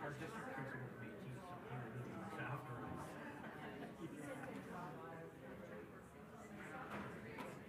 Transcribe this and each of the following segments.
our district principal may teach some human beings afterwards. He's actually getting full-time teaching stuff. We got 400 teachers.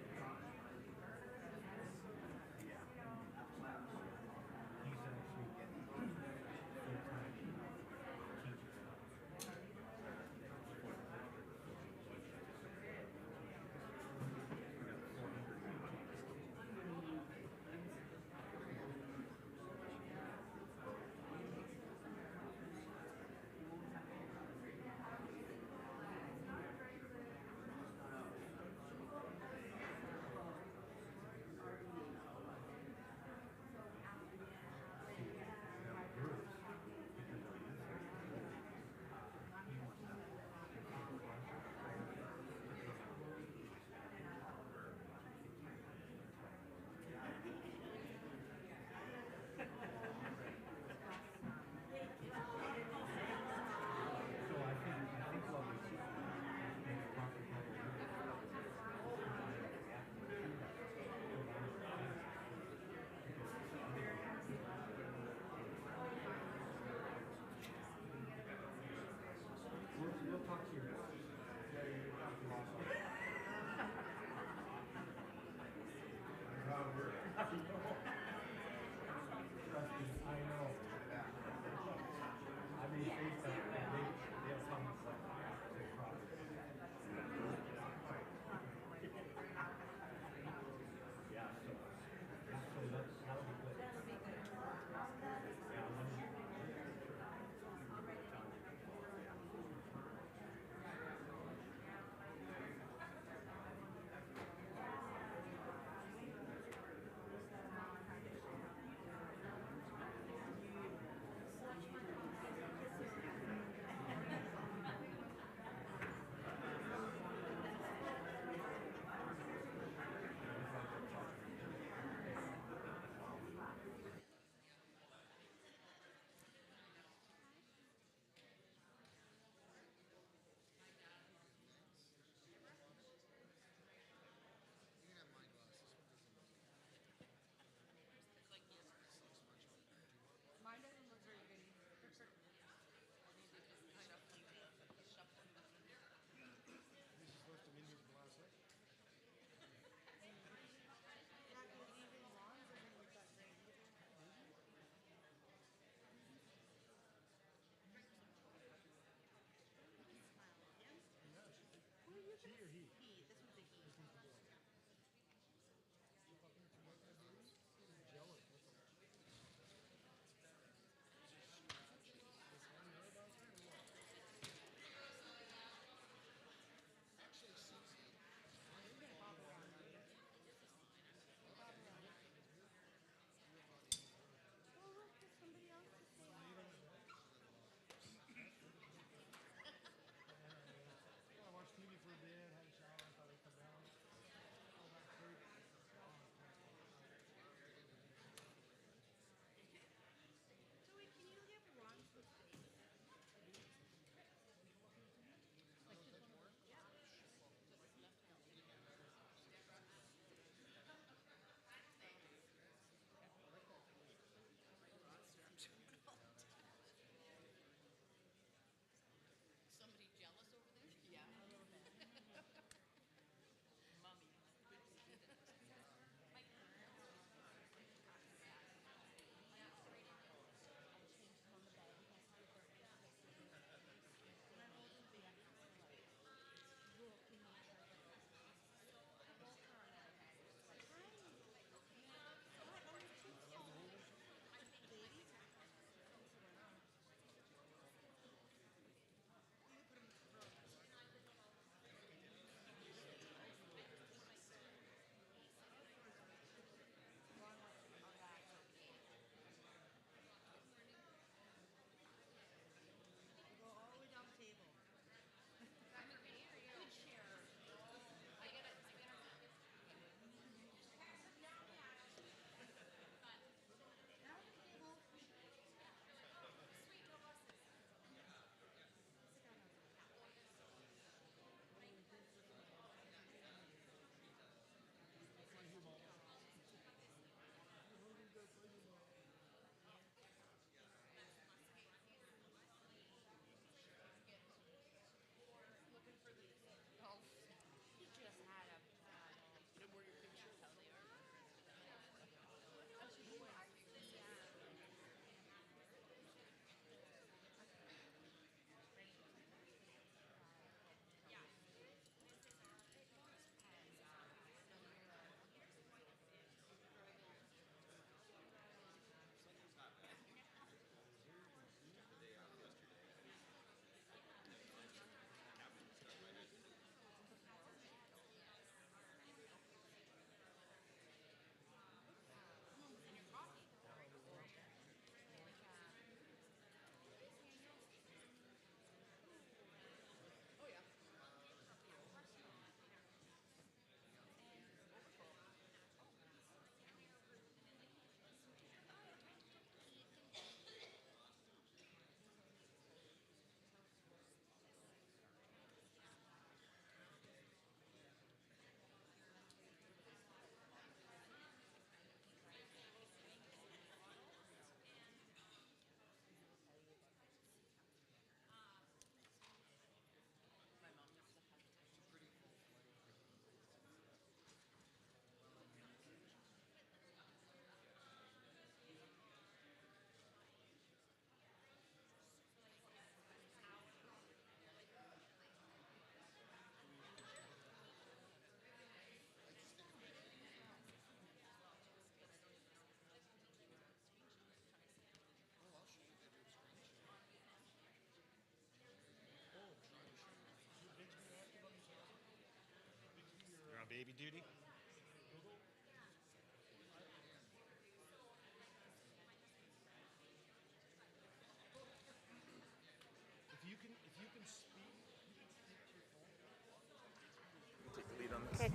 Okay.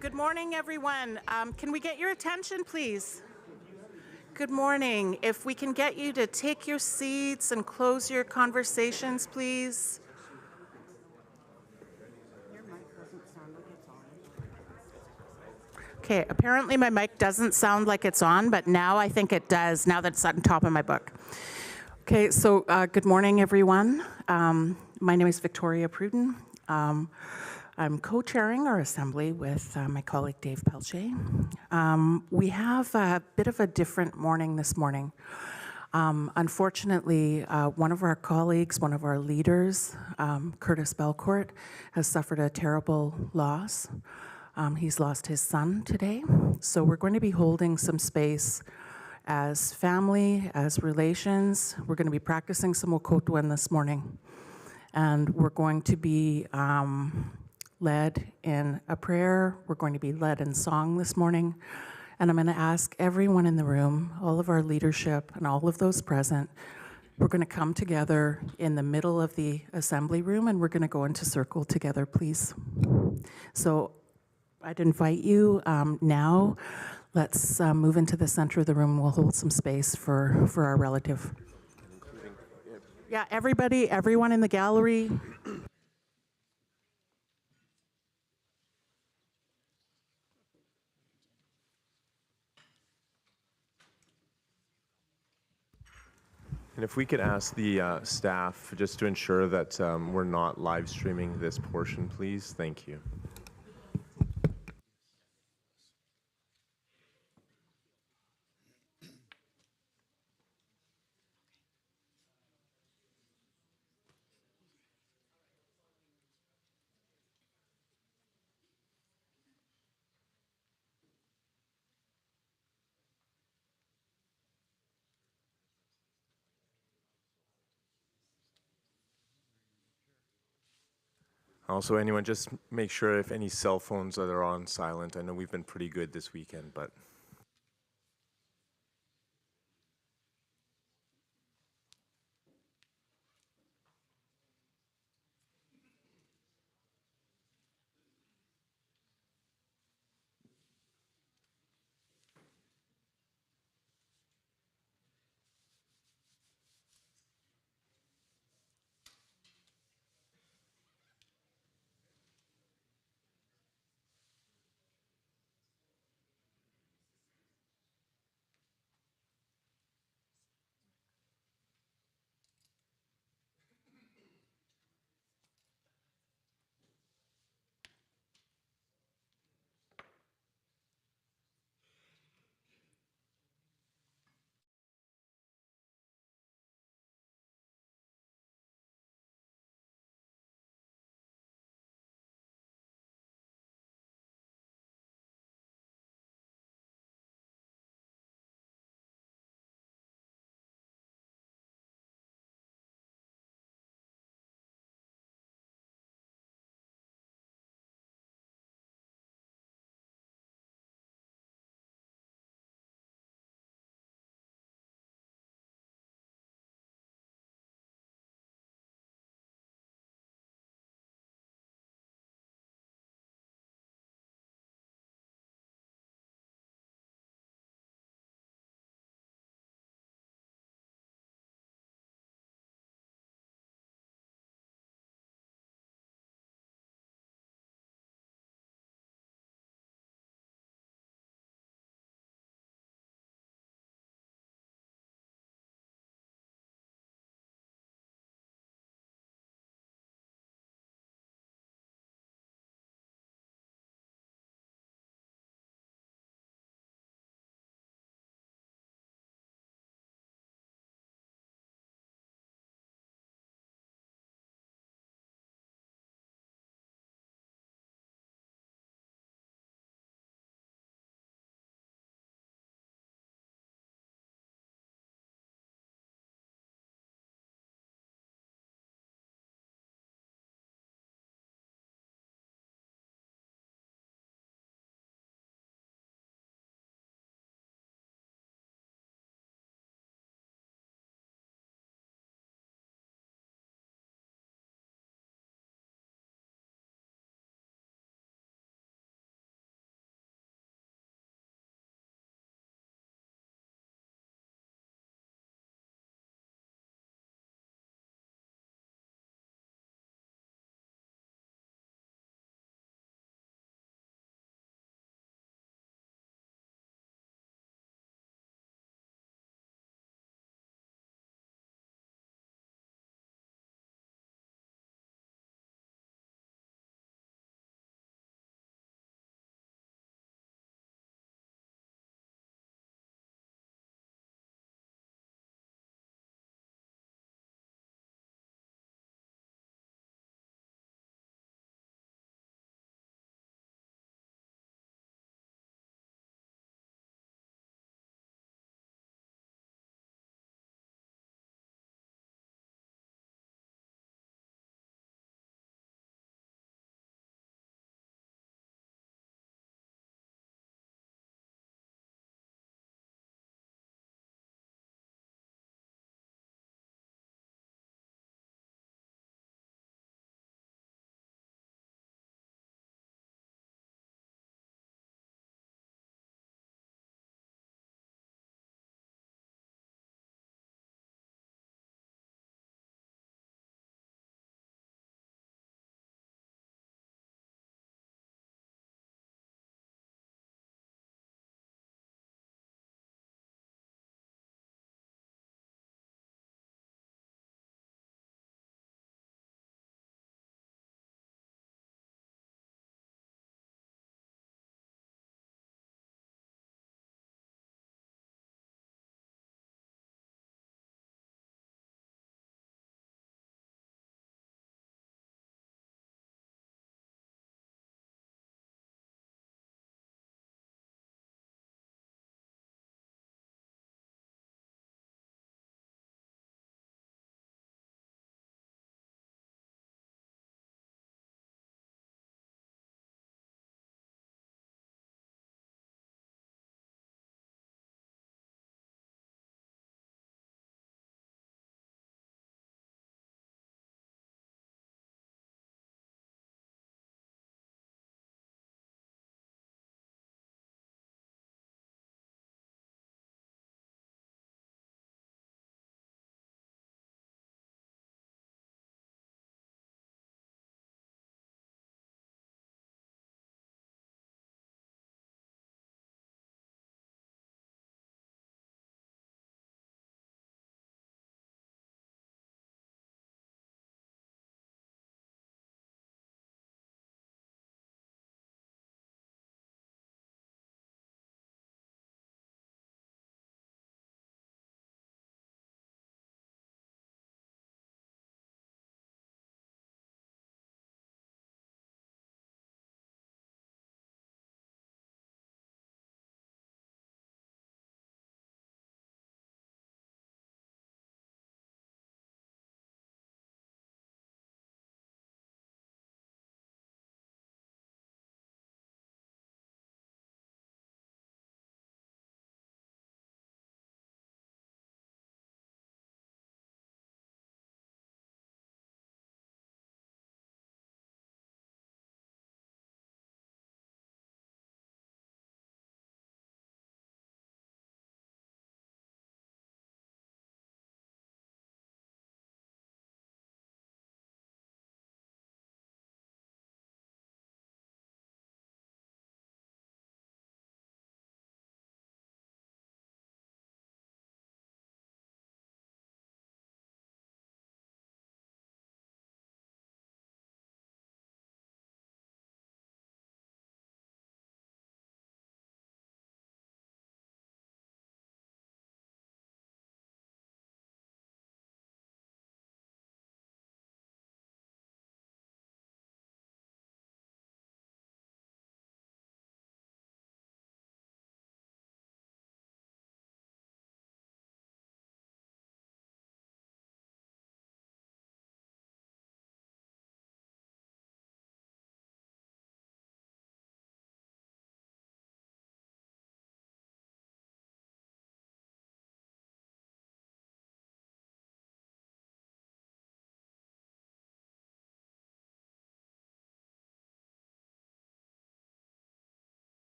Good morning, everyone. Can we get your attention, please? Good morning. If we can get you to take your seats and close your conversations, please. Okay, apparently my mic doesn't sound like it's on, but now I think it does, now that it's on top of my book. Okay, so good morning, everyone. My name is Victoria Pruden. I'm co-chairing our assembly with my colleague Dave Pelche. We have a bit of a different morning this morning. Unfortunately, one of our colleagues, one of our leaders, Curtis Belcourt, has suffered a terrible loss. He's lost his son today. So we're going to be holding some space as family, as relations. We're going to be practicing some Okotwan this morning. And we're going to be led in a prayer. We're going to be led in song this morning. And I'm going to ask everyone in the room, all of our leadership and all of those present, we're going to come together in the middle of the assembly room and we're going to go into circle together, please. So I'd invite you now, let's move into the center of the room. We'll hold some space for our relative. Yeah, everyone in the gallery. And if we could ask the staff just to ensure that we're not live streaming this portion, please. Thank you. Also, anyone, just make sure if any cell phones that are on silent. I know we've been pretty good this weekend, but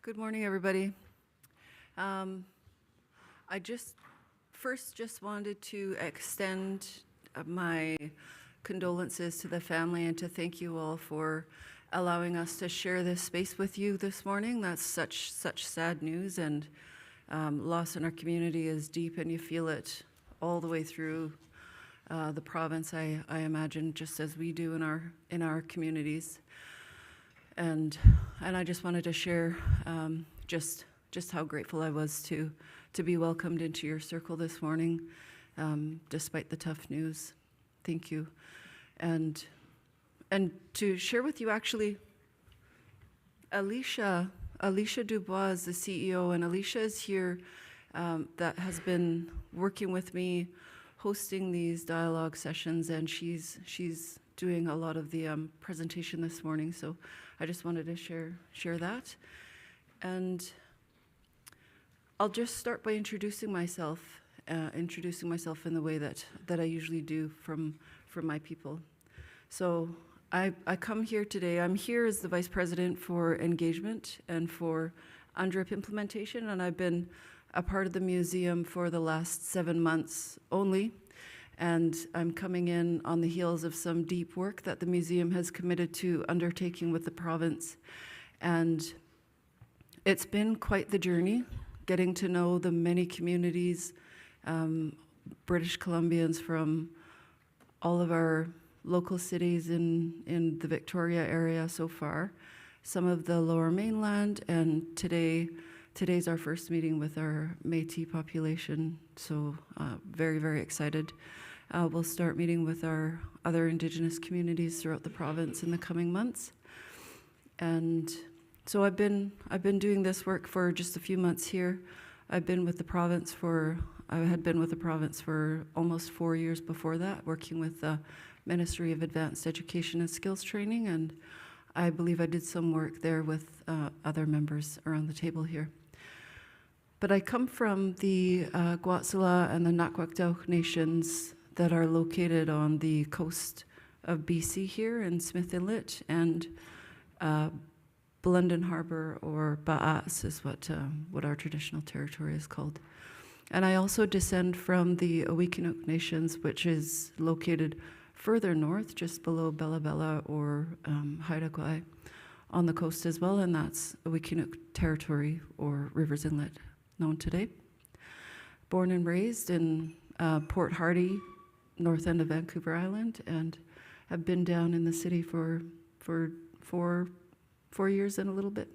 Good morning, everybody. I just wanted to extend my condolences to the family and to thank you all for allowing us to share this space with you this morning. That's such sad news, and loss in our community is deep, and you feel it all the way through the province, I imagine, just as we do in our communities. And I just wanted to share just how grateful I was to be welcomed into your circle this morning, despite the tough news. Thank you. And to share with you, actually, Alicia Dubois is the CEO, and Alicia is here that has been working with me, hosting these dialogue sessions, and she's doing a lot of the presentation this morning. So I just wanted to share that. And I'll just start by introducing myself in the way that I usually do from my people. So I come here today. I'm here as the Vice President for Engagement and for UNDRIP implementation, and I've been a part of the museum for the last 7 months only. And I'm coming in on the heels of some deep work that the museum has committed to undertaking with the province. And it's been quite the journey, getting to know the many communities, British Columbians from all of our local cities in the Victoria area so far, some of the Lower Mainland, and today's our first meeting with our Métis population, so very, very excited. We'll start meeting with our other Indigenous communities throughout the province in the coming months. And so I've been doing this work for just a few months here. I had been with the province for almost 4 years before that, working with the Ministry of Advanced Education and Skills Training, and I believe I did some work there with other members around the table here. But I come from the Guatsala and the Nakwakdawk nations that are located on the coast of BC here in Smith Inlet, and London Harbour, or Ba'as is what our traditional territory is called. And I also descend from the Awikinuk nations, which is located further north, just below Bella Bella or Haida Gwaii, on the coast as well, and that's Awikinuk territory, or Rivers Inlet, known today. Born and raised in Port Hardy, north end of Vancouver Island, and have been down in the city for 4 years and a little bit.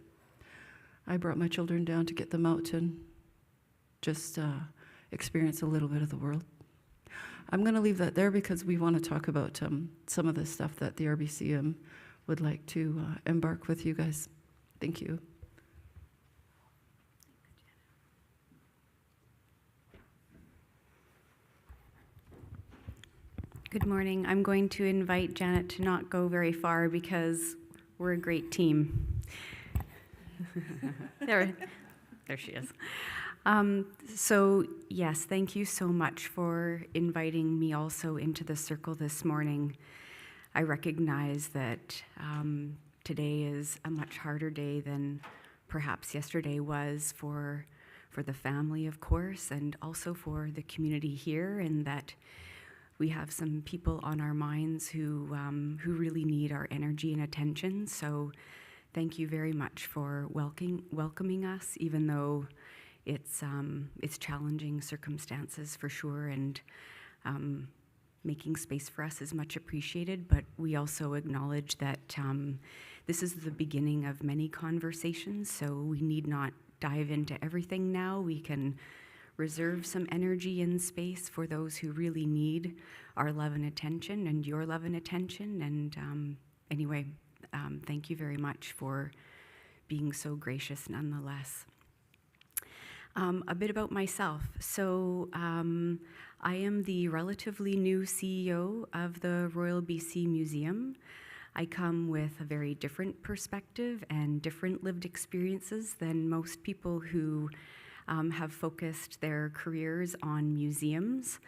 I brought my children down to get them out and just experience a little bit of the world. I'm going to leave that there because we want to talk about some of the stuff that the RBCM would like to embark with you guys. Thank you. Good morning. I'm going to invite Janet to not go very far because we're a great team. There she is. So yes, thank you so much for inviting me also into the circle this morning. I recognize that today is a much harder day than perhaps yesterday was for the family, of course, and also for the community here, and that we have some people on our minds who really need our energy and attention. So thank you very much for welcoming us, even though it's challenging circumstances for sure, and making space for us is much appreciated. But we also acknowledge that this is the beginning of many conversations, so we need not dive into everything now. We can reserve some energy and space for those who really need our love and attention, and your love and attention. And anyway, thank you very much for being so gracious nonetheless. A bit about myself. So I am the relatively new CEO of the Royal BC Museum. I come with a very different perspective and different lived experiences than most people who have focused their careers on museums.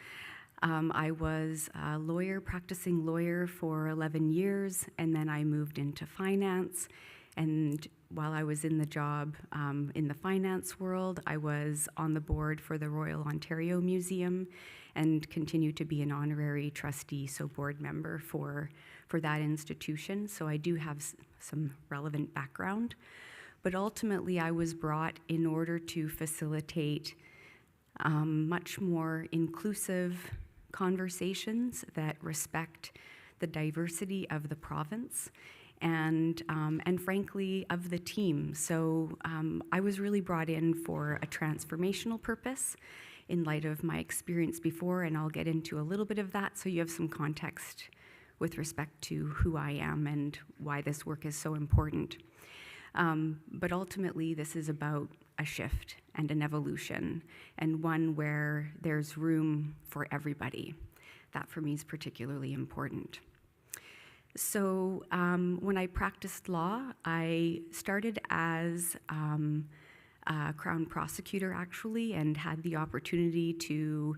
I was a practicing lawyer for 11 years, and then I moved into finance and while I was in the job in the finance world, I was on the board for the Royal Ontario Museum and continue to be an honorary trustee, so board member for that institution. So I do have some relevant background. But ultimately, I was brought in order to facilitate much more inclusive conversations that respect the diversity of the province and frankly of the team. So I was really brought in for a transformational purpose in light of my experience before, and I'll get into a little bit of that so you have some context with respect to who I am and why this work is so important. But ultimately, this is about a shift and an evolution, and one where there's room for everybody. That for me is particularly important. So when I practiced law, I started as a Crown prosecutor actually, and had the opportunity to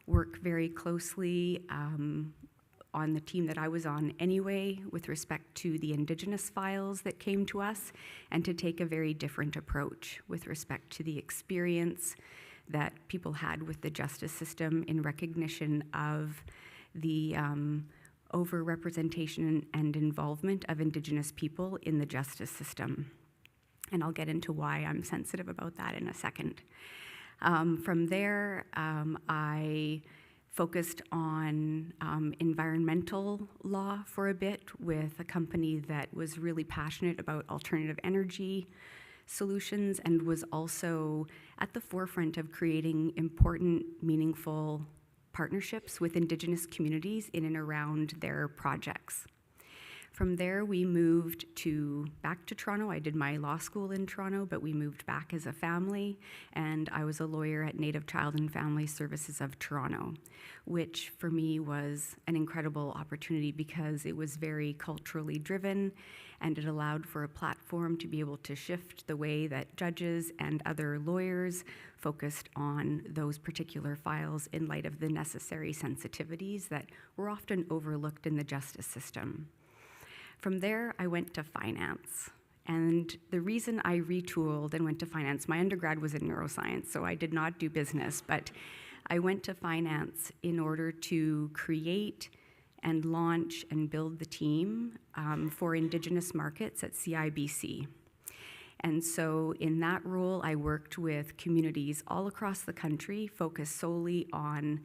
work very closely on the team that I was on anyway with respect to the Indigenous files that came to us, and to take a very different approach with respect to the experience that people had with the justice system in recognition of the overrepresentation and involvement of Indigenous people in the justice system. And I'll get into why I'm sensitive about that in a second. From there, I focused on environmental law for a bit with a company that was really passionate about alternative energy solutions and was also at the forefront of creating important, meaningful partnerships with Indigenous communities in and around their projects. From there, we moved back to Toronto. I did my law school in Toronto, but we moved back as a family, and I was a lawyer at Native Child and Family Services of Toronto, which for me was an incredible opportunity because it was very culturally driven, and it allowed for a platform to be able to shift the way that judges and other lawyers focused on those particular files in light of the necessary sensitivities that were often overlooked in the justice system. From there, I went to finance. And the reason I retooled and went to finance, my undergrad was in neuroscience, so I did not do business, but I went to finance in order to create and launch and build the team for Indigenous markets at CIBC. And so in that role, I worked with communities all across the country, focused solely on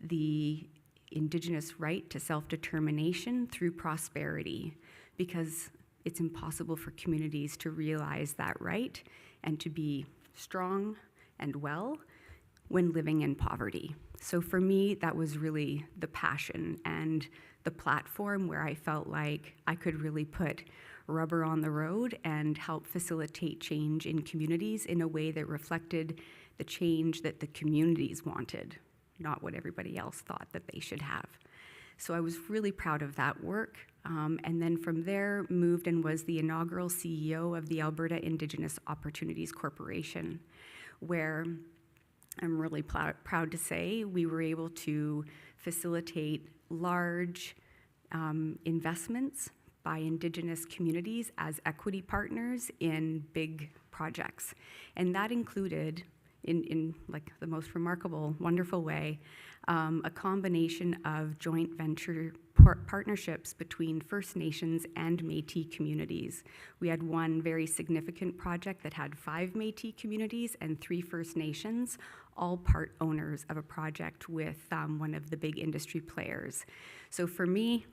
the Indigenous right to self-determination through prosperity, because it's impossible for communities to realize that right and to be strong and well when living in poverty. So for me, that was really the passion and the platform where I felt like I could really put rubber on the road and help facilitate change in communities in a way that reflected the change that the communities wanted, not what everybody else thought that they should have. So I was really proud of that work. And then from there, moved and was the inaugural CEO of the Alberta Indigenous Opportunities Corporation, where I'm really proud to say we were able to facilitate large investments by Indigenous communities as equity partners in big projects. And that included, in like the most remarkable, wonderful way, a combination of joint venture partnerships between First Nations and Métis communities. We had one very significant project that had 5 Métis communities and 3 First Nations, all part owners of a project with one of the big industry players. So for me,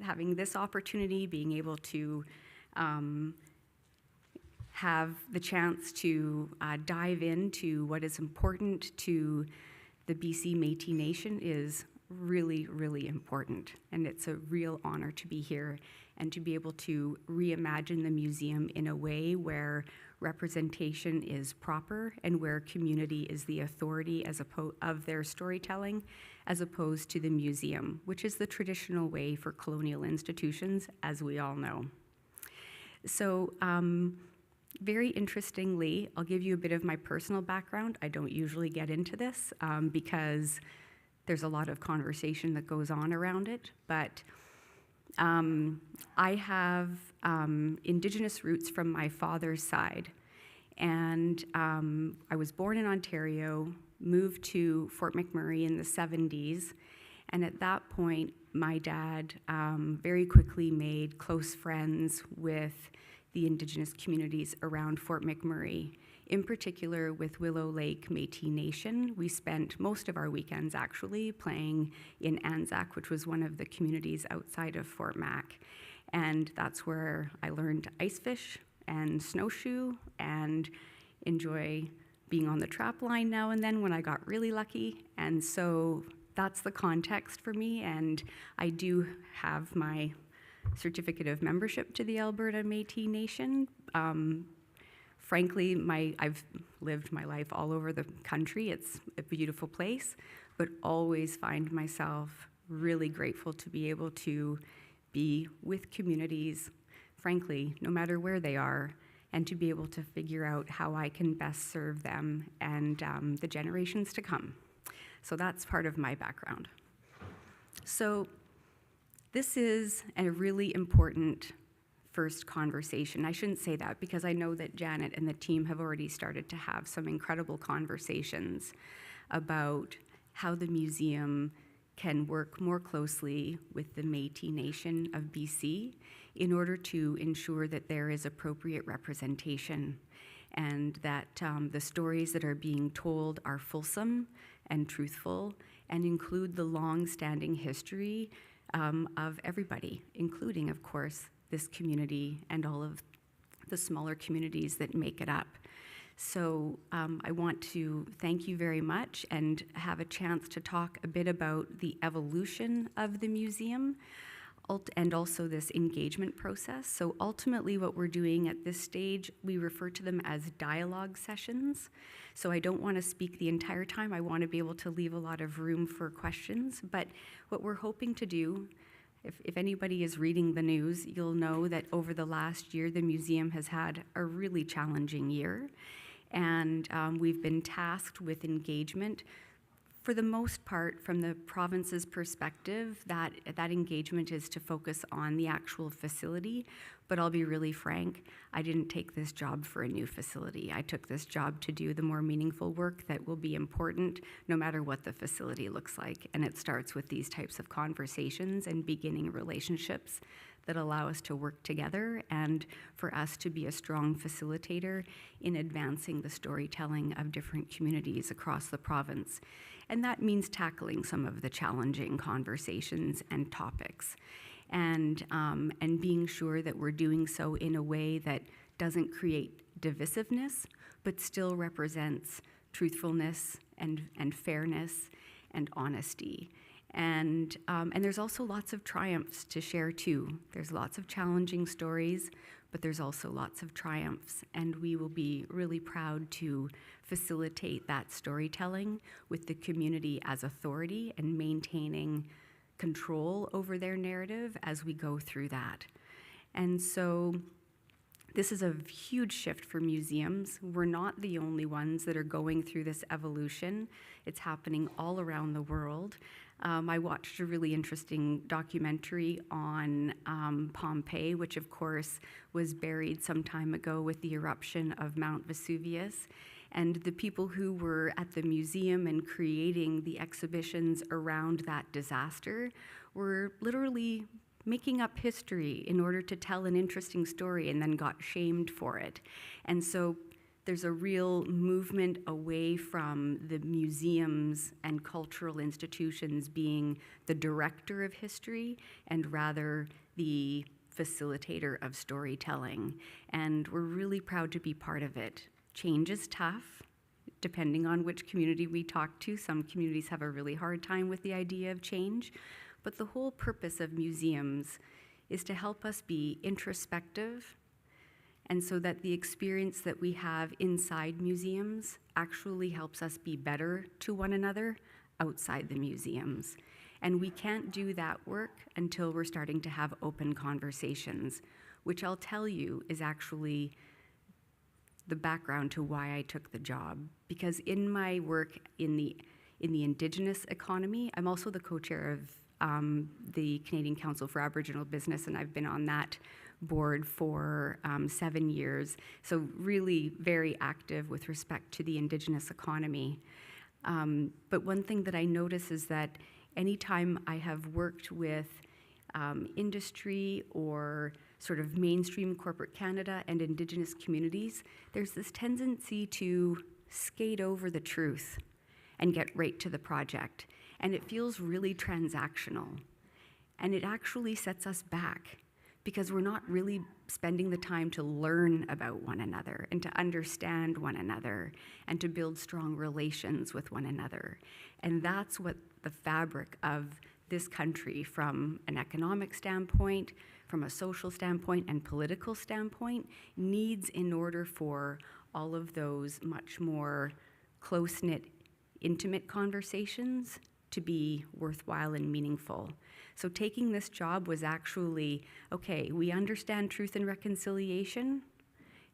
having this opportunity, being able to have the chance to dive into what is important to the BC Métis Nation is really, really important. And it's a real honor to be here and to be able to reimagine the museum in a way where representation is proper and where community is the authority of their storytelling, as opposed to the museum, which is the traditional way for colonial institutions, as we all know. So, very interestingly, I'll give you a bit of my personal background. I don't usually get into this because there's a lot of conversation that goes on around it, but I have Indigenous roots from my father's side, and I was born in Ontario, moved to Fort McMurray in the 70s, and at that point, my dad very quickly made close friends with the Indigenous communities around Fort McMurray, in particular with Willow Lake Métis Nation. We spent most of our weekends actually playing in Anzac, which was one of the communities outside of Fort Mac. And that's where I learned to ice fish and snowshoe and enjoy being on the trap line now and then when I got really lucky. And so that's the context for me, and I do have my certificate of membership to the Alberta Métis Nation. Frankly, I've lived my life all over the country. It's a beautiful place, but always find myself really grateful to be able to be with communities, frankly, no matter where they are, and to be able to figure out how I can best serve them and the generations to come. So that's part of my background. So this is a really important first conversation. I shouldn't say that because I know that Janet and the team have already started to have some incredible conversations about how the museum can work more closely with the Métis Nation of BC in order to ensure that there is appropriate representation and that the stories that are being told are fulsome and truthful and include the long-standing history of everybody, including, of course, this community and all of the smaller communities that make it up. So I want to thank you very much and have a chance to talk a bit about the evolution of the museum and also this engagement process. So ultimately what we're doing at this stage, we refer to them as dialogue sessions. So I don't want to speak the entire time. I want to be able to leave a lot of room for questions. But what we're hoping to do, if anybody is reading the news, you'll know that over the last year, the museum has had a really challenging year. And we've been tasked with engagement. For the most part, from the province's perspective, that engagement is to focus on the actual facility. But I'll be really frank, I didn't take this job for a new facility. I took this job to do the more meaningful work that will be important no matter what the facility looks like. And it starts with these types of conversations and beginning relationships that allow us to work together and for us to be a strong facilitator in advancing the storytelling of different communities across the province. And that means tackling some of the challenging conversations and topics, and being sure that we're doing so in a way that doesn't create divisiveness, but still represents truthfulness and fairness and honesty. And there's also lots of triumphs to share too. There's lots of challenging stories, but there's also lots of triumphs, and we will be really proud to facilitate that storytelling with the community as authority and maintaining control over their narrative as we go through that. And so this is a huge shift for museums. We're not the only ones that are going through this evolution. It's happening all around the world. I watched a really interesting documentary on Pompeii, which of course was buried some time ago with the eruption of Mount Vesuvius. And the people who were at the museum and creating the exhibitions around that disaster were literally making up history in order to tell an interesting story and then got shamed for it. And so there's a real movement away from the museums and cultural institutions being the director of history and rather the facilitator of storytelling. And we're really proud to be part of it. Change is tough, depending on which community we talk to. Some communities have a really hard time with the idea of change. But the whole purpose of museums is to help us be introspective, and so that the experience that we have inside museums actually helps us be better to one another outside the museums. And we can't do that work until we're starting to have open conversations, which I'll tell you is actually the background to why I took the job. Because in my work in the Indigenous economy, I'm also the co-chair the Canadian Council for Aboriginal Business, and I've been on that board for 7 years. So really very active with respect to the Indigenous economy. But one thing that I notice is that anytime I have worked with industry or sort of mainstream corporate Canada and Indigenous communities, there's this tendency to skate over the truth and get right to the project. And it feels really transactional. And it actually sets us back because we're not really spending the time to learn about one another and to understand one another and to build strong relations with one another. And that's what the fabric of this country, from an economic standpoint, from a social standpoint, and political standpoint, needs in order for all of those much more close-knit, intimate conversations to be worthwhile and meaningful. So taking this job was actually, okay, we understand truth and reconciliation.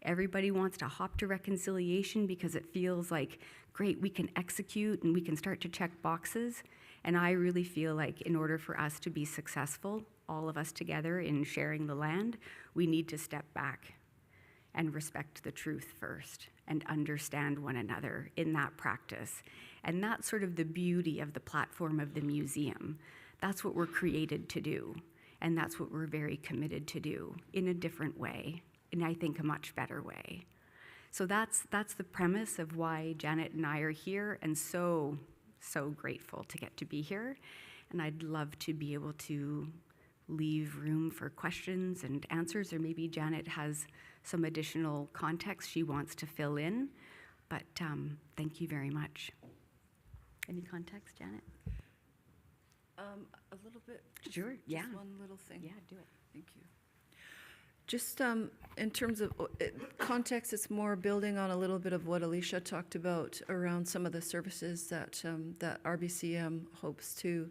Everybody wants to hop to reconciliation because it feels like, great, we can execute and we can start to check boxes. And I really feel like in order for us to be successful, all of us together in sharing the land, we need to step back and respect the truth first and understand one another in that practice. And that's sort of the beauty of the platform of the museum. That's what we're created to do. And that's what we're very committed to do in a different way, and I think a much better way. So that's the premise of why Janet and I are here, and so grateful to get to be here. And I'd love to be able to leave room for questions and answers, or maybe Janet has some additional context she wants to fill in. But thank you very much. Any context, Janet? A little bit. Sure, yeah. Just one little thing. Yeah, do it. Thank you. Just in terms of context, it's more building on a little bit of what Alicia talked about around some of the services that that RBCM hopes to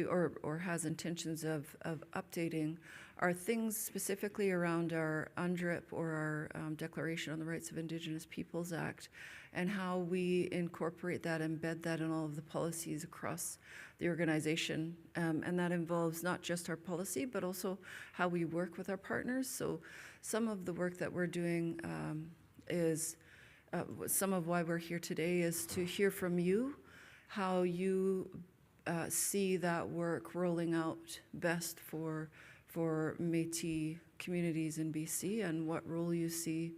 or has intentions of updating are things specifically around our UNDRIP or our Declaration on the Rights of Indigenous Peoples Act, and how we incorporate that, embed that in all of the policies across the organization. And that involves not just our policy, but also how we work with our partners. So some of the work that we're doing is, some of why we're here today is to hear from you, how you see that work rolling out best for Métis communities in BC, and what role you see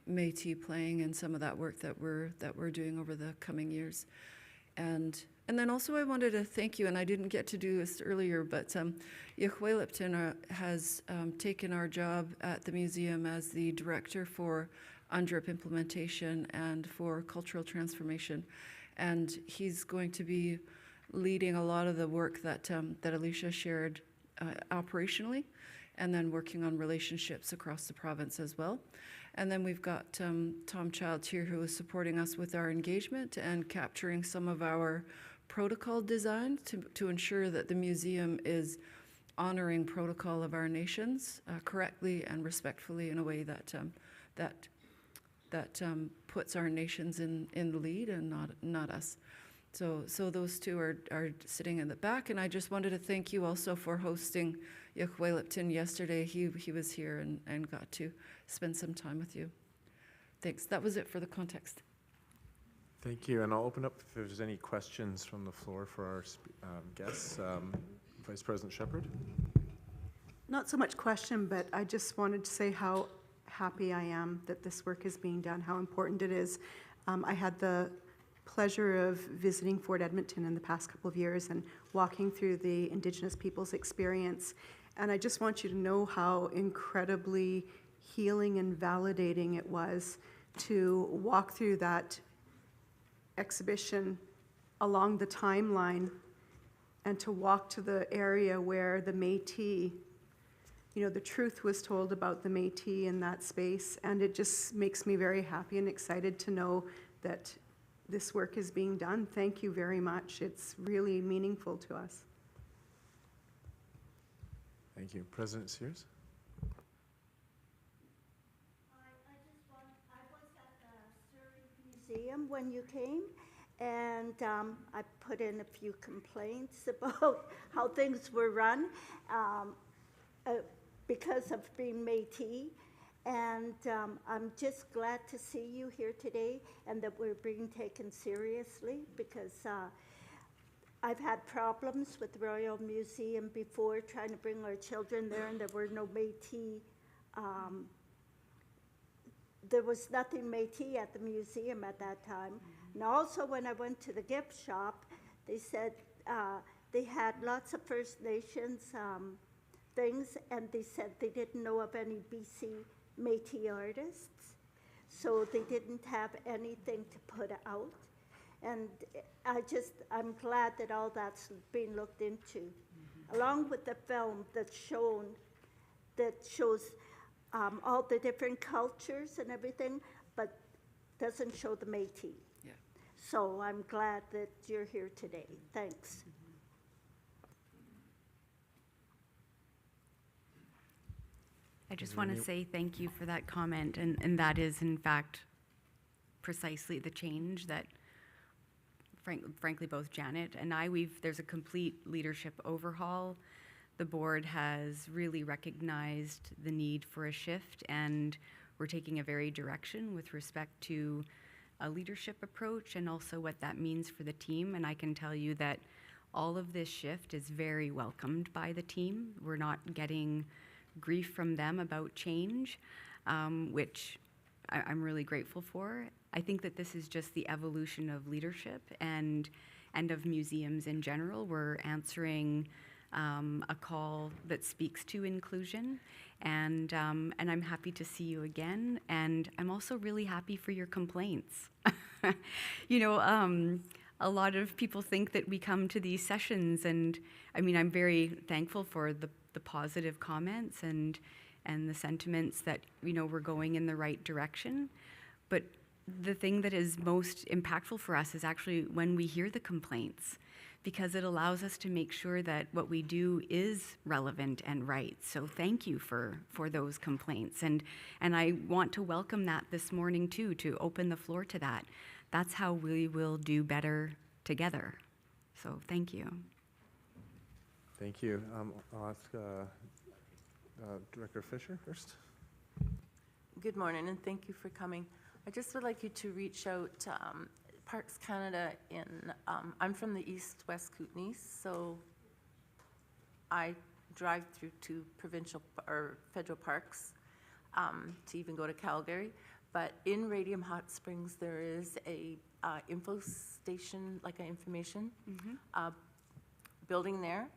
Métis playing in some of that work that we're doing over the coming years. And then also I wanted to thank you, and I didn't get to do this earlier, but Yahweh Lipton has taken our job at the museum as the director for UNDRIP implementation and for cultural transformation. And he's going to be leading a lot of the work that Alicia shared operationally, and then working on relationships across the province as well. And then we've got Tom Childs here, who is supporting us with our engagement and capturing some of our protocol design to ensure that the museum is honoring protocol of our nations correctly and respectfully in a way that puts our nations in the lead and not us. So those two are sitting in the back, and I just wanted to thank you also for hosting Yahweh Lipton yesterday. He was here and got to spend some time with you. Thanks. That was it for the context. Thank you, and I'll open up if there's any questions from the floor for our guests. Vice President Shepherd. Not so much question, but I just wanted to say how happy I am that this work is being done, how important it is. I had the pleasure of visiting Fort Edmonton in the past couple of years and walking through the Indigenous peoples experience. And I just want you to know how incredibly healing and validating it was to walk through that exhibition along the timeline and to walk to the area where the Métis, the truth was told about the Métis in that space. And it just makes me very happy and excited to know that this work is being done. Thank you very much. It's really meaningful to us. Thank you. President Sears. I was at the Surrey Museum when you came, and I put in a few complaints about how things were run because of being Métis. And I'm just glad to see you here today and that we're being taken seriously, because I've had problems with the Royal Museum before trying to bring our children there, and there were no Métis. There was nothing Métis at the museum at that time. And also when I went to the gift shop, they said they had lots of First Nations things, and they said they didn't know of any BC Métis artists. So they didn't have anything to put out. And I'm glad that all that's being looked into, along with the film that shows all the different cultures and everything, but doesn't show the Métis. Yeah. So I'm glad that you're here today. Thanks. I just want to say thank you for that comment, and that is in fact precisely the change that frankly both Janet and I, there's a complete leadership overhaul. The board has really recognized the need for a shift, and we're taking a very direction with respect to a leadership approach and also what that means for the team. And I can tell you that all of this shift is very welcomed by the team. We're not getting grief from them about change, which I'm really grateful for. I think that this is just the evolution of leadership and of museums in general. We're answering a call that speaks to inclusion, and I'm happy to see you again. And I'm also really happy for your complaints. You know, a lot of people think that we come to these sessions, and I mean, I'm very thankful for the positive comments and the sentiments that, you know, we're going in the right direction. But the thing that is most impactful for us is actually when we hear the complaints, because it allows us to make sure that what we do is relevant and right. So thank you for those complaints. And I want to welcome that this morning too, to open the floor to that. That's how we will do better together. So thank you. Thank you. I'll ask Director Fisher first. Good morning, and thank you for coming. I just would like you to reach out to Parks Canada I'm from the East-West Kootenays, so I drive through two provincial or federal parks to even go to Calgary. But in Radium Hot Springs, there is a info station, like an information building there,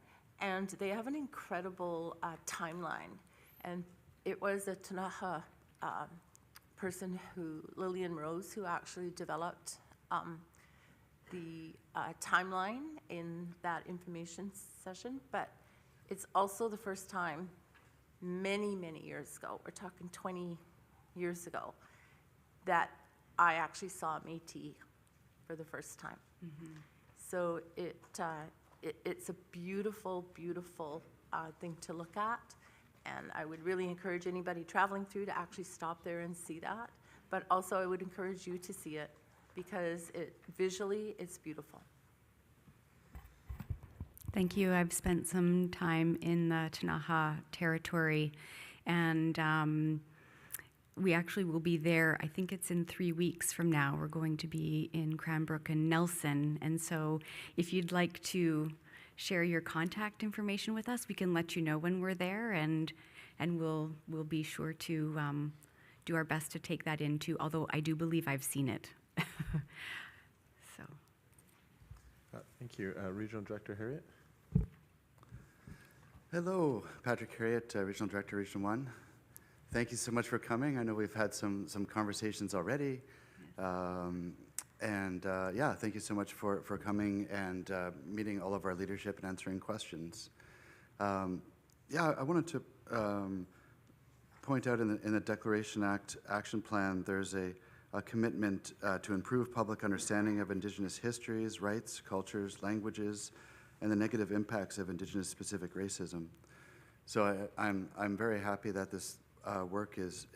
and they have an incredible timeline. And it was a Tanaha person, Lillian Rose, who actually developed the timeline in that information session. But it's also the first time, many, many years ago, we're talking 20 years ago, that I actually saw Métis for the first time. So it's a beautiful, beautiful thing to look at. And I would really encourage anybody traveling through to actually stop there and see that. But also I would encourage you to see it, because visually it's beautiful. Thank you. I've spent some time in the Tanaha territory, and we actually will be there, I think it's in 3 weeks from now. We're going to be in Cranbrook and Nelson. And so if you'd like to share your contact information with us, we can let you know when we're there, and we'll be sure to do our best to take that into, although I do believe I've seen it. So. Thank you. Regional Director Harriet. Hello, Patrick Harriet, Regional Director, Region 1. Thank you so much for coming. I know we've had some conversations already. Yeah, thank you so much for coming and meeting all of our leadership and answering questions. Yeah, I wanted to point out in the Declaration Act Action Plan, there's a commitment to improve public understanding of Indigenous histories, rights, cultures, languages, and the negative impacts of Indigenous-specific racism. So I'm very happy that this work is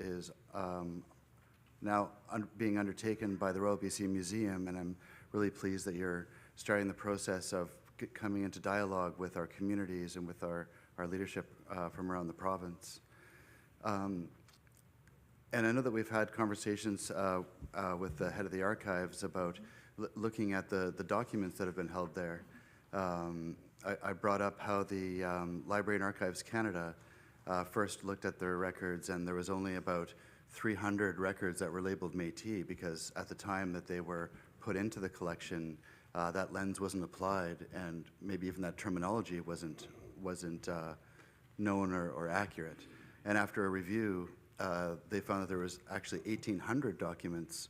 now being undertaken by the Royal BC Museum, and I'm really pleased that you're starting the process of coming into dialogue with our communities and with our leadership from around the province. And I know that we've had conversations with the head of the archives about looking at the documents that have been held there. I brought up how the Library and Archives Canada first looked at their records, and there was only about 300 records that were labeled Métis, because at the time that they were put into the collection, that lens wasn't applied, and maybe even that terminology wasn't known or accurate. And after a review, they found that there was actually 1,800 documents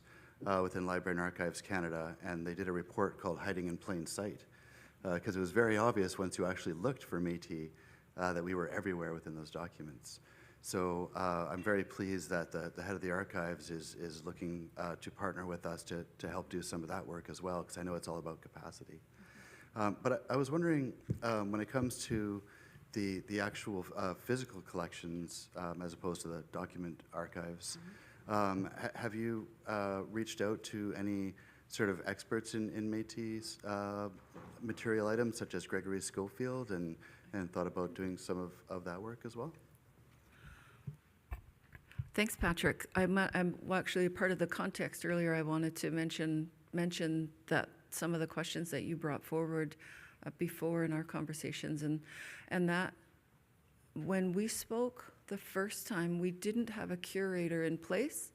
within Library and Archives Canada, and they did a report called Hiding in Plain Sight, because it was very obvious once you actually looked for Métis that we were everywhere within those documents. So I'm very pleased that the head of the archives is looking to partner with us to help do some of that work as well, because I know it's all about capacity. But I was wondering, when it comes to the actual physical collections, as opposed to the document archives, have you reached out to any sort of experts in Métis material items, such as Gregory Schofield, and thought about doing some of that work as well? Thanks, Patrick. I'm well, actually part of the context earlier. I wanted to mention that some of the questions that you brought forward before in our conversations, and that when we spoke the first time, we didn't have a curator in place,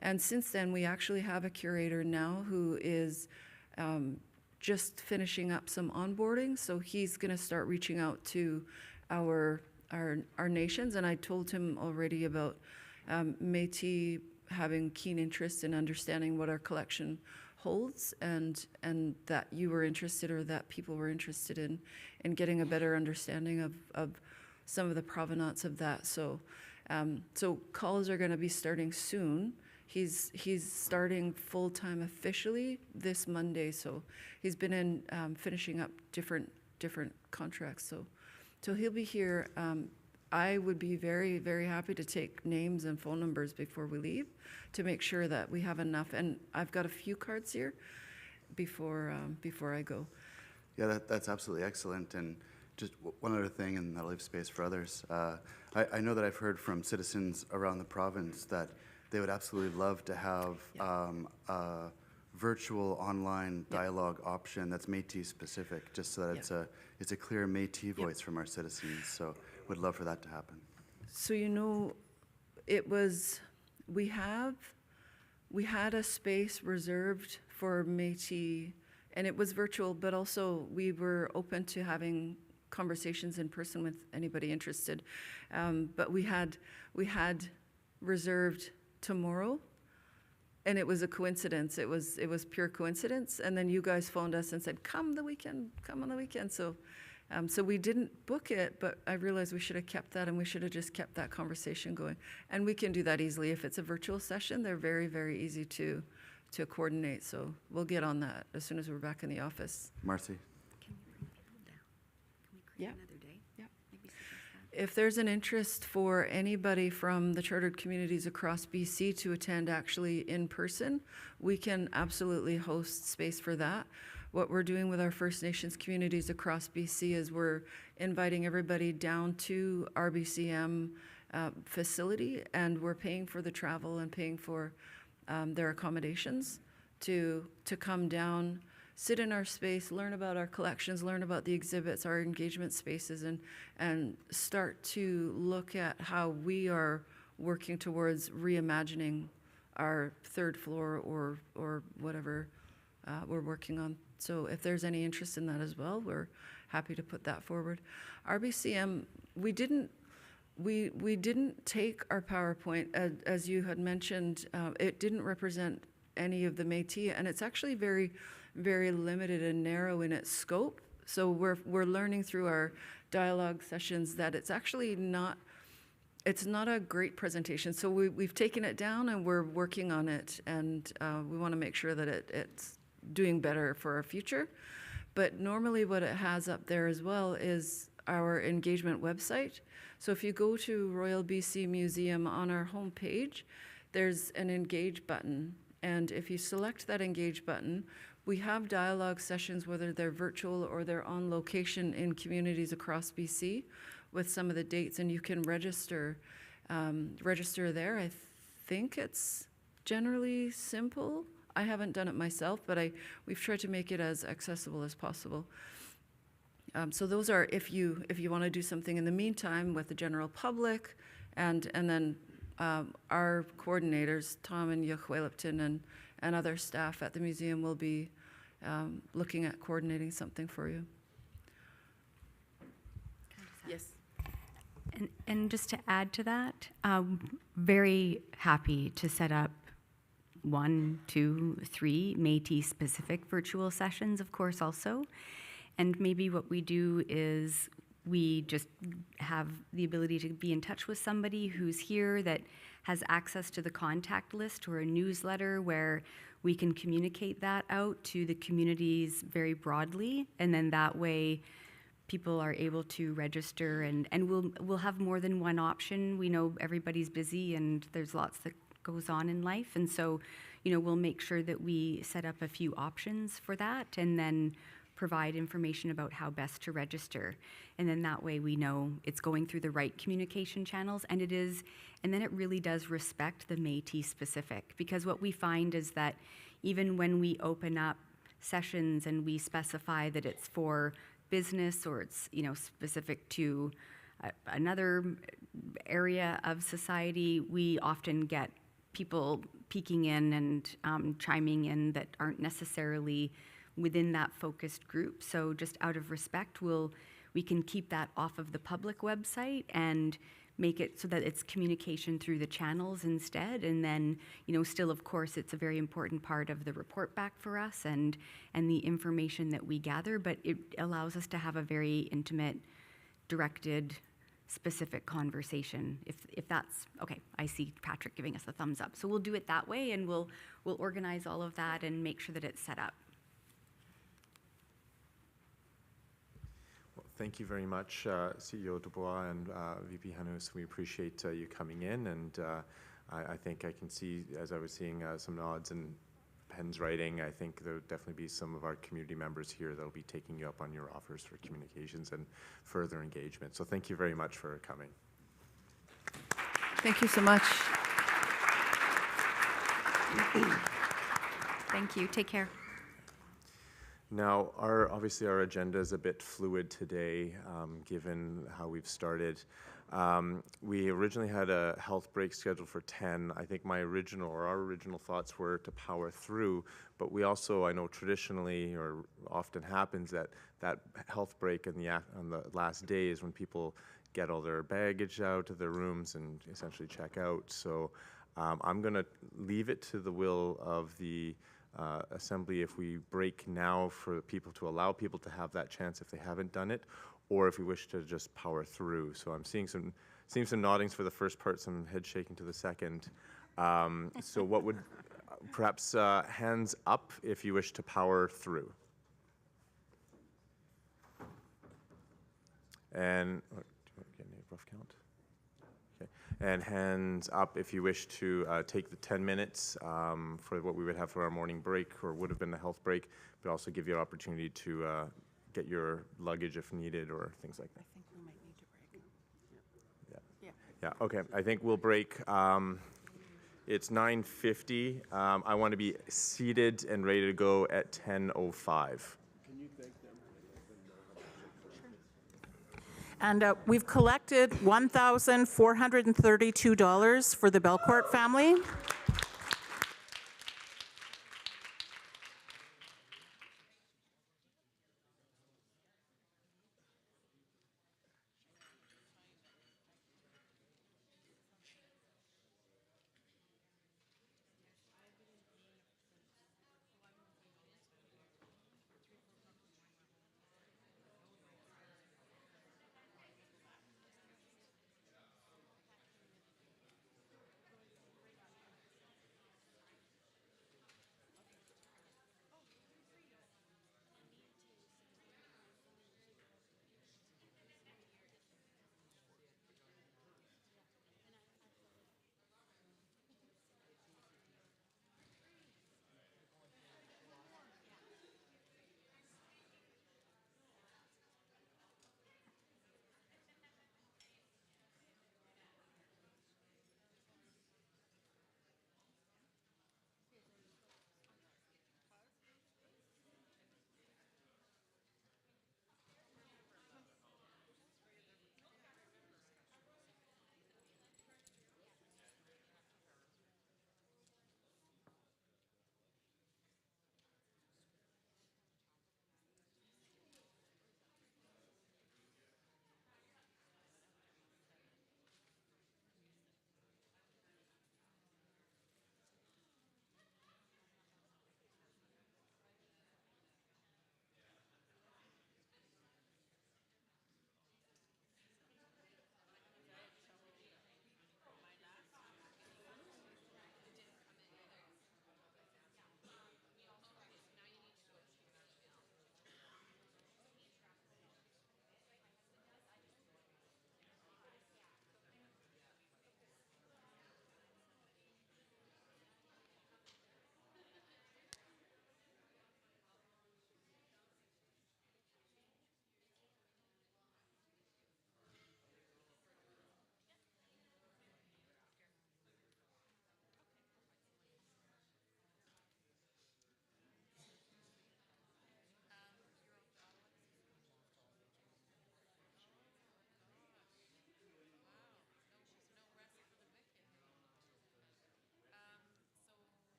and since then we actually have a curator now who is just finishing up some onboarding. So he's going to start reaching out to our nations, and I told him already about Métis having keen interest in understanding what our collection holds, and that you were interested, or that people were interested in getting a better understanding of some of the provenance of that. So so calls are going to be starting soon. He's starting full-time officially this Monday, so he's been in finishing up different contracts. So he'll be here. I would be very, very happy to take names and phone numbers before we leave to make sure that we have enough. And I've got a few cards here before I go. Yeah, that's absolutely excellent. And just one other thing, and that'll leave space for others. I know that I've heard from citizens around the province that they would absolutely love to have a virtual online dialogue option that's Métis specific, just so that it's a clear Métis voice from our citizens. So would love for that to happen. So it was, we had a space reserved for Métis, and it was virtual, but also we were open to having conversations in person with anybody interested. But we had reserved tomorrow, and it was a coincidence. It was pure coincidence. And then you guys phoned us and said, come on the weekend. So we didn't book it, but I realized we should have kept that, and we should have just kept that conversation going. And we can do that easily. If it's a virtual session, they're very, very easy to coordinate. So we'll get on that as soon as we're back in the office. Marcy? Can we bring people down? Can we create another day? Yeah. Maybe suggest that. If there's an interest for anybody from the chartered communities across BC to attend actually in person, we can absolutely host space for that. What we're doing with our First Nations communities across BC is we're inviting everybody down to our BCM facility, and we're paying for the travel and paying for their accommodations to come down, sit in our space, learn about our collections, learn about the exhibits, our engagement spaces, and start to look at how we are working towards reimagining our third floor or whatever we're working on. So if there's any interest in that as well, we're happy to put that forward. RBCM, we didn't take our PowerPoint, as you had mentioned. It didn't represent any of the Métis, and it's actually very, very limited and narrow in its scope. So we're learning through our dialogue sessions that it's actually not. It's not a great presentation. So we've taken it down and we're working on it, and we want to make sure that it's doing better for our future. But normally what it has up there as well is our engagement website. So if you go to Royal BC Museum on our homepage, there's an engage button. And if you select that engage button, we have dialogue sessions, whether they're virtual or they're on location in communities across BC with some of the dates, and you can register there. I think it's generally simple. I haven't done it myself, but we've tried to make it as accessible as possible. So those are if you want to do something in the meantime with the general public, and then our coordinators, Tom and Yochwelipton and other staff at the museum will be looking at coordinating something for you. Yes. And just to add to that, very happy to set up 1, 2, 3 Métis-specific virtual sessions, of course, also. And maybe what we do is we just have the ability to be in touch with somebody who's here that has access to the contact list or a newsletter where we can communicate that out to the communities very broadly. And then that way people are able to register, and we'll have more than one option. We know everybody's busy and there's lots that goes on in life. And so, we'll make sure that we set up a few options for that and then provide information about how best to register. And then that way we know it's going through the right communication channels, and then it really does respect the Métis specific. Because what we find is that even when we open up sessions and we specify that it's for business or it's, specific to another area of society, we often get people peeking in and chiming in that aren't necessarily within that focused group. So just out of respect, we can keep that off of the public website and make it so that it's communication through the channels instead. And then, still, of course, it's a very important part of the report back for us and the information that we gather, but it allows us to have a very intimate, directed, specific conversation, if that's okay. I see Patrick giving us the thumbs up. So we'll do it that way, and we'll organize all of that and make sure that it's set up. Well, thank you very much, CEO Dubois and VP Hanus. We appreciate you coming in, and I think I can see, as I was seeing some nods and pens writing, I think there'll definitely be some of our community members here that'll be taking you up on your offers for communications and further engagement. So thank you very much for coming. Thank you so much. Thank you. Take care. Now, obviously our agenda is a bit fluid today, given how we've started. We originally had a health break scheduled for 10. I think our original thoughts were to power through, but we also, I know traditionally or often happens that health break on the last day is when people get all their baggage out of their rooms and essentially check out. So I'm going to leave it to the will of the Assembly if we break now for people to allow people to have that chance if they haven't done it, or if we wish to just power through. So I'm seeing some noddings for the first part, some head shaking to the second. So what would perhaps hands up if you wish to power through? And do you want to get a rough count? Okay. And hands up if you wish to take the 10 minutes for what we would have for our morning break, or would have been the health break, but also give you an opportunity to get your luggage if needed or things like that. I think we might need to break. Yeah. Yeah, okay. I think we'll break. It's 9:50. I want to be seated and ready to go at 10:05. And we've collected $1,432 for the Belcourt family.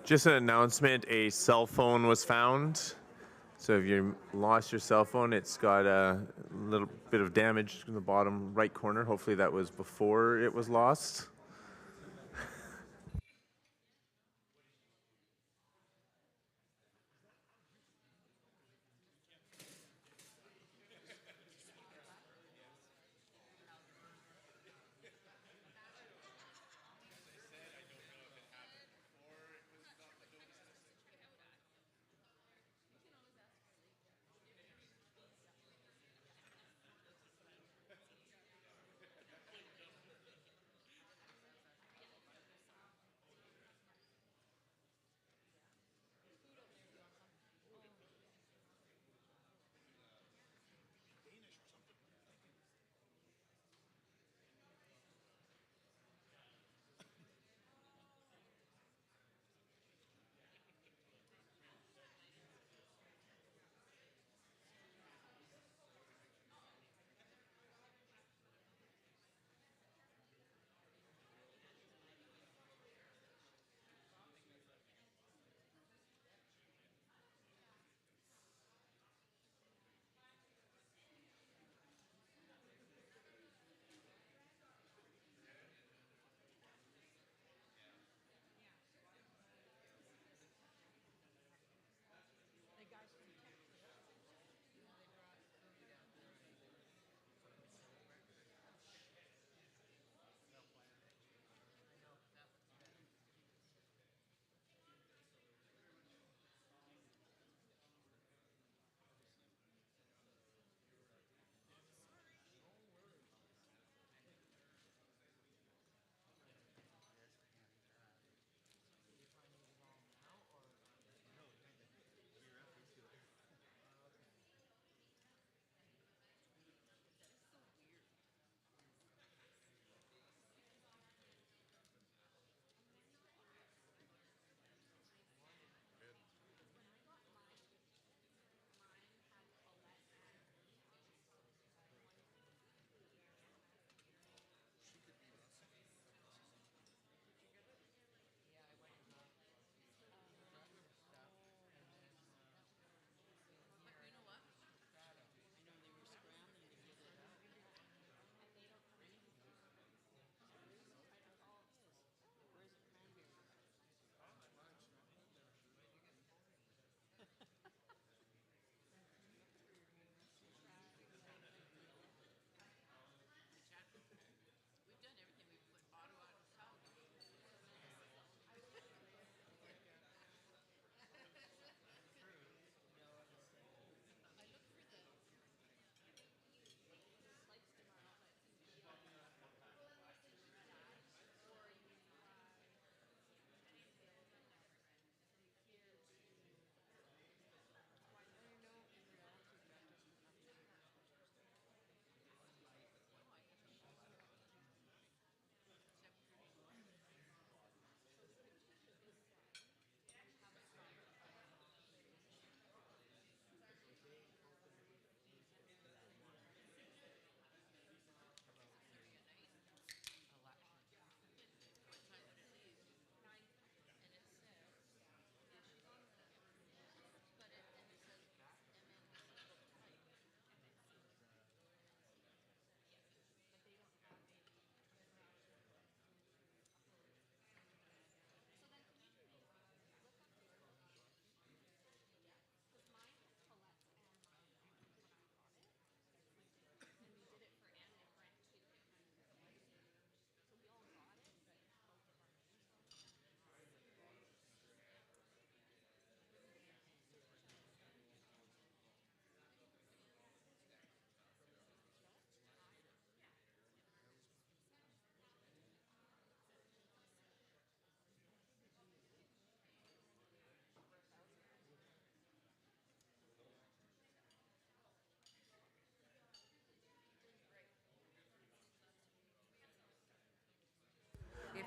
Just an announcement, a cell phone was found. So if you lost your cell phone, it's got a little bit of damage in the bottom right corner. Hopefully that was before it was lost.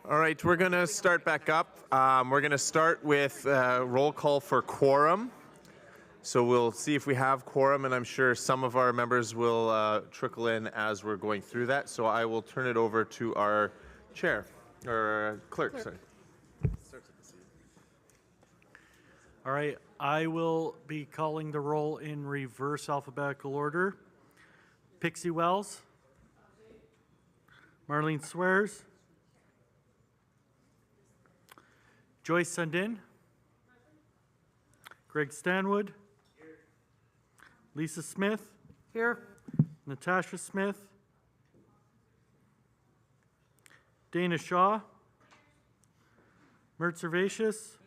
All right, we're going to start back up. We're going to start with roll call for quorum. So we'll see if we have quorum, and I'm sure some of our members will trickle in as we're going through that. So I will turn it over to our chair, or clerk, sorry. All right, I will be calling the roll in reverse alphabetical order. Pixie Wells. Marlene Swears. Joyce Sundin. Greg Stanwood. Lisa Smith. Here. Natasha Smith. Dana Shaw. Mert Servatius.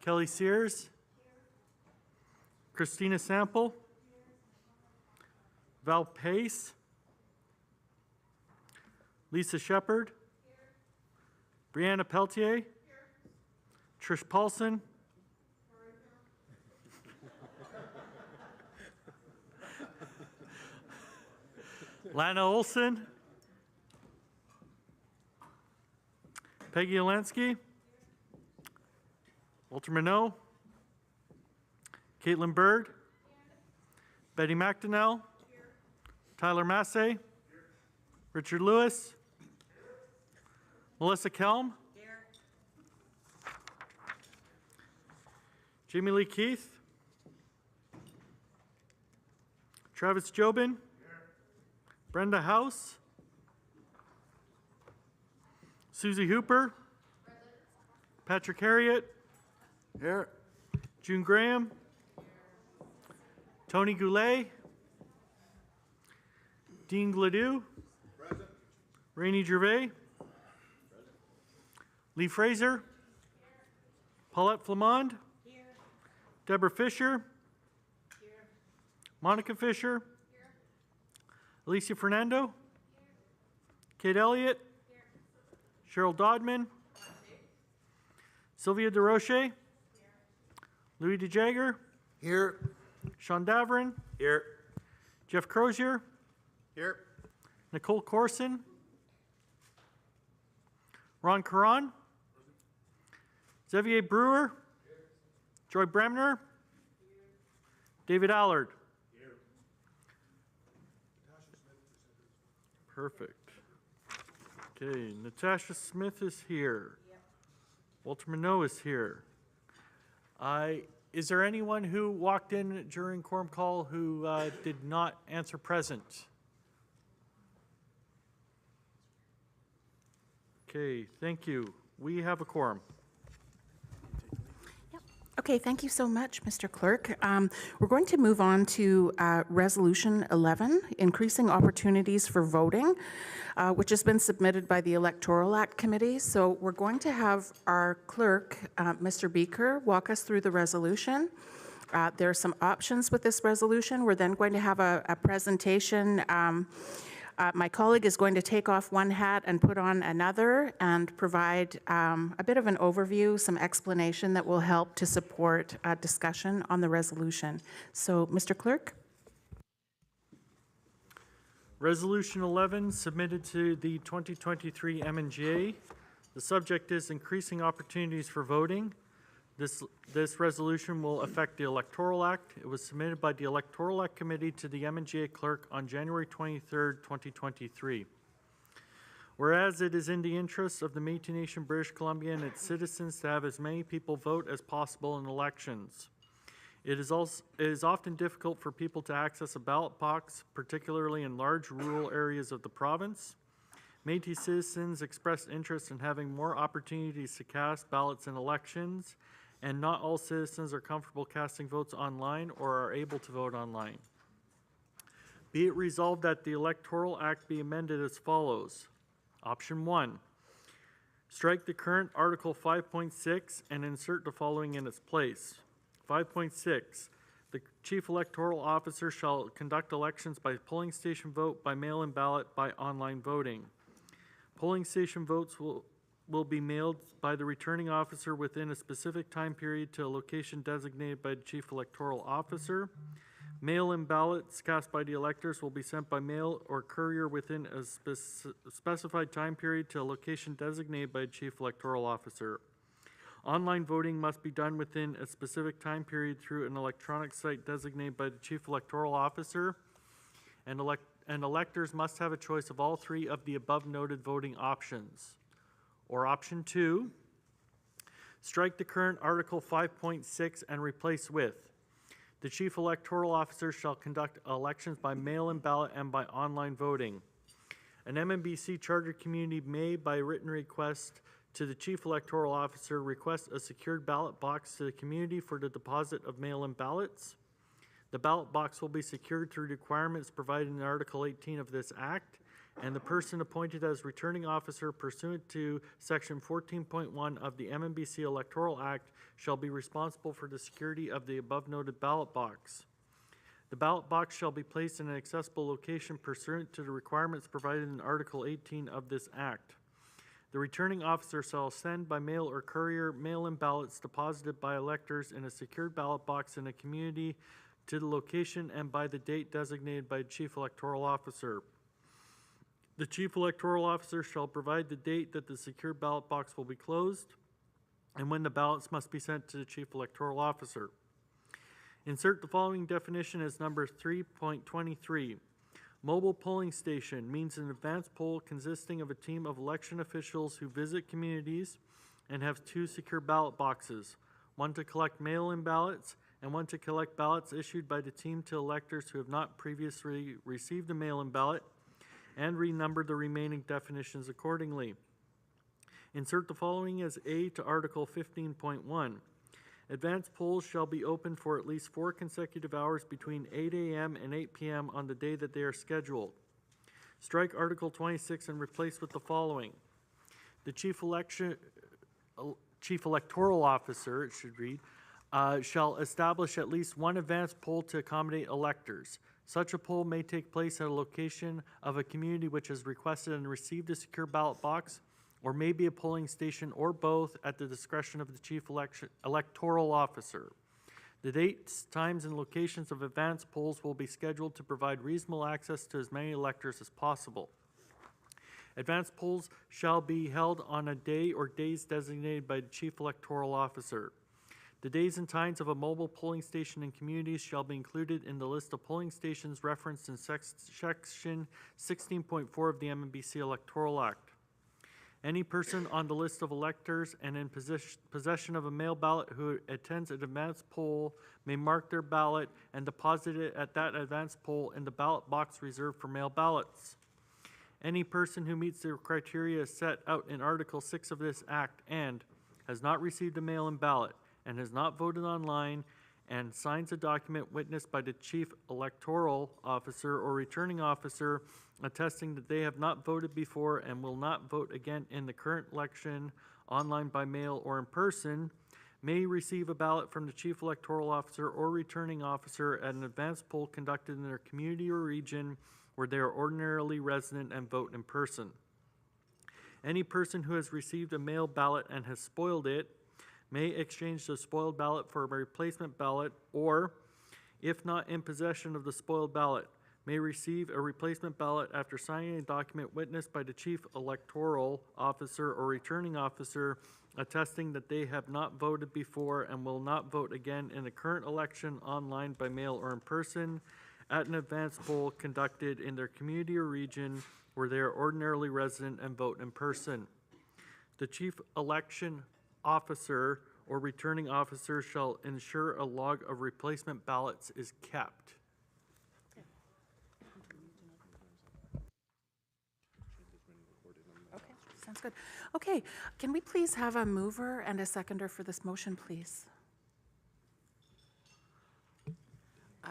Kelly Sears. Christina Sample. Val Pace. Lisa Shepard. Brianna Peltier. Trish Paulson. Lana Olson. Peggy Olansky. Walter Minot. Caitlin Bird. Betty McDonnell. Tyler Massey. Richard Lewis. Melissa Kelm. Jamie Lee Keith. Travis Jobin. Brenda House. Susie Hooper. Patrick Harriet. Here. June Graham. Tony Goulet. Dean Gladue. Rainey Gervais. Lee Fraser. Paulette Flamond. Deborah Fisher. Monica Fisher. Alicia Fernando. Kate Elliott. Cheryl Dodman. Sylvia DeRoche. Louis DeJager. Here. Sean Davern. Here. Jeff Crozier. Here. Nicole Corson. Ron Caron. Xavier Brewer. Joy Bremner. David Allard. Perfect. Okay, Natasha Smith is here. Walter Minot is here. Is there anyone who walked in during quorum call who did not answer present? Okay, thank you. We have a quorum. Okay, thank you so much, Mr. Clerk. We're going to move on to Resolution 11, Increasing Opportunities for Voting, which has been submitted by the Electoral Act Committee. So we're going to have our clerk, Mr. Beaker, walk us through the resolution. There are some options with this resolution. We're then going to have a presentation. My colleague is going to take off one hat and put on another and provide a bit of an overview, some explanation that will help to support a discussion on the resolution. So, Mr. Clerk? Resolution 11 submitted to the 2023 MNGA. The subject is increasing opportunities for voting. This resolution will affect the Electoral Act. It was submitted by the Electoral Act Committee to the MNGA clerk on January 23rd, 2023. Whereas it is in the interests of the Métis Nation British Columbia and its citizens to have as many people vote as possible in elections. It is often difficult for people to access a ballot box, particularly in large rural areas of the province. Métis citizens expressed interest in having more opportunities to cast ballots in elections, and not all citizens are comfortable casting votes online or are able to vote online. Be it resolved that the Electoral Act be amended as follows. Option 1, strike the current Article 5.6 and insert the following in its place. 5.6, the Chief Electoral Officer shall conduct elections by polling station vote, by mail-in ballot, by online voting. Polling station votes will be mailed by the returning officer within a specific time period to a location designated by the Chief Electoral Officer. Mail-in ballots cast by the electors will be sent by mail or courier within a specified time period to a location designated by the Chief Electoral Officer. Online voting must be done within a specific time period through an electronic site designated by the Chief Electoral Officer, and electors must have a choice of all three of the above noted voting options. Or option 2, strike the current Article 5.6 and replace with, the Chief Electoral Officer shall conduct elections by mail-in ballot and by online voting. An MNBC chartered community may, by written request to the Chief Electoral Officer, request a secured ballot box to the community for the deposit of mail-in ballots. The ballot box will be secured through requirements provided in Article 18 of this Act, and the person appointed as returning officer pursuant to Section 14.1 of the MNBC Electoral Act shall be responsible for the security of the above-noted ballot box. The ballot box shall be placed in an accessible location pursuant to the requirements provided in Article 18 of this Act. The returning officer shall send by mail or courier mail-in ballots deposited by electors in a secured ballot box in a community to the location and by the date designated by the Chief Electoral Officer. The Chief Electoral Officer shall provide the date that the secured ballot box will be closed and when the ballots must be sent to the Chief Electoral Officer. Insert the following definition as number 3.23. Mobile polling station means an advance poll consisting of a team of election officials who visit communities and have 2 secure ballot boxes, one to collect mail-in ballots and one to collect ballots issued by the team to electors who have not previously received a mail-in ballot, and renumber the remaining definitions accordingly. Insert the following as A to Article 15.1. Advance polls shall be open for at least 4 consecutive hours between 8 a.m. and 8 p.m. on the day that they are scheduled. Strike Article 26 and replace with the following. The Chief Electoral Officer, it should read, shall establish at least one advance poll to accommodate electors. Such a poll may take place at a location of a community which has requested and received a secure ballot box, or may be a polling station or both at the discretion of the Chief Electoral Officer. The dates, times, and locations of advance polls will be scheduled to provide reasonable access to as many electors as possible. Advance polls shall be held on a day or days designated by the Chief Electoral Officer. The days and times of a mobile polling station in communities shall be included in the list of polling stations referenced in Section 16.4 of the MNBC Electoral Act. Any person on the list of electors and in possession of a mail ballot who attends an advance poll may mark their ballot and deposit it at that advance poll in the ballot box reserved for mail ballots. Any person who meets the criteria set out in Article 6 of this Act and has not received a mail-in ballot and has not voted online and signs a document witnessed by the Chief Electoral Officer or Returning Officer attesting that they have not voted before and will not vote again in the current election, online, by mail, or in person, may receive a ballot from the Chief Electoral Officer or Returning Officer at an advance poll conducted in their community or region where they are ordinarily resident and vote in person. Any person who has received a mail ballot and has spoiled it may exchange the spoiled ballot for a replacement ballot, or, if not in possession of the spoiled ballot, may receive a replacement ballot after signing a document witnessed by the Chief Electoral Officer or Returning Officer attesting that they have not voted before and will not vote again in the current election, online, by mail, or in person, at an advance poll conducted in their community or region where they are ordinarily resident and vote in person. The Chief Election Officer or Returning Officer shall ensure a log of replacement ballots is kept. Okay, sounds good. Okay, can we please have a mover and a seconder for this motion, please?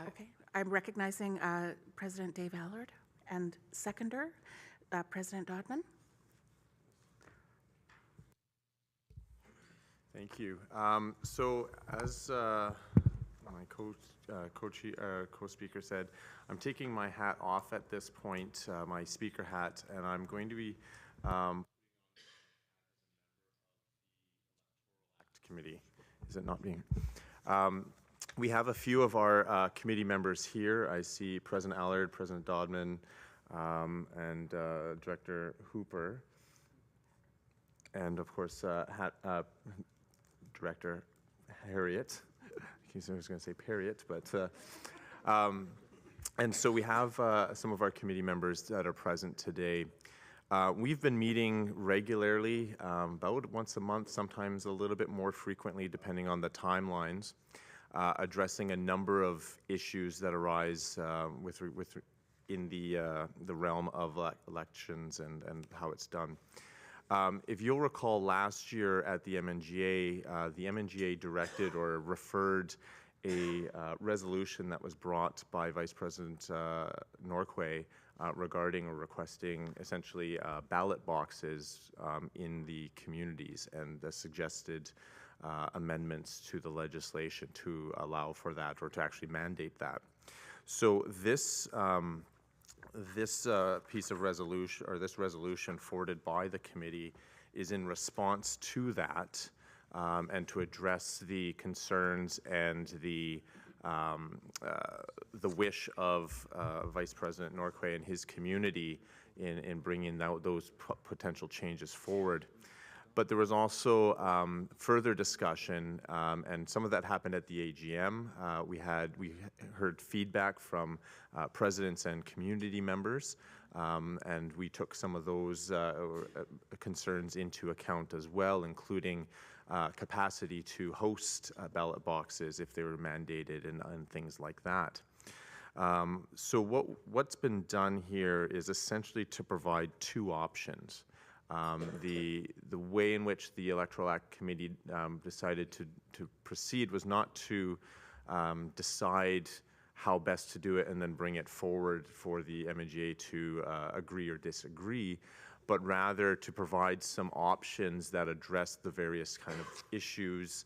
Okay, I'm recognizing President Dave Allard and seconder, President Dodman. Thank you. So as my co-speaker said, I'm taking my hat off at this point, my speaker hat, and I'm going to be committee. Is it not being? We have a few of our committee members here. I see President Allard, President Dodman, and Director Hooper, and of course Director Harriet. I was going to say Parriott, but and so we have some of our committee members that are present today. We've been meeting regularly, about once a month, sometimes a little bit more frequently, depending on the timelines, addressing a number of issues that arise in the realm of elections and how it's done. If you'll recall, last year at the MNGA directed or referred a resolution that was brought by Vice President Norquay regarding or requesting essentially ballot boxes in the communities and the suggested amendments to the legislation to allow for that or to actually mandate that. So this piece of resolution, or this resolution forwarded by the committee, is in response to that and to address the concerns and the wish of Vice President Norquay and his community in bringing those potential changes forward. But there was also further discussion, and some of that happened at the AGM. We heard feedback from presidents and community members, and we took some of those concerns into account as well, including capacity to host ballot boxes if they were mandated and things like that. So what's been done here is essentially to provide two options. The way in which the Electoral Act Committee decided to proceed was not to decide how best to do it and then bring it forward for the MNGA to agree or disagree, but rather to provide some options that address the various kind of issues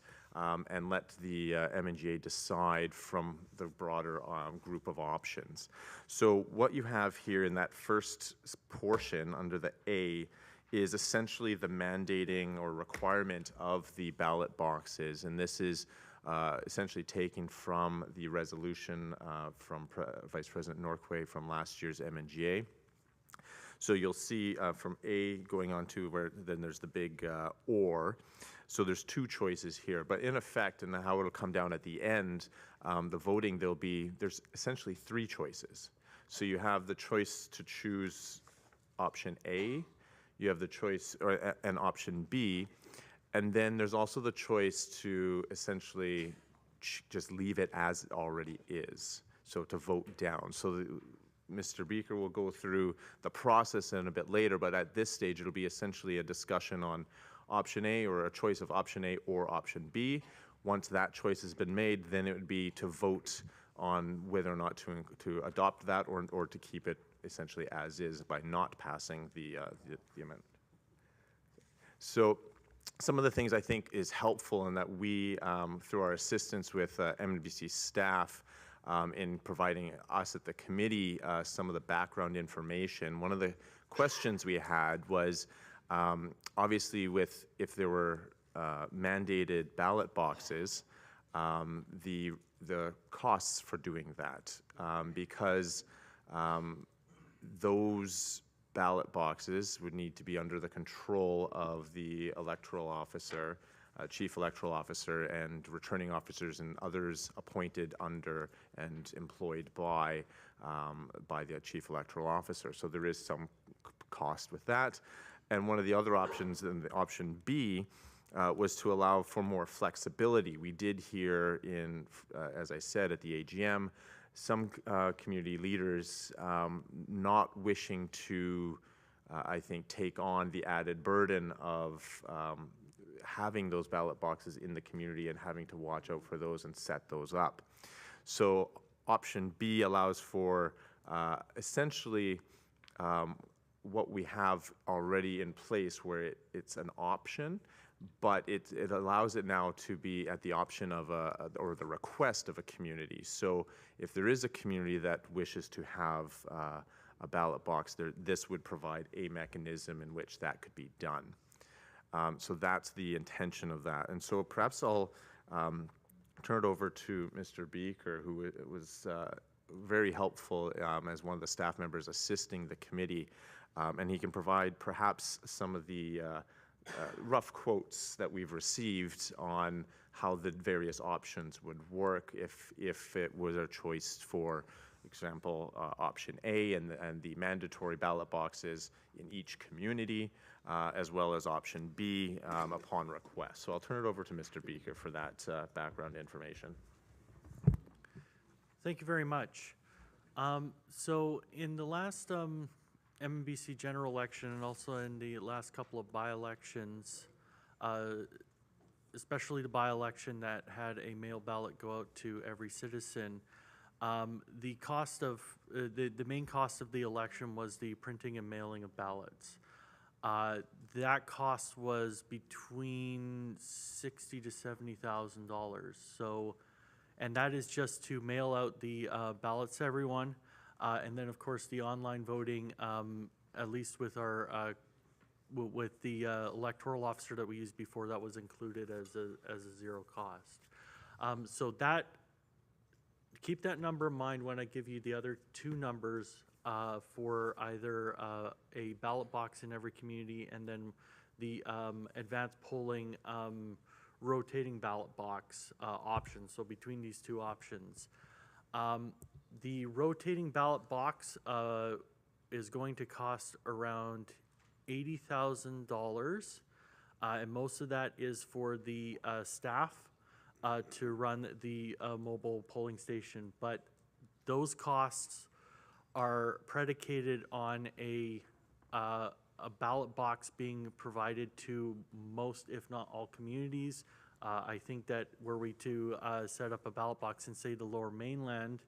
and let the MNGA decide from the broader group of options. So what you have here in that first portion under the A is essentially the mandating or requirement of the ballot boxes, and this is essentially taken from the resolution from Vice President Norquay from last year's MNGA. So you'll see from A going on to where then there's the big or. So there's two choices here, but in effect, and how it'll come down at the end, the voting, there's essentially three choices. So you have the choice to choose option A, you have the choice, and option B, and then there's also the choice to essentially just leave it as it already is, so to vote down. So Mr. Beaker will go through the process in a bit later, but at this stage it'll be essentially a discussion on option A or a choice of option A or option B. Once that choice has been made, then it would be to vote on whether or not to adopt that or to keep it essentially as is by not passing the amendment. So some of the things I think is helpful and that we, through our assistance with MNBC staff in providing us at the committee some of the background information, one of the questions we had was obviously if there were mandated ballot boxes, the costs for doing that, because those ballot boxes would need to be under the control of the electoral officer, chief electoral officer, and returning officers and others appointed under and employed by the chief electoral officer. So there is some cost with that. And one of the other options, and the option B, was to allow for more flexibility. We did hear as I said, at the AGM, some community leaders not wishing to, I think, take on the added burden of having those ballot boxes in the community and having to watch out for those and set those up. So option B allows for essentially what we have already in place, where it's an option, but it allows it now to be at the option of or the request of a community. So if there is a community that wishes to have a ballot box, this would provide a mechanism in which that could be done. So that's the intention of that. And so perhaps I'll turn it over to Mr. Beaker, who was very helpful as one of the staff members assisting the committee, and he can provide perhaps some of the rough quotes that we've received on how the various options would work if it was a choice for example, option A and the mandatory ballot boxes in each community, as well as option B upon request. So I'll turn it over to Mr. Beaker for that background information. Thank you very much. So in the last MNBC general election and also in the last couple of by-elections, especially the by-election that had a mail ballot go out to every citizen, the cost of the main cost of the election was the printing and mailing of ballots. That cost was between $60,000 to $70,000. So, and that is just to mail out the ballots to everyone, and then of course the online voting. At least with our with the electoral officer that we used before, that was included as a zero cost. So that. Keep that number in mind when I give you the other two numbers for either a ballot box in every community and then the advanced polling rotating ballot box option. So between these two options, the rotating ballot box is going to cost around $80,000, and most of that is for the staff to run the mobile polling station, but those costs are predicated on a ballot box being provided to most, if not all, communities. I think that were we to set up a ballot box in, say, the Lower Mainland,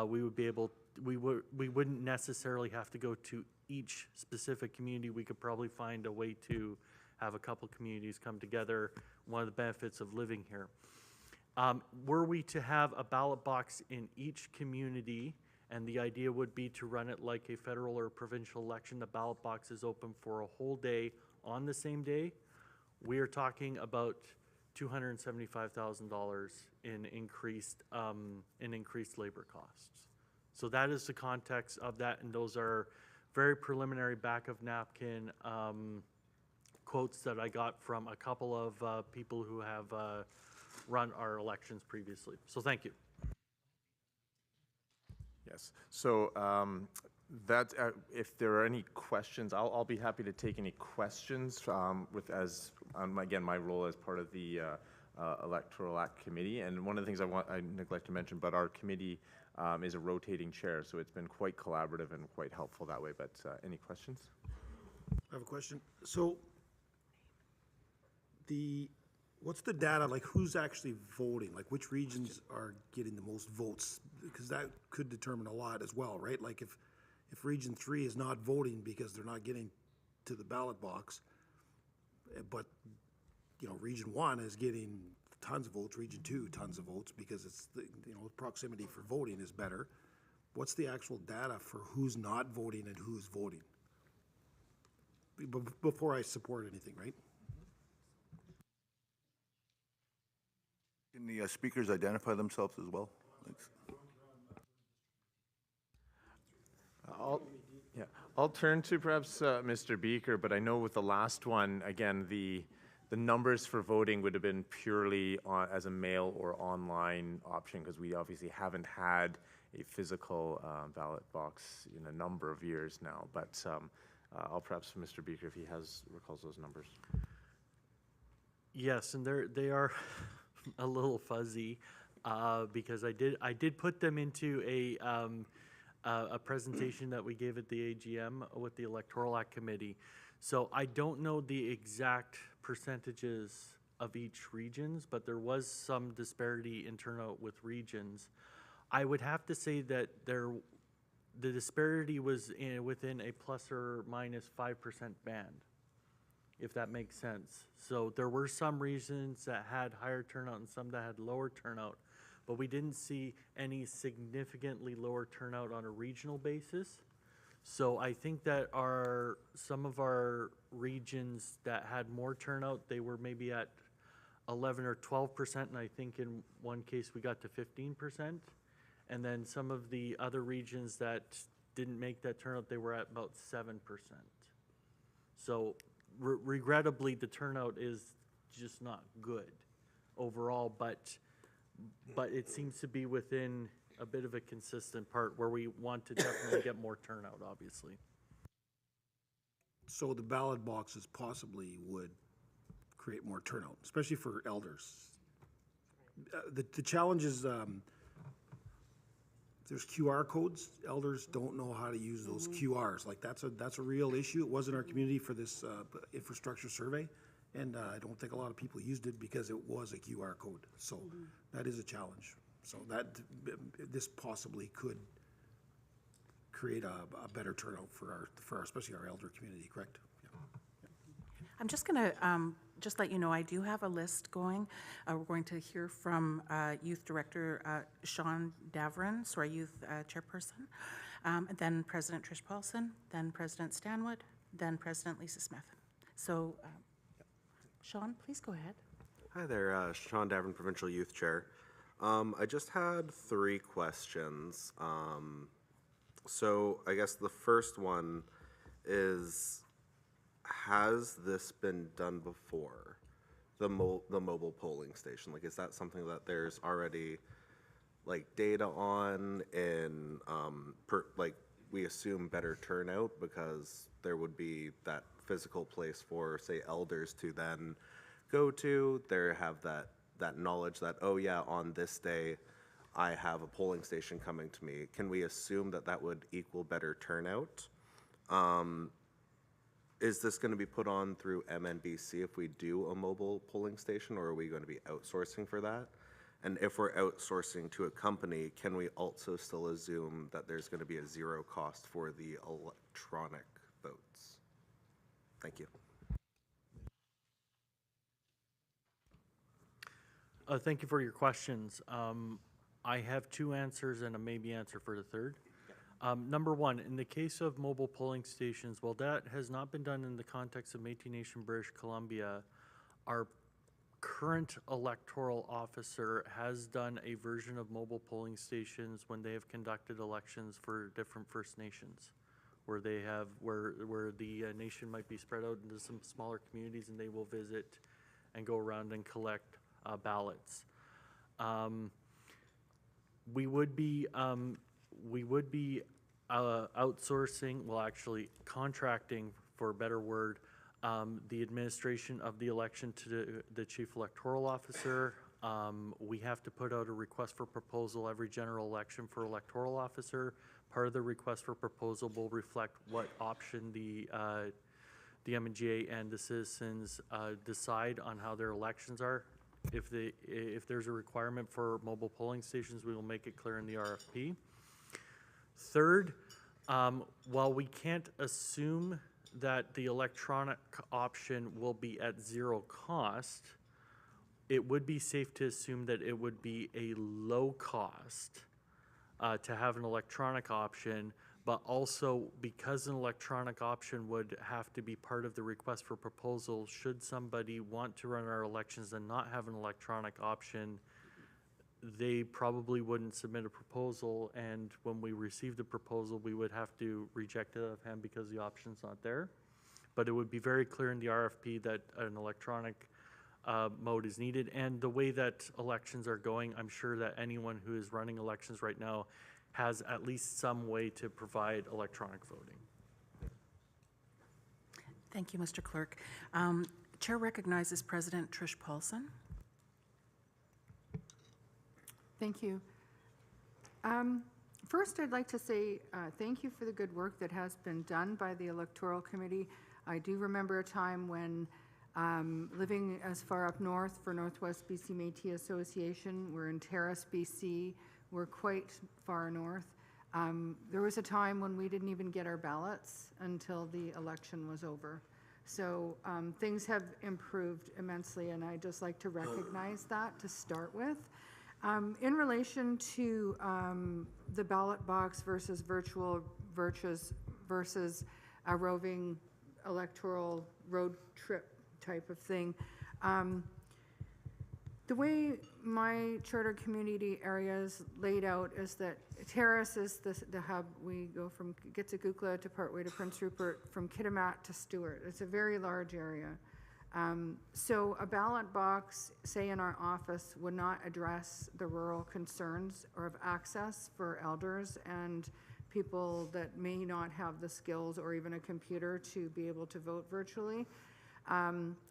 we would be able, we wouldn't necessarily have to go to each specific community. We could probably find a way to have a couple communities come together. One of the benefits of living here. Were we to have a ballot box in each community, and the idea would be to run it like a federal or provincial election, the ballot box is open for a whole day on the same day, we are talking about $275,000 in increased labor costs. So that is the context of that, and those are very preliminary back of napkin quotes that I got from a couple of people who have run our elections previously. So thank you. Yes. So that if there are any questions, I'll be happy to take any questions with again, my role as part of the Electoral Act Committee. And one of the things I neglect to mention, but our committee is a rotating chair, so it's been quite collaborative and quite helpful that way. But any questions? I have a question. So what's the data, like who's actually voting? Like which regions are getting the most votes? Because that could determine a lot as well, right? Like if Region 3 is not voting because they're not getting to the ballot box, but, you know, Region 1 is getting tons of votes, Region 2 tons of votes because it's, proximity for voting is better. What's the actual data for who's not voting and who's voting? Before I support anything, right? Can the speakers identify themselves as well? Thanks. I'll turn to perhaps Mr. Beaker, but I know with the last one, again, the numbers for voting would have been purely as a mail or online option because we obviously haven't had a physical ballot box in a number of years now. But I'll perhaps Mr. Beaker if he recalls those numbers. Yes, and they are a little fuzzy because I did put them into a presentation that we gave at the AGM with the Electoral Act Committee. So I don't know the exact percentages of each regions, but there was some disparity in turnout with regions. I would have to say that the disparity was within a plus or minus 5% band, if that makes sense. So there were some regions that had higher turnout and some that had lower turnout, but we didn't see any significantly lower turnout on a regional basis. So I think that some of our regions that had more turnout, they were maybe at 11 or 12%, and I think in one case we got to 15%. And then some of the other regions that didn't make that turnout, they were at about 7%. So regrettably, the turnout is just not good overall, but it seems to be within a bit of a consistent part where we want to definitely get more turnout, obviously. So the ballot boxes possibly would create more turnout, especially for elders. The challenge is, there's QR codes. Elders don't know how to use those QRs. Like, that's a real issue. It was in our community for this infrastructure survey, and I don't think a lot of people used it because it was a QR code. So that is a challenge. So this possibly could create a better turnout for our especially our elder community, correct? Yeah. I'm just going to just let you know, I do have a list going. We're going to hear from Youth Director Sean Davern, so our Youth Chairperson, and then President Trish Paulson, then President Stanwood, then President Lisa Smith. So, Sean, please go ahead. Hi there, Sean Davern, Provincial Youth Chair. I just had 3 questions. So I guess the first one is, has this been done before, the mobile polling station? Like, is that something that there's already, like, data on, and, like, we assume better turnout because there would be that physical place for, say, elders to then go to, have that knowledge that, oh yeah, on this day, I have a polling station coming to me. Can we assume that that would equal better turnout? Is this going to be put on through MNBC if we do a mobile polling station, or are we going to be outsourcing for that? And if we're outsourcing to a company, can we also still assume that there's going to be a zero cost for the electronic votes? Thank you. Thank you for your questions. I have 2 answers and a maybe answer for the third. Number 1, in the case of mobile polling stations, while that has not been done in the context of Métis Nation British Columbia, our current electoral officer has done a version of mobile polling stations when they have conducted elections for different First Nations, where they have where the nation might be spread out into some smaller communities, and they will visit and go around and collect ballots. We would be outsourcing, well, actually contracting, for a better word, the administration of the election to the chief electoral officer. We have to put out a request for proposal every general election for electoral officer. Part of the request for proposal will reflect what option the MNGA and the citizens decide on how their elections are. If there's a requirement for mobile polling stations, we will make it clear in the RFP. Third, while we can't assume that the electronic option will be at zero cost, it would be safe to assume that it would be a low cost to have an electronic option, but also because an electronic option would have to be part of the request for proposal, should somebody want to run our elections and not have an electronic option, they probably wouldn't submit a proposal, and when we receive the proposal, we would have to reject it out of hand because the option's not there. But it would be very clear in the RFP that an electronic mode is needed, and the way that elections are going, I'm sure that anyone who is running elections right now has at least some way to provide electronic voting. Thank you, Mr. Clerk. Chair recognizes President Trish Paulson. Thank you. First, I'd like to say thank you for the good work that has been done by the Electoral Committee. I do remember a time when living as far up north for Northwest BC Métis Association, we're in Terrace, BC, we're quite far north. There was a time when we didn't even get our ballots until the election was over. So things have improved immensely, and I'd just like to recognize that to start with. In relation to the ballot box versus virtual versus a roving electoral road trip type of thing, The way my charter community area is laid out is that Terrace is the hub. We go from Gitsigukla to partway to Prince Rupert, from Kitimat to Stewart. It's a very large area. So a ballot box, say in our office, would not address the rural concerns or of access for elders and people that may not have the skills or even a computer to be able to vote virtually.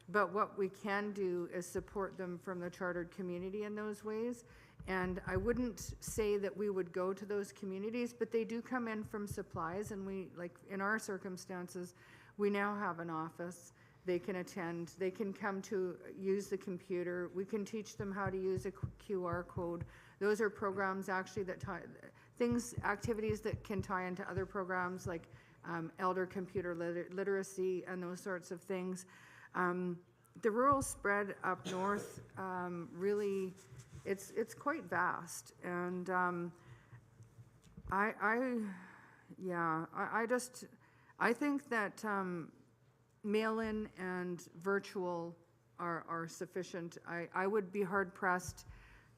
But what we can do is support them from the chartered community in those ways. And I wouldn't say that we would go to those communities, but they do come in from supplies. And we, like in our circumstances, we now have an office. They can attend, they can come to use the computer. We can teach them how to use a QR code. Those are programs actually that activities that can tie into other programs like elder computer literacy and those sorts of things. The rural spread up north, really, it's quite vast. And I think that mail-in and virtual are sufficient. I would be hard-pressed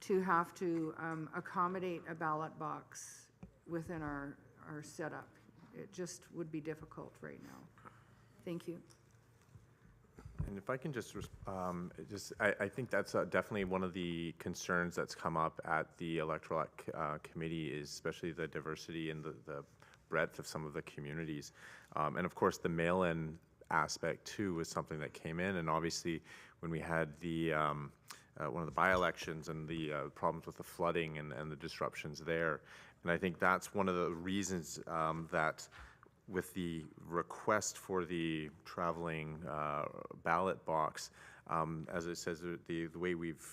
to have to accommodate a ballot box within our setup. It just would be difficult right now. Thank you. And if I can I think that's definitely one of the concerns that's come up at the electoral committee, is especially the diversity and the breadth of some of the communities. And of course, the mail-in aspect too was something that came in, and obviously when we had the one of the by-elections and the problems with the flooding and the disruptions there. And I think that's one of the reasons that with the request for the traveling ballot box, as it says, the way we've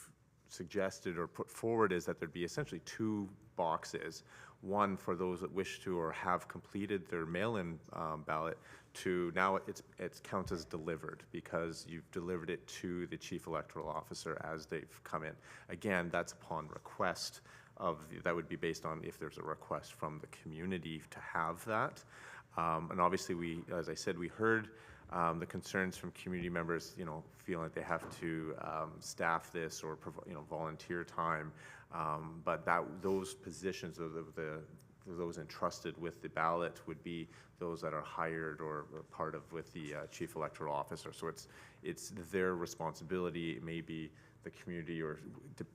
suggested or put forward is that there'd be essentially two boxes, one for those that wish to or have completed their mail-in ballot, to now it's counts as delivered because you've delivered it to the chief electoral officer as they've come in. Again, that's upon request that would be based on if there's a request from the community to have that. And obviously as I said, we heard the concerns from community members, feeling like they have to staff this or volunteer time. But those positions of those entrusted with the ballot would be those that are hired or part of with the chief electoral officer. So it's their responsibility. It may be the community, or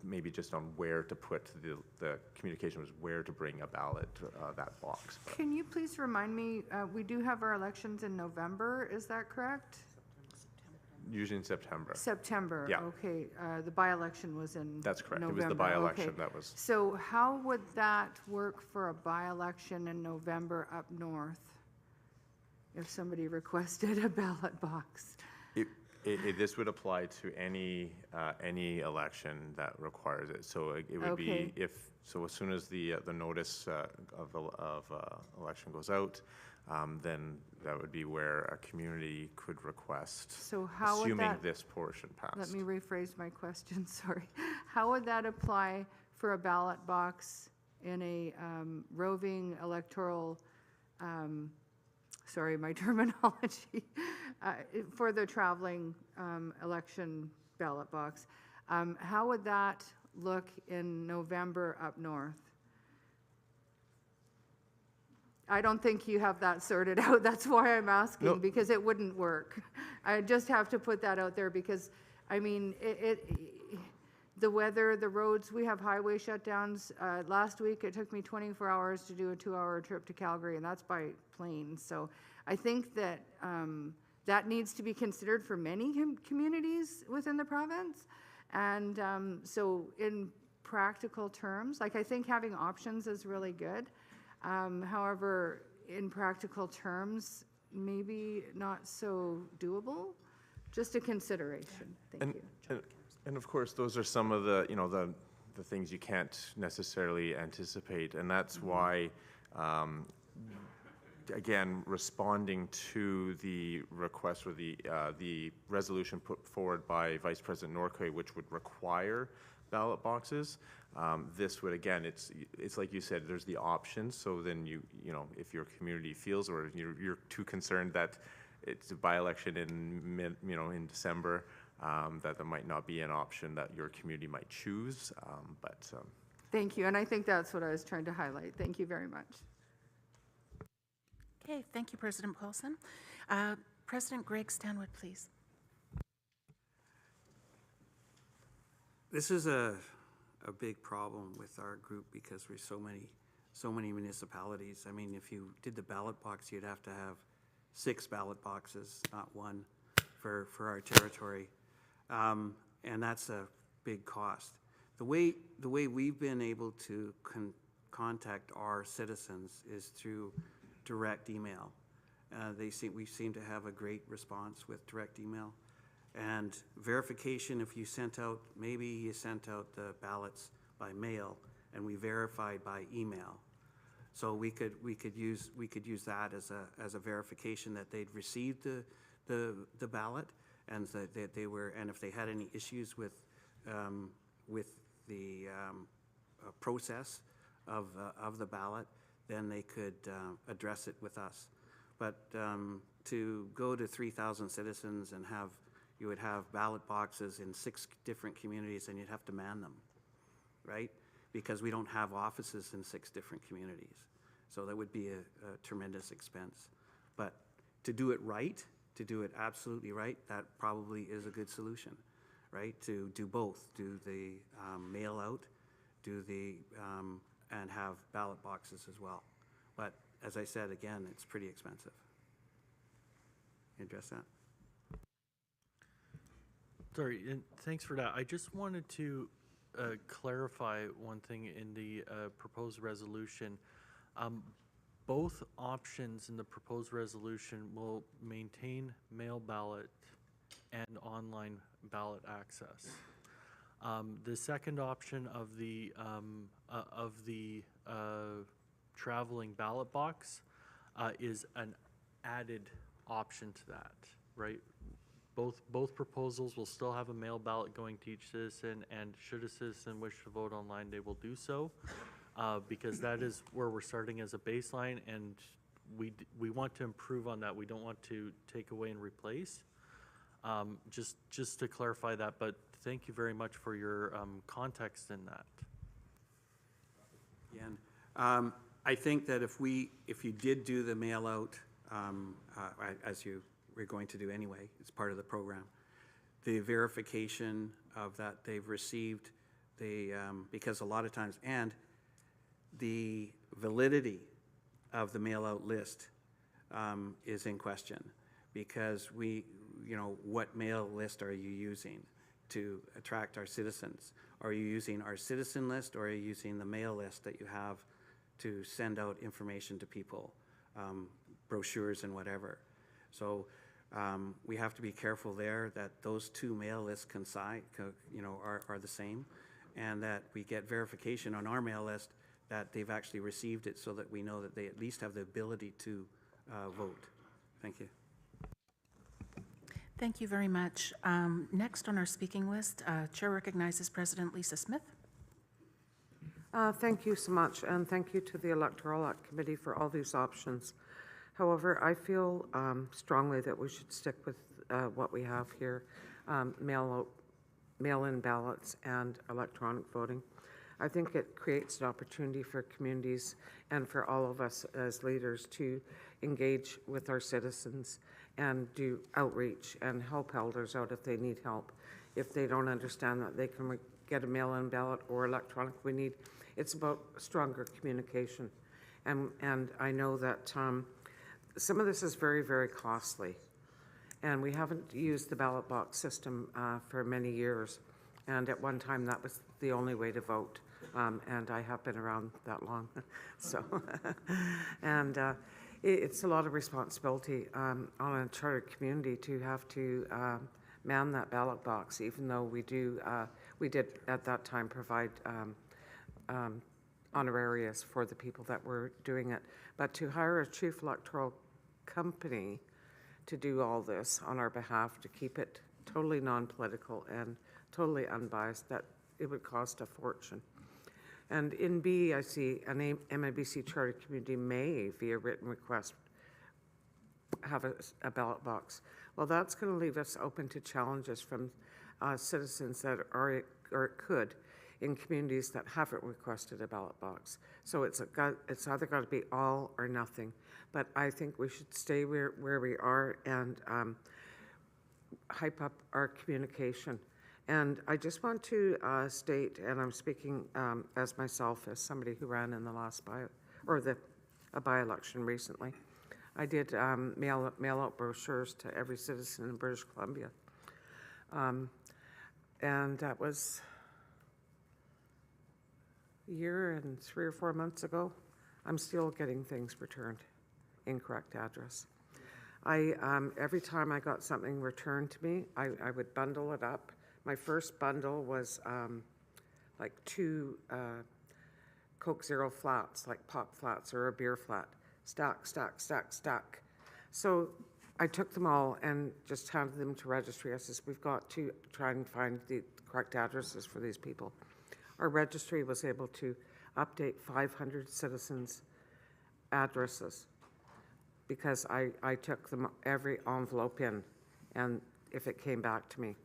maybe just on where to put the communication was where to bring a ballot that box. But Can you please remind me, we do have our elections in November, is that correct? usually in September. September, Yeah. okay. The by-election was in That's correct. November. It was the by-election okay. that was. So how would that work for a by-election in November up north? If somebody requested a ballot box? This would apply to any election that requires it. So it would Okay. be as soon as the notice of election goes out, then that would be where a community could request. So how would assuming that, this portion passed. let me rephrase my question, sorry. How would that apply for a ballot box in a roving electoral, sorry, my terminology, for the traveling election ballot box? How would that look in November up north? I don't think you have that sorted out. That's why I'm asking, Nope. because it wouldn't work. I just have to put that out there because, I mean, the weather, the roads, we have highway shutdowns. Last week, it took me 24 hours to do a 2-hour trip to Calgary, and that's by plane. So I think that that needs to be considered for many communities within the province. And so in practical terms, like I think having options is really good. However, in practical terms, maybe not so doable. Just a consideration. Thank you. And of course, those are some of the the things you can't necessarily anticipate, and that's why. Again, responding to the request or the resolution put forward by Vice President Norquay, which would require ballot boxes, this would, again, it's like you said, there's the options. So then if your community feels or you're too concerned that it's a by-election in in December, that might not be an option that your community might choose, but Thank you, and I think that's what I was trying to highlight. Thank you very much. Okay, thank you, President Paulson. President Greg Stanwood, please. This is a big problem with our group because we're so many municipalities. I mean, if you did the ballot box, you'd have to have 6 ballot boxes, not 1, for our territory, and that's a big cost. The way we've been able to contact our citizens is through direct email. We seem to have a great response with direct email. And verification, if you sent out, maybe you sent out the ballots by mail and we verified by email. So we could use that as a verification that they'd received the ballot, and that they were, and if they had any issues with the process of the ballot, then they could address it with us. But to go to 3,000 citizens and you would have ballot boxes in 6 different communities, and you'd have to man them, right? Because we don't have offices in 6 different communities. So that would be a tremendous expense. But to do it right, to do it absolutely right, that probably is a good solution, right? To do both, do the mail out, and have ballot boxes as well. But as I said, again, it's pretty expensive. Can you address that? Sorry, and thanks for that. I just wanted to clarify one thing in the proposed resolution. Both options in the proposed resolution will maintain mail ballot and online ballot access. The second option of the traveling ballot box is an added option to that, right? Both proposals will still have a mail ballot going to each citizen, and should a citizen wish to vote online, they will do so, because that is where we're starting as a baseline, and we want to improve on that. We don't want to take away and replace. Just to clarify that, but thank you very much for your context in that. Again, I think that if you did do the mail out, as we're going to do anyway, it's part of the program, the verification of that they've received because a lot of times, and the validity of the mail out list is in question, because what mail list are you using to attract our citizens? Are you using our citizen list, or are you using the mail list that you have to send out information to people, brochures and whatever? So we have to be careful there that those 2 mail lists are the same, and that we get verification on our mail list that they've actually received it, so that we know that they at least have the ability to vote. Thank you. Thank you very much. Next on our speaking list, Chair recognizes President Lisa Smith. Thank you so much, and thank you to the Electoral Act Committee for all these options. However, I feel strongly that we should stick with what we have here, mail-in ballots and electronic voting. I think it creates an opportunity for communities and for all of us as leaders to engage with our citizens and do outreach and help elders out if they need help. If they don't understand that they can get a mail-in ballot or electronic, it's about stronger communication. And I know that some of this is very, very costly. And we haven't used the ballot box system for many years. And at one time, that was the only way to vote. And I have been around that long. So, and it's a lot of responsibility on a chartered community to have to man that ballot box, even though we did at that time provide honorarius for the people that were doing it. But to hire a chief electoral company to do all this on our behalf, to keep it totally non-political and totally unbiased, that it would cost a fortune. And in B, I see an MNBC chartered community may, via written request, have a ballot box. Well, that's going to leave us open to challenges from citizens that are, or could, in communities that haven't requested a ballot box. So it's either got to be all or nothing. But I think we should stay where we are and hype up our communication. And I just want to state, and I'm speaking as myself, as somebody who ran in the last by-election recently. I did mail out brochures to every citizen in British Columbia. And that was a year and 3 or 4 months ago. I'm still getting things returned, incorrect address. Every time I got something returned to me, I would bundle it up. My first bundle was like 2 Coke Zero flats, like pop flats or a beer flat. Stack. So I took them all and just handed them to registry. I says, we've got to try and find the correct addresses for these people. Our registry was able to update 500 citizens' addresses because I took them every envelope in, and if it came back to me.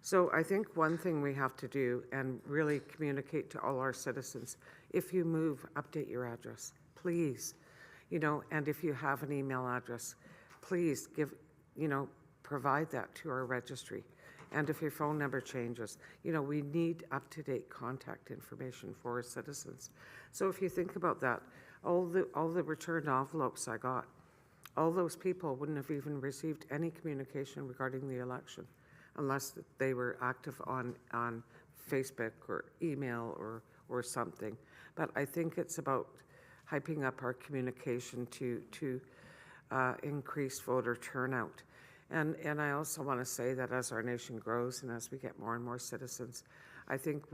So I think one thing we have to do and really communicate to all our citizens, if you move, update your address, please. And if you have an email address, please provide that to our registry. And if your phone number changes, we need up-to-date contact information for our citizens. So if you think about that, all the returned envelopes I got, all those people wouldn't have even received any communication regarding the election unless they were active on Facebook or email or something. But I think it's about hyping up our communication to increase voter turnout. And I also want to say that as our nation grows and as we get more and more citizens, I think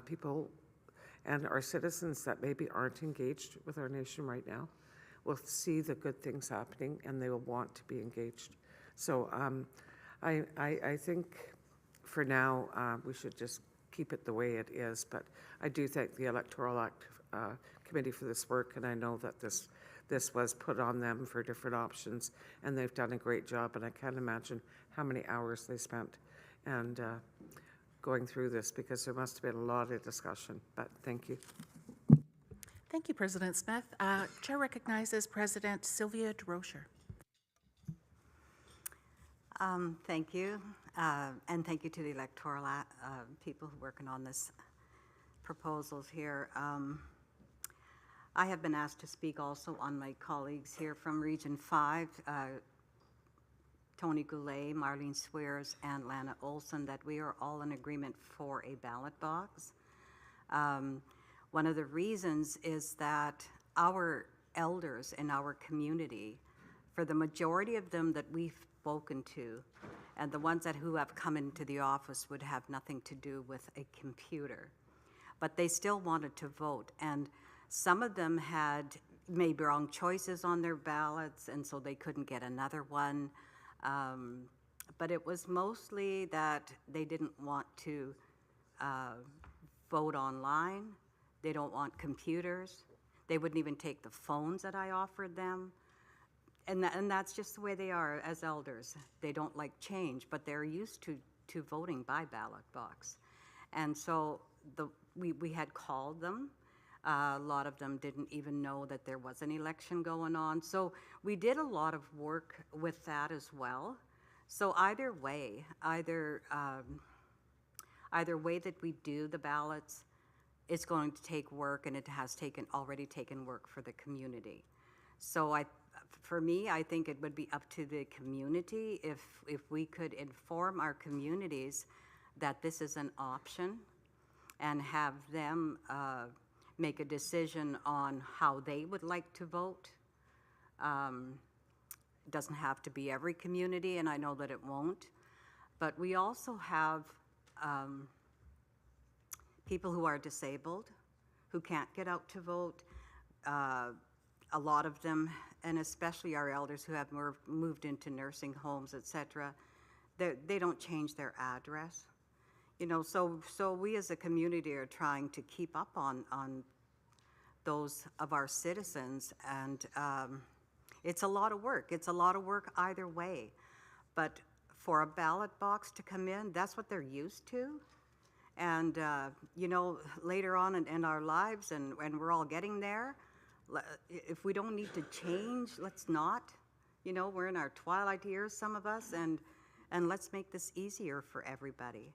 people and our citizens that maybe aren't engaged with our nation right now will see the good things happening and they will want to be engaged. So I think for now we should just keep it the way it is. But I do thank the Electoral Act Committee for this work, and I know that this was put on them for different options, and they've done a great job, and I can't imagine how many hours they spent and going through this, because there must have been a lot of discussion, but thank you. Thank you, President Smith. Chair recognizes President Sylvia DeRocher. Thank you, and thank you to the electoral people who are working on this proposals here. I have been asked to speak also on my colleagues here from Region 5, Tony Goulet, Marlene Swears, and Lana Olson, that we are all in agreement for a ballot box. One of the reasons is that our elders in our community, for the majority of them that we've spoken to, and the ones who have come into the office would have nothing to do with a computer, but they still wanted to vote. And some of them had made wrong choices on their ballots, and so they couldn't get another one. But it was mostly that they didn't want to vote online. They don't want computers. They wouldn't even take the phones that I offered them. And that's just the way they are as elders. They don't like change, but they're used to voting by ballot box. And so we had called them. A lot of them didn't even know that there was an election going on. So we did a lot of work with that as well. So either way, either way that we do the ballots, it's going to take work, and it has already taken work for the community. So for me, I think it would be up to the community if we could inform our communities that this is an option and have them make a decision on how they would like to vote. It doesn't have to be every community, and I know that it won't. But we also have people who are disabled, who can't get out to vote. A lot of them, and especially our elders who have moved into nursing homes, et cetera, they don't change their address. So we as a community are trying to keep up on those of our citizens, and it's a lot of work. It's a lot of work either way. But for a ballot box to come in, that's what they're used to. And, you know, later on in our lives, and we're all getting there, if we don't need to change, let's not. You know, we're in our twilight years, some of us, and let's make this easier for everybody.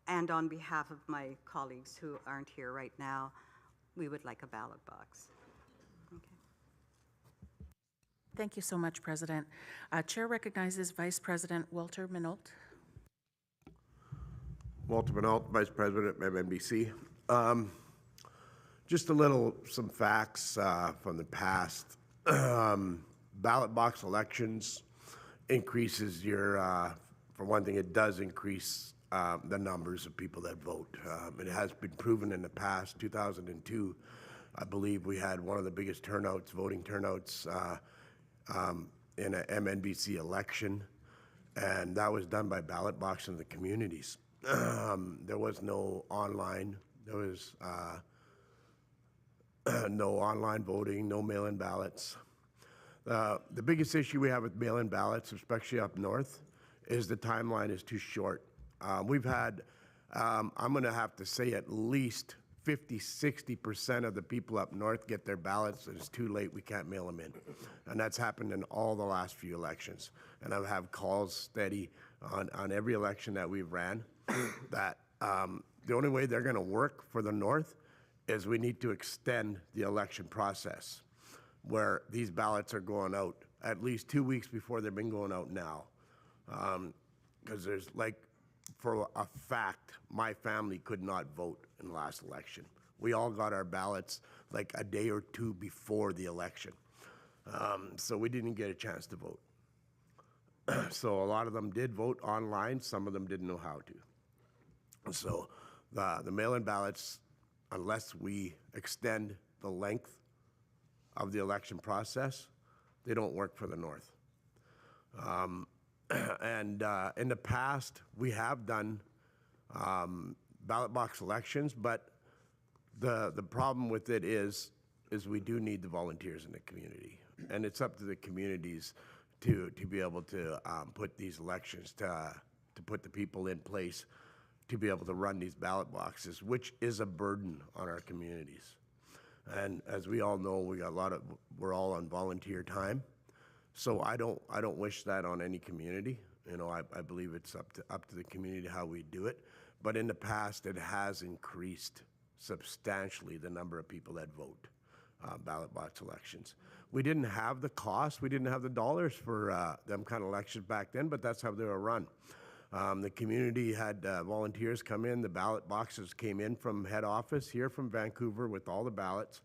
And on behalf of my colleagues who aren't here right now, we would like a ballot box. Okay. Thank you so much, President. Chair recognizes Vice President Walter Minot. Walter Minot, Vice President, MNBC. Just some facts from the past. Ballot box elections increases for one thing, it does increase the numbers of people that vote. It has been proven in the past. 2002, I believe we had one of the biggest voting turnouts in an MNBC election, and that was done by ballot box in the communities. There was no online. There was no online voting, no mail-in ballots. The biggest issue we have with mail-in ballots, especially up north, is the timeline is too short. We've had, I'm going to have to say at least 50–60% of the people up north get their ballots, and it's too late, we can't mail them in. And that's happened in all the last few elections. And I've had calls steady on every election that we've ran that the only way they're going to work for the north is we need to extend the election process, where these ballots are going out at least 2 weeks before they've been going out now. Because there's for a fact, my family could not vote in the last election. We all got our ballots like a day or two before the election. So we didn't get a chance to vote. So a lot of them did vote online, some of them didn't know how to. So the mail-in ballots, unless we extend the length of the election process, they don't work for the north. And in the past, we have done ballot box elections, but the problem with it is we do need the volunteers in the community. And it's up to the communities to be able to put these elections, to put the people in place to be able to run these ballot boxes, which is a burden on our communities. And as we all know, we're all on volunteer time. So I don't wish that on any community. You know, I believe it's up to the community how we do it. But in the past, it has increased substantially the number of people that vote ballot box elections. We didn't have the cost, we didn't have the dollars for them kind of elections back then, but that's how they were run. The community had volunteers come in. The ballot boxes came in from head office here from Vancouver with all the ballots.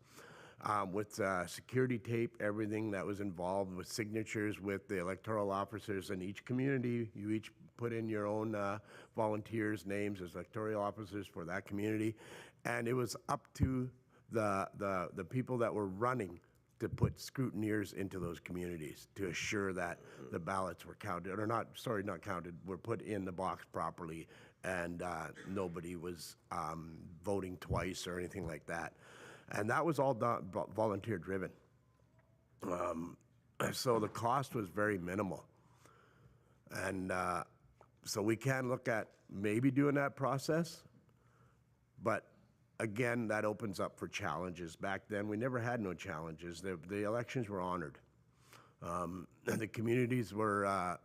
With security tape, everything that was involved with signatures with the electoral officers in each community. You each put in your own volunteers' names as electoral officers for that community. And it was up to the people that were running to put scrutineers into those communities to assure that the ballots were counted, or not counted, were put in the box properly, and nobody was voting twice or anything like that. And that was all done, volunteer driven. So the cost was very minimal. And so we can look at maybe doing that process, but again, that opens up for challenges. Back then, we never had no challenges. The elections were honored. The communities were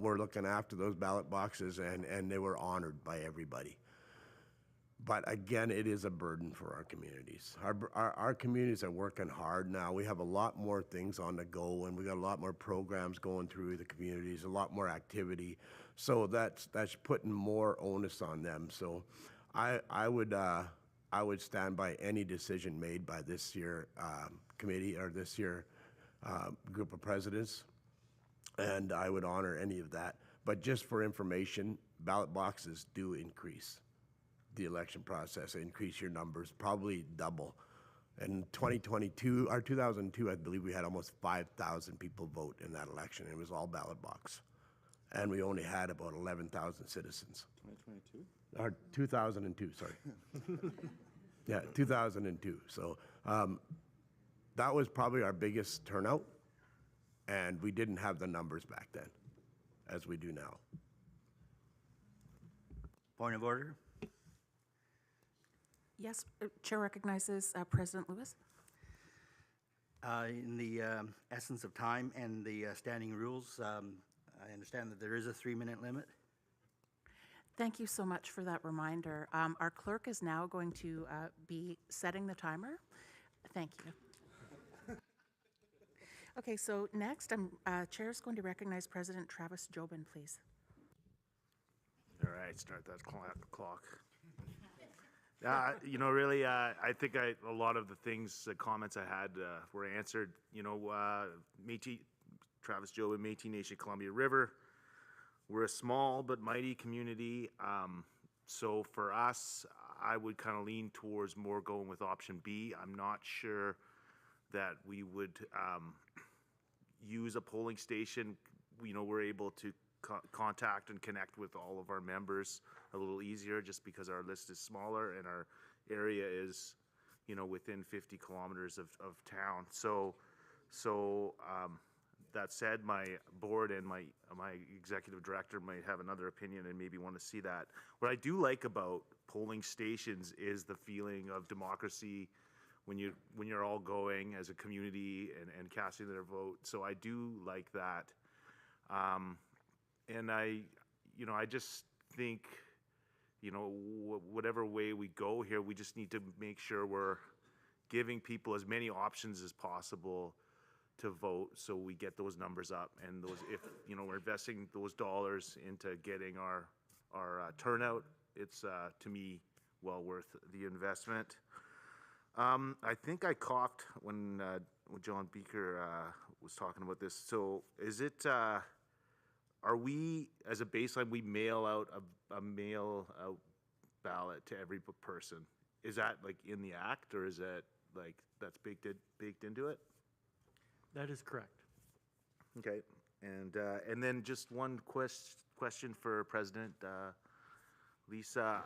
looking after those ballot boxes, and they were honored by everybody. But again, it is a burden for our communities. Our communities are working hard now. We have a lot more things on the go, and we got a lot more programs going through the communities, a lot more activity. So that's putting more onus on them. So I would stand by any decision made by this year committee or this year group of presidents, and I would honor any of that. But just for information, ballot boxes do increase the election process, increase your numbers, probably double. In 2022, or 2002, I believe we had almost 5,000 people vote in that election. It was all ballot box. And we only had about 11,000 citizens. 2022? Or 2002, sorry. Yeah, 2002. So that was probably our biggest turnout. And we didn't have the numbers back then, as we do now. Point of order. Yes, Chair recognizes President Lewis. In the essence of time and the standing rules, I understand that there is a 3-minute limit. Thank you so much for that reminder. Our clerk is now going to be setting the timer. Thank you. Okay, so next, Chair is going to recognize President Travis Jobin, please. All right, start that clock. You know, really, I think a lot of the things, the comments I had were answered. You know, Travis Jobin, Métis Nation, Columbia River. We're a small but mighty community. So for us, I would kind of lean towards more going with option B. I'm not sure that we would use a polling station. You know, we're able to contact and connect with all of our members a little easier just because our list is smaller and our area is, you know, within 50 kilometers of town. So that said, my board and my executive director might have another opinion and maybe want to see that. What I do like about polling stations is the feeling of democracy when you're all going as a community and casting their vote. So I do like that. And I just think, you know, whatever way we go here, we just need to make sure we're giving people as many options as possible to vote, so we get those numbers up. And those, if you know, we're investing those dollars into getting our turnout, it's to me well worth the investment. I think I coughed when John Beaker was talking about this. So is it? Are we, as a baseline, we mail out a mail out ballot to every person? Is that like in the act, or is that like that's baked into it? That is correct. Okay, and then just one question for President Lisa.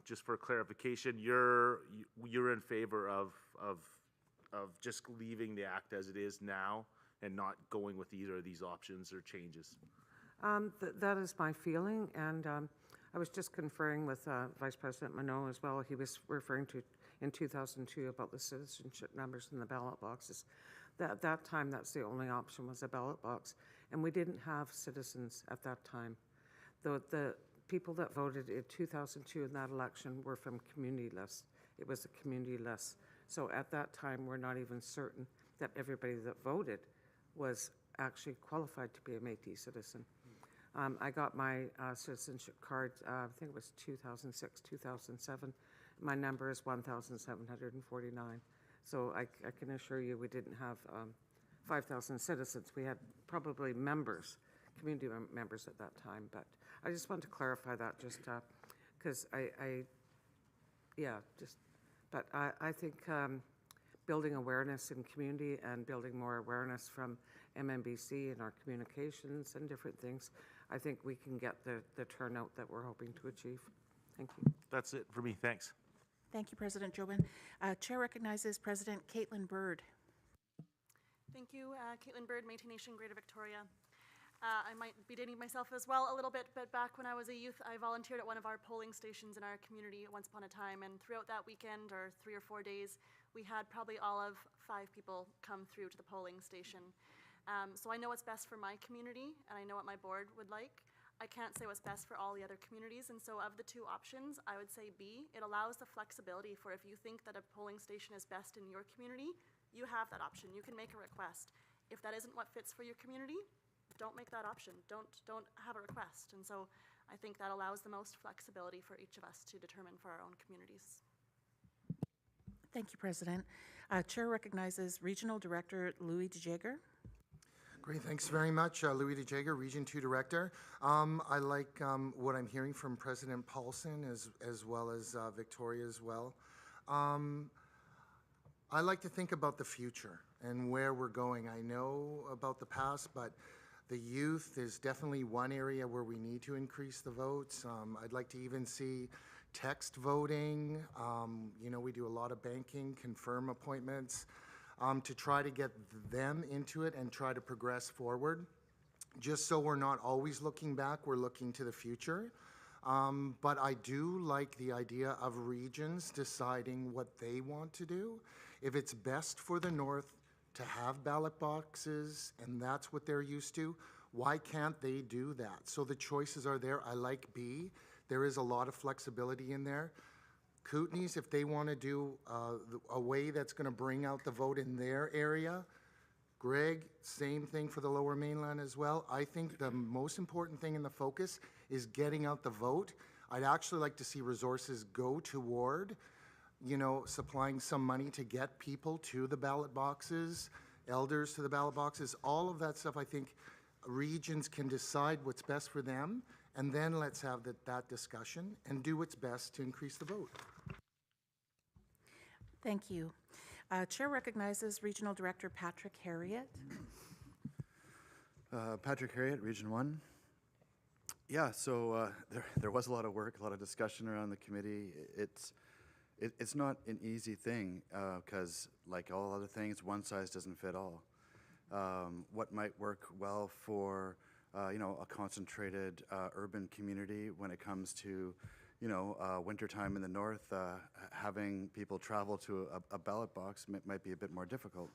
Just for clarification, you're in favor of just leaving the act as it is now and not going with either of these options or changes? That is my feeling, and I was just conferring with Vice President Minot as well. He was referring to in 2002 about the citizenship numbers in the ballot boxes. At that time, that's the only option, was a ballot box, and we didn't have citizens at that time. The people that voted in 2002 in that election were from community lists. It was a community list. So at that time, we're not even certain that everybody that voted was actually qualified to be a Métis citizen. I got my citizenship card, I think it was 2006, 2007. My number is 1,749. So I can assure you we didn't have 5,000 citizens. We had probably members, community members at that time. But I just want to clarify that just because I think building awareness in community and building more awareness from MNBC and our communications and different things, I think we can get the turnout that we're hoping to achieve. Thank you. That's it for me. Thanks. Thank you, President Jobin. Chair recognizes President Caitlin Bird. Thank you, Caitlin Bird, Métis Nation, Greater Victoria. I might be dating myself as well a little bit, but back when I was a youth, I volunteered at one of our polling stations in our community once upon a time, and throughout that weekend, or 3 or 4 days, we had probably all of 5 people come through to the polling station. So I know what's best for my community, and I know what my board would like. I can't say what's best for all the other communities, and so of the 2 options, I would say B. It allows the flexibility for if you think that a polling station is best in your community, you have that option. You can make a request. If that isn't what fits for your community, don't make that option. Don't have a request. And so I think that allows the most flexibility for each of us to determine for our own communities. Thank you, President. Chair recognizes Regional Director Louis DeJager. Great, thanks very much. Louis DeJager, Region 2 Director. I like what I'm hearing from President Paulson as well as Victoria as well. I like to think about the future and where we're going. I know about the past, but the youth is definitely one area where we need to increase the votes. I'd like to even see text voting. You know, we do a lot of banking, confirm appointments. to try to get them into it and try to progress forward. Just so we're not always looking back, we're looking to the future. But I do like the idea of regions deciding what they want to do. If it's best for the North to have ballot boxes and that's what they're used to, why can't they do that? So the choices are there. I like B. There is a lot of flexibility in there. Kootenays, if they want to do a way that's going to bring out the vote in their area. Greg, same thing for the Lower Mainland as well. I think the most important thing in the focus is getting out the vote. I'd actually like to see resources go toward, supplying some money to get people to the ballot boxes, elders to the ballot boxes, all of that stuff. I think regions can decide what's best for them, and then let's have that discussion and do what's best to increase the vote. Thank you. Chair recognizes Regional Director Patrick Harriott. Patrick Harriott, Region 1. Yeah, so there was a lot of work, a lot of discussion around the committee. It's not an easy thing because, like all other things, one size doesn't fit all. What might work well for a concentrated urban community when it comes to wintertime in the north, having people travel to a ballot box might be a bit more difficult.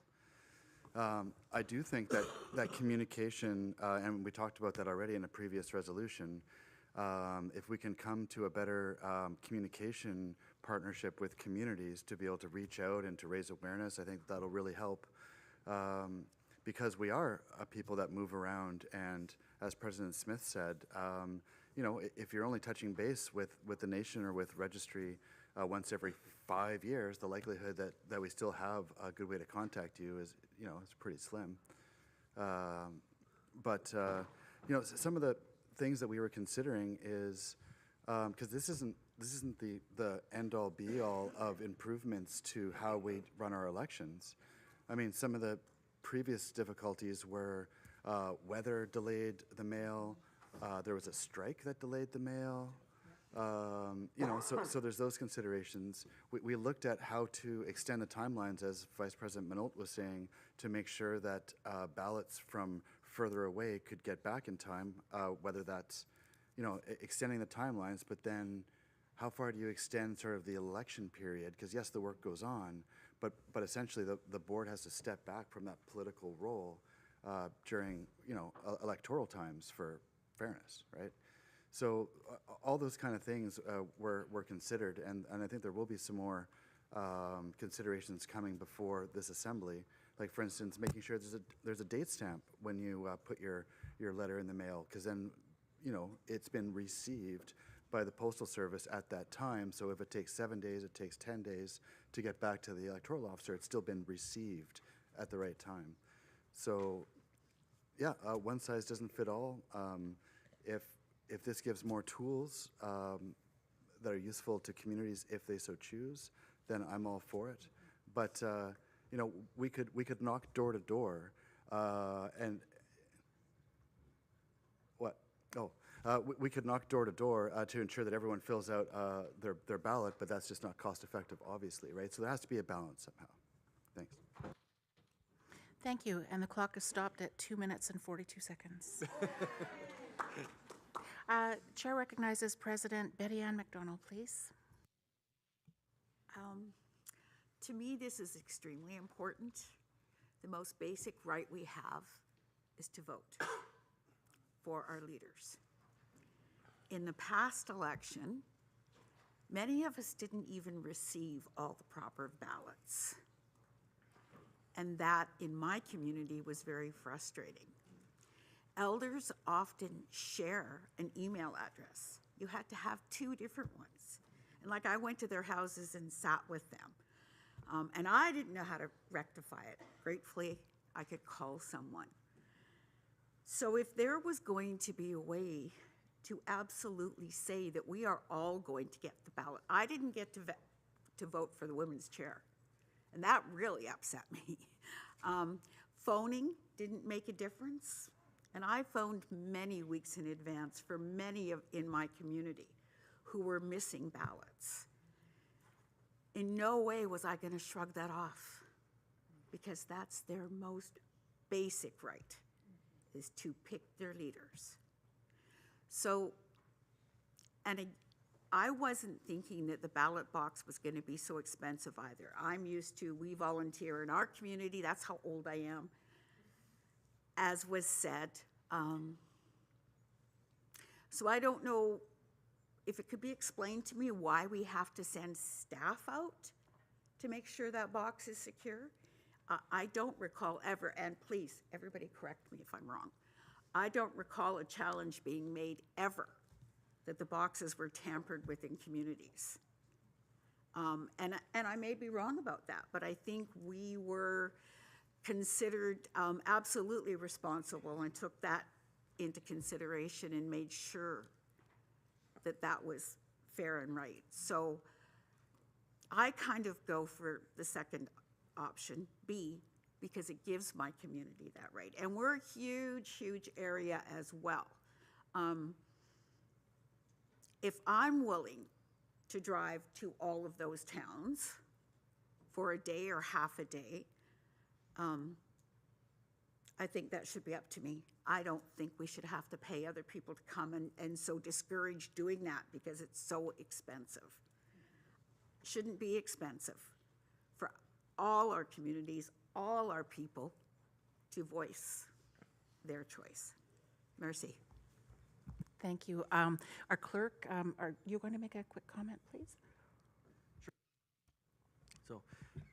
I do think that communication, and we talked about that already in a previous resolution, if we can come to a better communication partnership with communities to be able to reach out and to raise awareness, I think that'll really help. Because we are people that move around, and as President Smith said, if you're only touching base with the nation or with registry once every 5 years, the likelihood that we still have a good way to contact you is pretty slim. But some of the things that we were considering is because this isn't the end all be all of improvements to how we run our elections. I mean, some of the previous difficulties were weather delayed the mail. There was a strike that delayed the mail. So there's those considerations. We looked at how to extend the timelines, as Vice President Minot was saying, to make sure that ballots from further away could get back in time, whether that's, extending the timelines, but then how far do you extend sort of the election period? Because yes, the work goes on, but essentially the board has to step back from that political role during, electoral times for fairness, right? So all those kind of things were considered, and I think there will be some more considerations coming before this assembly. Like, for instance, making sure there's a date stamp when you put your letter in the mail, because then, it's been received by the Postal Service at that time. So if it takes 7 days, it takes 10 days to get back to the electoral officer, it's still been received at the right time. So, yeah, one size doesn't fit all. If this gives more tools that are useful to communities if they so choose, then I'm all for it. But we could knock door to door, and what? Oh, we could knock door to door to ensure that everyone fills out their ballot, but that's just not cost effective, obviously, right? So there has to be a balance somehow. Thanks. Thank you. And the clock is stopped at 2 minutes and 42 seconds. Chair recognizes President Betty Ann McDonald, please. To me, this is extremely important. The most basic right we have is to vote for our leaders. In the past election, many of us didn't even receive all the proper ballots. And that, in my community, was very frustrating. Elders often share an email address. You had to have 2 different ones. And like, I went to their houses and sat with them. And I didn't know how to rectify it. Gratefully, I could call someone. So if there was going to be a way to absolutely say that we are all going to get the ballot, I didn't get to vote for the women's chair. And that really upset me. Phoning didn't make a difference. And I phoned many weeks in advance for many in my community who were missing ballots. In no way was I going to shrug that off. because that's their most basic right, is to pick their leaders. So, and I wasn't thinking that the ballot box was going to be so expensive either. I'm used to, we volunteer in our community, that's how old I am, as was said. So I don't know if it could be explained to me why we have to send staff out to make sure that box is secure. I don't recall ever, and please, everybody correct me if I'm wrong, I don't recall a challenge being made ever that the boxes were tampered with in communities. And I may be wrong about that, but I think we were considered absolutely responsible and took that into consideration and made sure that that was fair and right. So I kind of go for the second option, B, because it gives my community that right. And we're a huge, huge area as well. If I'm willing to drive to all of those towns for a day or half a day, I think that should be up to me. I don't think we should have to pay other people to come and so discourage doing that because it's so expensive. Shouldn't be expensive for all our communities, all our people to voice their choice. Merci. Thank you. Our clerk, are you going to make a quick comment, please? So,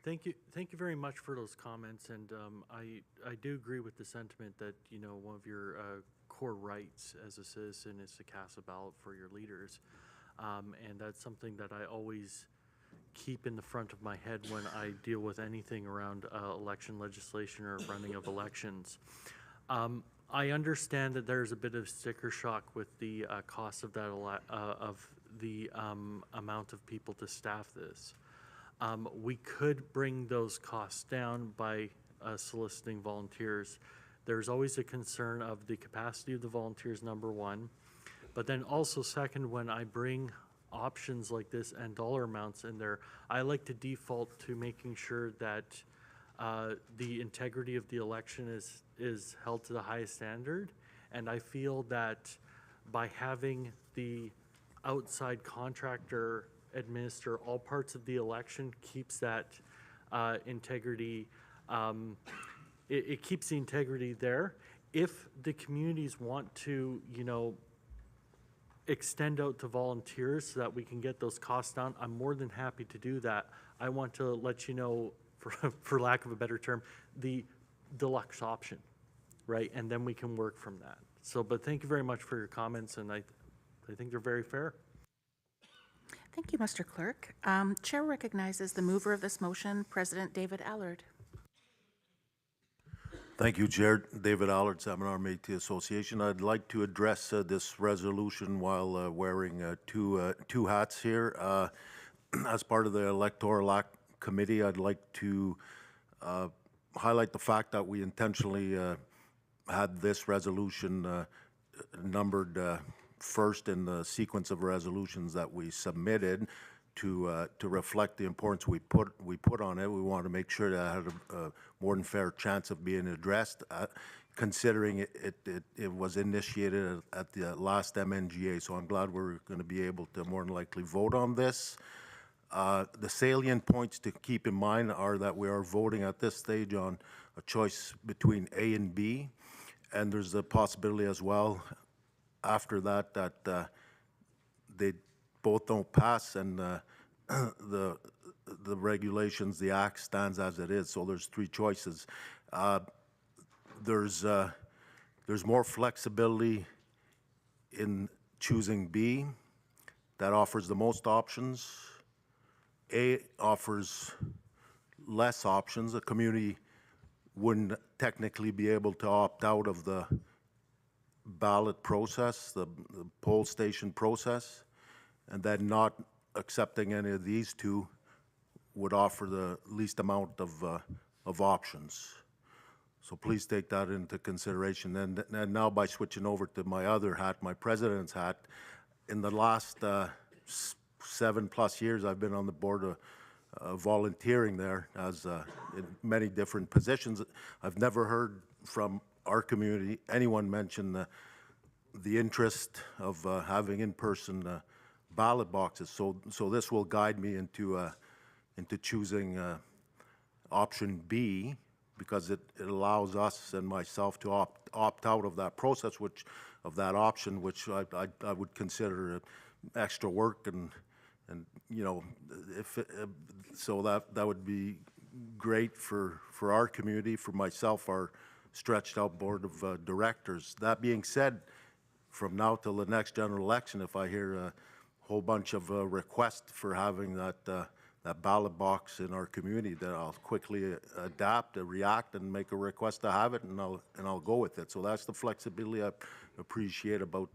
thank you very much for those comments, and I do agree with the sentiment that, you know, one of your core rights as a citizen is to cast a ballot for your leaders, and that's something that I always keep in the front of my head when I deal with anything around election legislation or running of elections. I understand that there's a bit of sticker shock with the cost of that amount of people to staff this. We could bring those costs down by soliciting volunteers. There's always a concern of the capacity of the volunteers, number one, but then also second, when I bring options like this and dollar amounts in there, I like to default to making sure that the integrity of the election is held to the highest standard. And I feel that by having the outside contractor administer all parts of the election keeps that integrity, it keeps the integrity there. If the communities want to, you know, extend out to volunteers so that we can get those costs down, I'm more than happy to do that. I want to let you know, for lack of a better term, the deluxe option, right? And then we can work from that. So, but thank you very much for your comments, and I think they're very fair. Thank you, Mr. Clerk. Chair recognizes the mover of this motion, President David Allard. Thank you, Chair. David Allard, Seminar Métis Association. I'd like to address this resolution while wearing two hats here. As part of the Electoral Act Committee, I'd like to highlight the fact that we intentionally had this resolution numbered first in the sequence of resolutions that we submitted to reflect the importance we put on it. We wanted to make sure that it had a more than fair chance of being addressed, considering it was initiated at the last MNGA. So I'm glad we're going to be able to more than likely vote on this. The salient points to keep in mind are that we are voting at this stage on a choice between A and B, and there's a possibility as well after that they both don't pass, and the regulations, the act stands as it is. So there's three choices. There's more flexibility in choosing B. That offers the most options. A offers less options. A community wouldn't technically be able to opt out of the ballot process, the poll station process, and then not accepting any of these two would offer the least amount of options. So please take that into consideration. And now by switching over to my other hat, my president's hat, in the last 7+ years I've been on the board volunteering there as in many different positions. I've never heard from our community anyone mention the interest of having in-person ballot boxes. So this will guide me into choosing option B, because it allows us and myself to opt out of that process, of that option, which I would consider extra work and you know, so that would be great for our community, for myself, our stretched out board of directors. That being said, from now till the next general election, if I hear a whole bunch of requests for having that ballot box in our community, then I'll quickly adapt, react, and make a request to have it, and I'll go with it. So that's the flexibility I appreciate about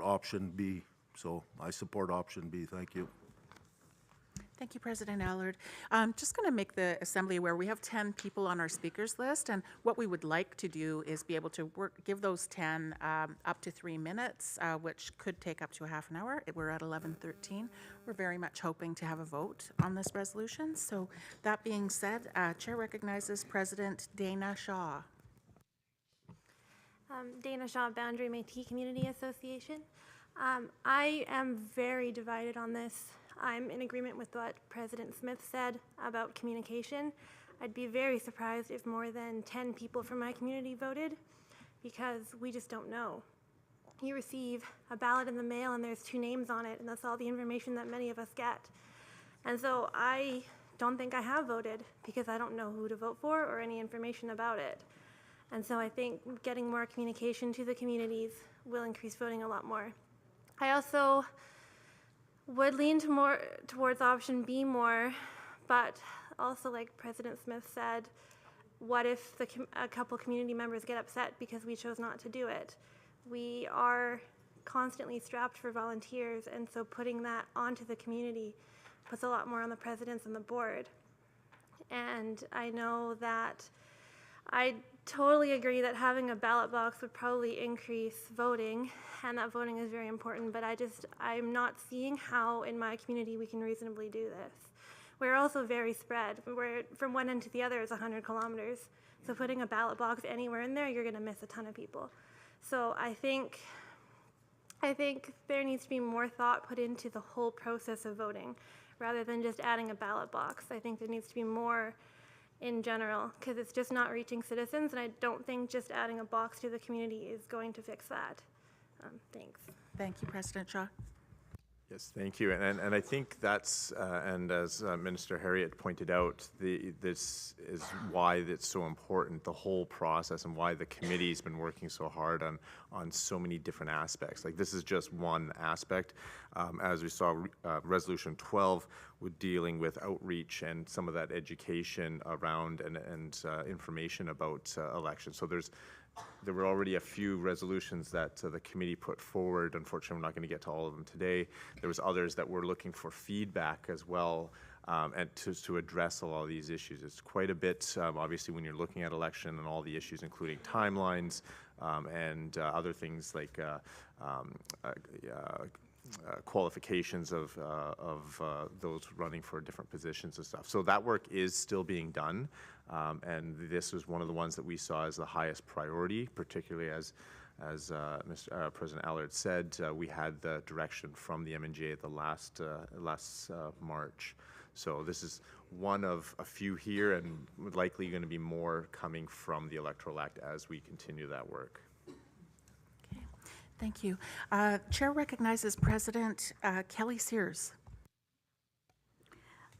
option B. So I support option B. Thank you. Thank you, President Allard. Just going to make the Assembly aware, we have 10 people on our speakers list, and what we would like to do is be able to give those 10 up to 3 minutes, which could take up to a half an hour. We're at 11:13. We're very much hoping to have a vote on this resolution. So that being said, Chair recognizes President Dana Shaw. Dana Shaw, Boundary Métis Community Association. I am very divided on this. I'm in agreement with what President Smith said about communication. I'd be very surprised if more than 10 people from my community voted, because we just don't know. You receive a ballot in the mail and there's 2 names on it, and that's all the information that many of us get. And so I don't think I have voted because I don't know who to vote for or any information about it. And so I think getting more communication to the communities will increase voting a lot more. I also would lean towards option B more, but also, like President Smith said, what if a couple community members get upset because we chose not to do it? We are constantly strapped for volunteers, and so putting that onto the community puts a lot more on the presidents and the board. And I know that I totally agree that having a ballot box would probably increase voting, and that voting is very important, but I'm not seeing how in my community we can reasonably do this. We're also very spread. We're from one end to the other is 100 kilometers. So putting a ballot box anywhere in there, you're gonna miss a ton of people. So I think there needs to be more thought put into the whole process of voting rather than just adding a ballot box. I think there needs to be more in general, because it's just not reaching citizens, and I don't think just adding a box to the community is going to fix that. Thanks. Thank you, President Shaw. Yes, thank you. And I think that's, and as Minister Harriet pointed out, this is why it's so important, the whole process, and why the committee's been working so hard on so many different aspects. Like, this is just one aspect. As we saw, Resolution 12 with dealing with outreach and some of that education around and information about elections. So there were already a few resolutions that the committee put forward. Unfortunately, we're not going to get to all of them today. There was others that were looking for feedback as well, and to address a lot of these issues. It's quite a bit, obviously, when you're looking at election and all the issues, including timelines and other things like qualifications of those running for different positions and stuff. So that work is still being done, and this was one of the ones that we saw as the highest priority, particularly as President Allard said, we had the direction from the MNGA at the last March. So this is one of a few here, and likely going to be more coming from the Electoral Act as we continue that work. Thank you. Chair recognizes President Kelly Sears.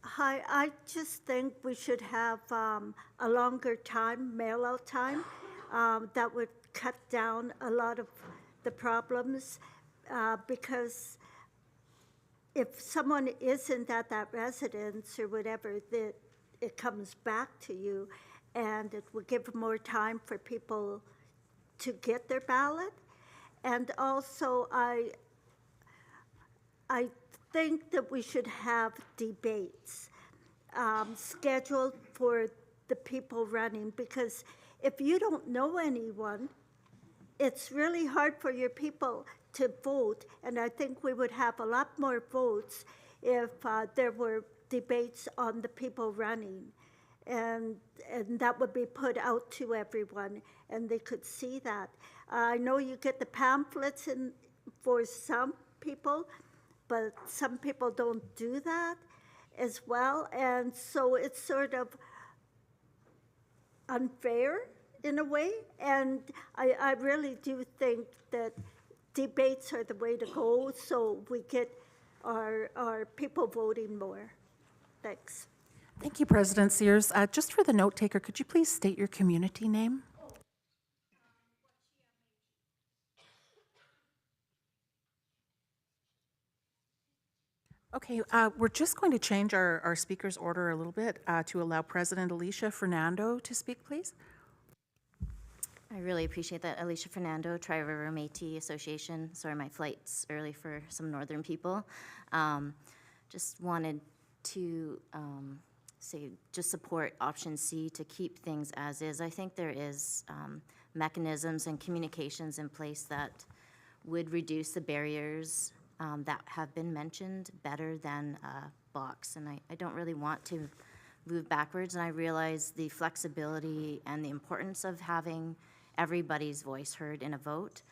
Hi, I just think we should have a longer time, mail-out time. That would cut down a lot of the problems because if someone isn't at that residence or whatever, it comes back to you, and it would give more time for people to get their ballot. And also, I think that we should have debates scheduled for the people running, because if you don't know anyone, it's really hard for your people to vote. And I think we would have a lot more votes if there were debates on the people running. And that would be put out to everyone, and they could see that. I know you get the pamphlets for some people, but some people don't do that as well. And so it's sort of unfair in a way. And I really do think that debates are the way to go, so we get our people voting more. Thanks. Thank you, President Sears. Just for the note taker, could you please state your community name? Okay, we're just going to change our speaker's order a little bit to allow President Alicia Fernando to speak, please. I really appreciate that. Alicia Fernando, Tri-River Métis Association. Sorry, my flight's early for some northern people. Just wanted to just support option C to keep things as is. I think there is mechanisms and communications in place that would reduce the barriers that have been mentioned better than a box. And I don't really want to move backwards, and I realize the flexibility and the importance of having everybody's voice heard in a vote.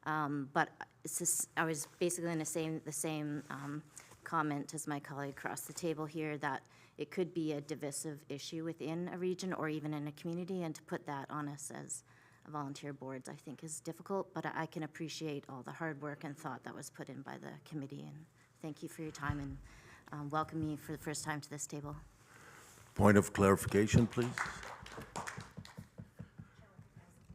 But it's just, I was basically in the same comment as my colleague across the table here, that it could be a divisive issue within a region or even in a community, and to put that on us as volunteer boards I think is difficult, but I can appreciate all the hard work and thought that was put in by the committee, and thank you for your time and welcome me for the first time to this table. Point of clarification, please.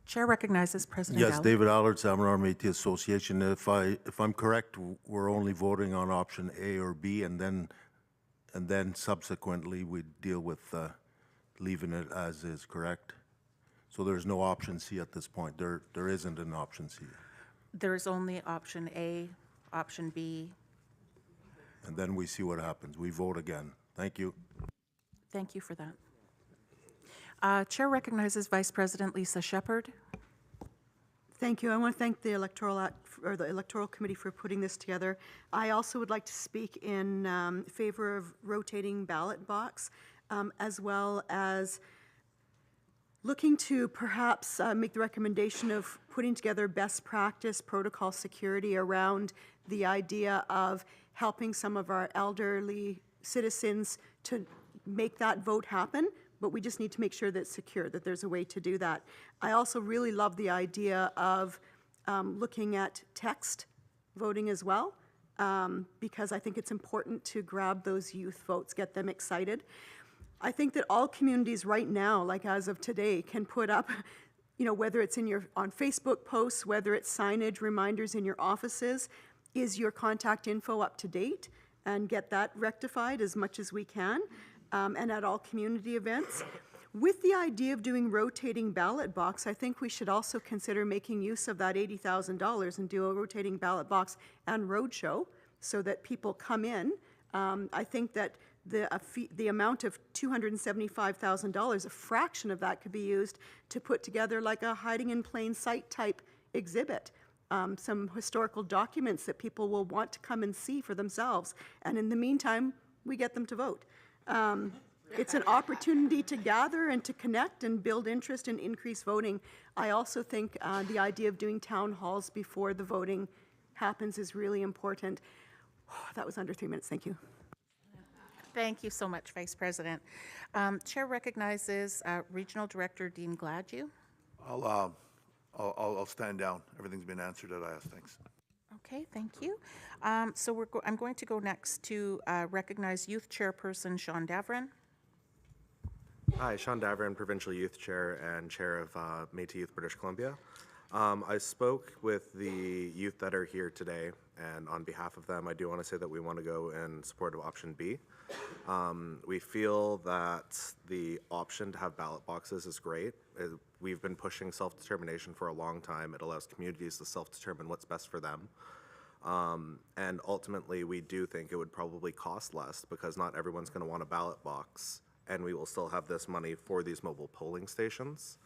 Chair recognizes President Yes, Allard. David Allard, Salmon Métis Association. If I'm correct, we're only voting on option A or B, and then subsequently we deal with leaving it as is, correct? So there's no option C at this point. There isn't an option C. There is only option A, option B. And then we see what happens. We vote again. Thank you. Thank you for that. Chair recognizes Vice President Lisa Shepherd. Thank you. I want to thank the Electoral Committee for putting this together. I also would like to speak in favor of rotating ballot box, as well as looking to perhaps make the recommendation of putting together best practice protocol security around the idea of helping some of our elderly citizens to make that vote happen, but we just need to make sure that it's secure, that there's a way to do that. I also really love the idea of looking at text voting as well, because I think it's important to grab those youth votes, get them excited. I think that all communities right now, like as of today, can put up, you know, whether it's on Facebook posts, whether it's signage, reminders in your offices, is your contact info up to date, and get that rectified as much as we can, and at all community events. With the idea of doing rotating ballot box, I think we should also consider making use of that $80,000 and do a rotating ballot box and roadshow so that people come in. I think that the amount of $275,000, a fraction of that could be used to put together like a hiding in plain sight type exhibit, some historical documents that people will want to come and see for themselves. And in the meantime, we get them to vote. It's an opportunity to gather and to connect and build interest and increase voting. I also think the idea of doing town halls before the voting happens is really important. Oh, that was under 3 minutes. Thank you. Thank you so much, Vice President. Chair recognizes Regional Director Dean Gladue. I'll stand down. Everything's been answered that I asked. Thanks. Okay, thank you. So I'm going to go next to recognize Youth Chairperson Sean Davrin. Hi, Sean Davrin, Provincial Youth Chair and Chair of Métis Youth British Columbia. I spoke with the youth that are here today, and on behalf of them, I do want to say that we want to go in support of option B. We feel that the option to have ballot boxes is great. We've been pushing self-determination for a long time. It allows communities to self-determine what's best for them. And ultimately, we do think it would probably cost less because not everyone's going to want a ballot box, and we will still have this money for these mobile polling stations.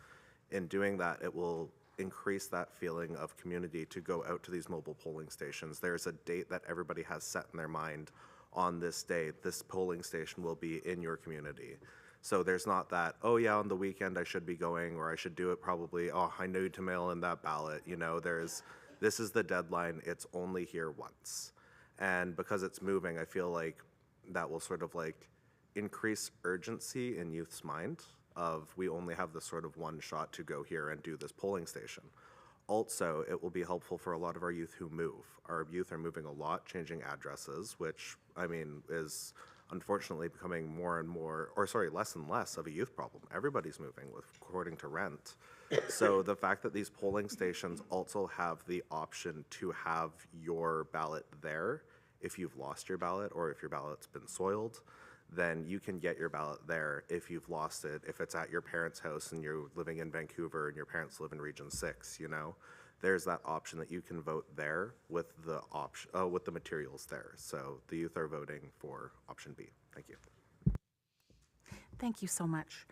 In doing that, it will increase that feeling of community to go out to these mobile polling stations. There's a date that everybody has set in their mind on this day, this polling station will be in your community. So there's not that, oh yeah, on the weekend I should be going, or I should do it probably, oh, I need to mail in that ballot. You know, this is the deadline, it's only here once. And because it's moving, I feel like that will sort of like increase urgency in youth's mind of we only have this sort of one shot to go here and do this polling station. Also, it will be helpful for a lot of our youth who move. Our youth are moving a lot, changing addresses, which, I mean, is unfortunately becoming more and more, or sorry, less and less of a youth problem. Everybody's moving according to rent. So the fact that these polling stations also have the option to have your ballot there, if you've lost your ballot or if your ballot's been soiled, then you can get your ballot there if you've lost it. If it's at your parents' house and you're living in Vancouver and your parents live in Region 6, you know, there's that option that you can vote there with the option with the materials there. So the youth are voting for option B. Thank you. Thank you so much.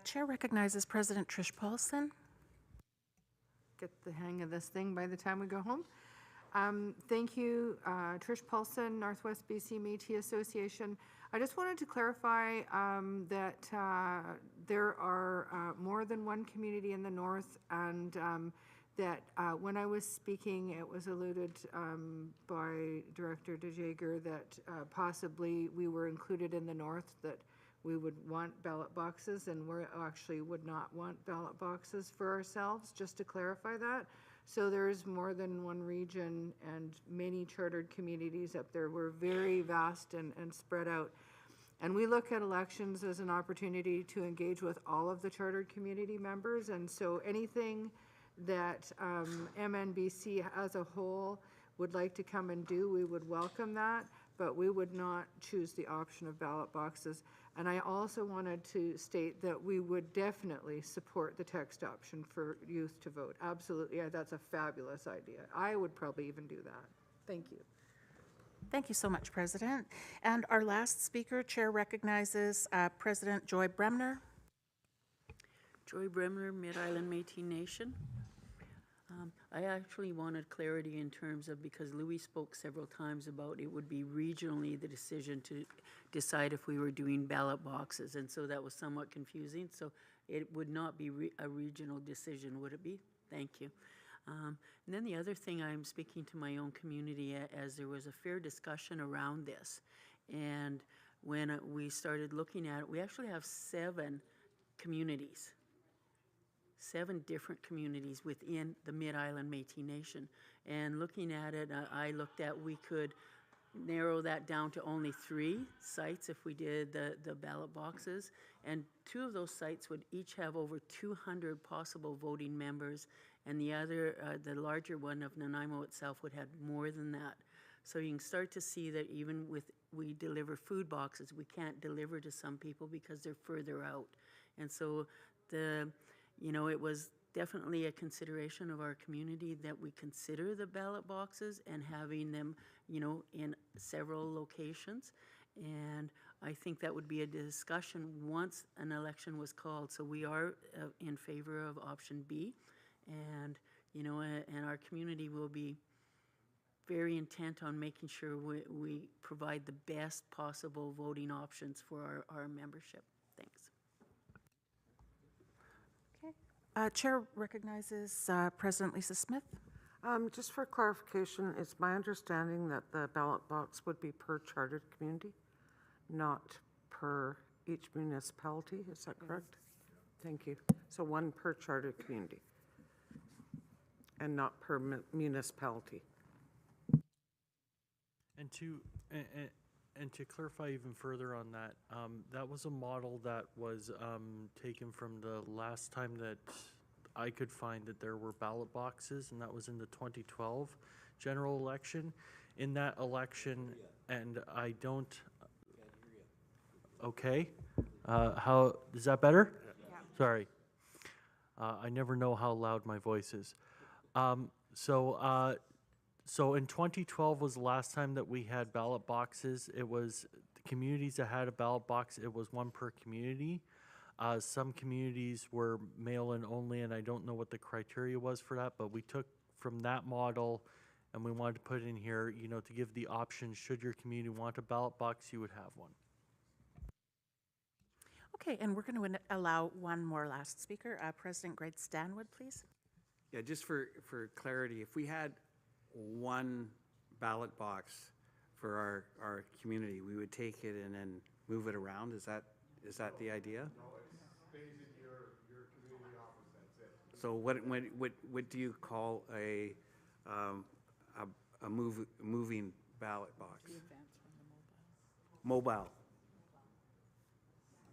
Chair recognizes President Trish Paulson. Get the hang of this thing by the time we go home. Thank you, Trish Paulson, Northwest BC Métis Association. I just wanted to clarify that there are more than one community in the north, and that when I was speaking, it was alluded by Director DeJager that possibly we were included in the north, that we would want ballot boxes, and we actually would not want ballot boxes for ourselves, just to clarify that. So there's more than one region and many chartered communities up there. We're very vast and spread out. And we look at elections as an opportunity to engage with all of the chartered community members. And so anything that MNBC as a whole would like to come and do, we would welcome that, but we would not choose the option of ballot boxes. And I also wanted to state that we would definitely support the text option for youth to vote. Absolutely, that's a fabulous idea. I would probably even do that. Thank you. Thank you so much, President. And our last speaker, Chair recognizes President Joy Bremner. Joy Bremner, Mid-Island Métis Nation. I actually wanted clarity in terms of, because Louis spoke several times about it would be regionally the decision to decide if we were doing ballot boxes, and so that was somewhat confusing. So it would not be a regional decision, would it be? Thank you. And then the other thing, I'm speaking to my own community as there was a fair discussion around this. And when we started looking at it, we actually have 7 communities. 7 different communities within the Mid-Island Métis Nation. And looking at it, I looked at we could narrow that down to only 3 sites if we did the ballot boxes. And 2 of those sites would each have over 200 possible voting members. And the other, the larger one of Nanaimo itself would have more than that. So you can start to see that even with we deliver food boxes, we can't deliver to some people because they're further out. And so it was definitely a consideration of our community that we consider the ballot boxes and having them, in several locations. And I think that would be a discussion once an election was called. So we are in favor of option B. And, and our community will be very intent on making sure we provide the best possible voting options for our membership. Thanks. Chair recognizes President Lisa Smith. Just for clarification, it's my understanding that the ballot box would be per chartered community, not per each municipality. Is that correct? Thank you. So 1 per chartered community and not per municipality. And to clarify even further on that, that was a model that was taken from the last time that I could find that there were ballot boxes, and that was in the 2012 general election. In that election, and I don't. Okay, how is that better? Yeah. Sorry, I never know how loud my voice is. So in 2012 was the last time that we had ballot boxes. It was the communities that had a ballot box, it was 1 per community. Some communities were mail-in only, and I don't know what the criteria was for that, but we took from that model And we wanted to put in here, you know, to give the option, should your community want a ballot box, you would have one. Okay, and we're going to allow one more last speaker. President Greg Stanwood, please. Yeah, just for clarity, if we had one ballot box for our community, we would take it and then move it around? Is that the idea? No, it stays in your community office, that's it. So what do you call a moving ballot box? Mobile.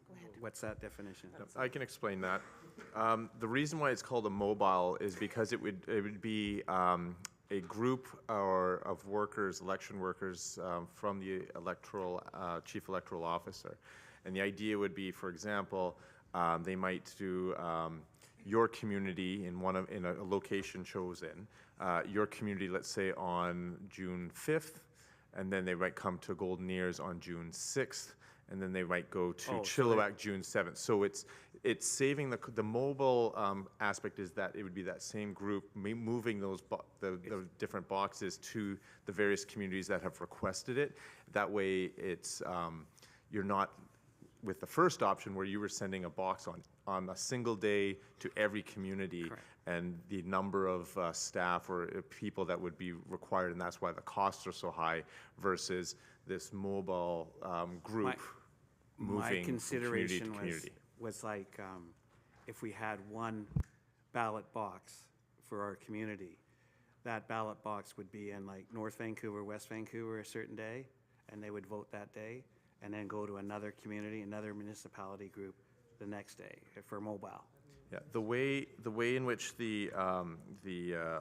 Go ahead. What's that definition? I can explain that. The reason why it's called a mobile is because it would be a group of workers, election workers, from the chief electoral officer. And the idea would be, for example, they might do your community in a location chosen, your community, let's say, on June 5th, and then they might come to Golden Ears on June 6th, and then they might go to Chilliwack June 7th. So it's saving the mobile aspect is that it would be that same group moving the different boxes to the various communities that have requested it. That way it's you're not with the first option where you were sending a box on a single day to every community. Correct. And the number of staff or people that would be required, and that's why the costs are so high versus this mobile group moving from community to community. Was like if we had one ballot box for our community, that ballot box would be in like North Vancouver, West Vancouver a certain day, and they would vote that day, and then go to another community, another municipality group the next day for mobile. Yeah, the way in which the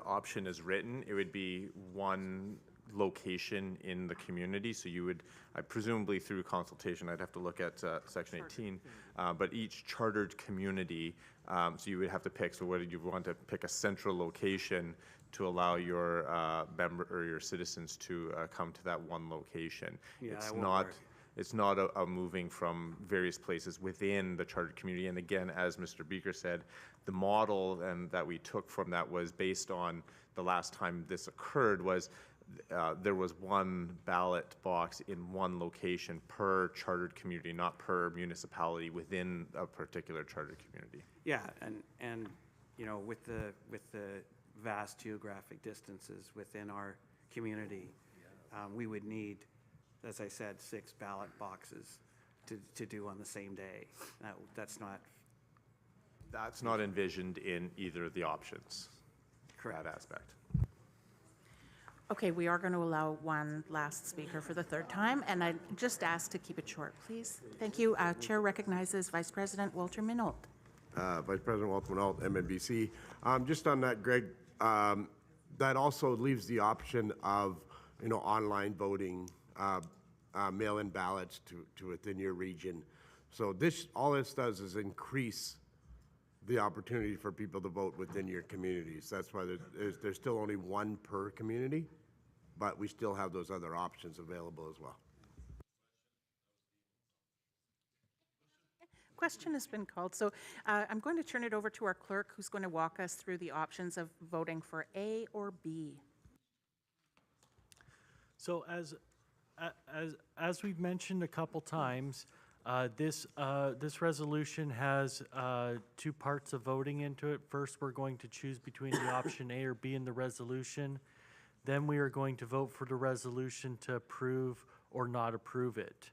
option is written, it would be one location in the community. So you would, presumably through consultation, I'd have to look at section 18, but each chartered community, so you would have to pick, so whether you want to pick a central location to allow your member or your citizens to come to that one location. Yeah, It's not a moving from various places within the chartered community. And again, as Mr. Beaker said, the model that we took from that was based on the last time this occurred was there was one ballot box in one location per chartered community, not per municipality within a particular chartered community. Yeah, and you know, with the vast geographic distances within our community, we would need, as I said, 6 ballot boxes to do on the same day. That's not envisioned in either of the options. Correct. That aspect. Okay, we are going to allow one last speaker for the third time, and I just ask to keep it short, please. Thank you. Chair recognizes Vice President Walter Minolt. Vice President Walter Minolt, MNBC. Just on that, Greg, that also leaves the option of, online voting, mail-in ballots to within your region. So all this does is increase the opportunity for people to vote within your communities. That's why there's still only one per community, but we still have those other options available as well. Question has been called, so I'm going to turn it over to our clerk, who's going to walk us through the options of voting for A or B. So as we've mentioned a couple times, this resolution has 2 parts of voting into it. First, we're going to choose between the option A or B in the resolution. Then we are going to vote for the resolution to approve or not approve it.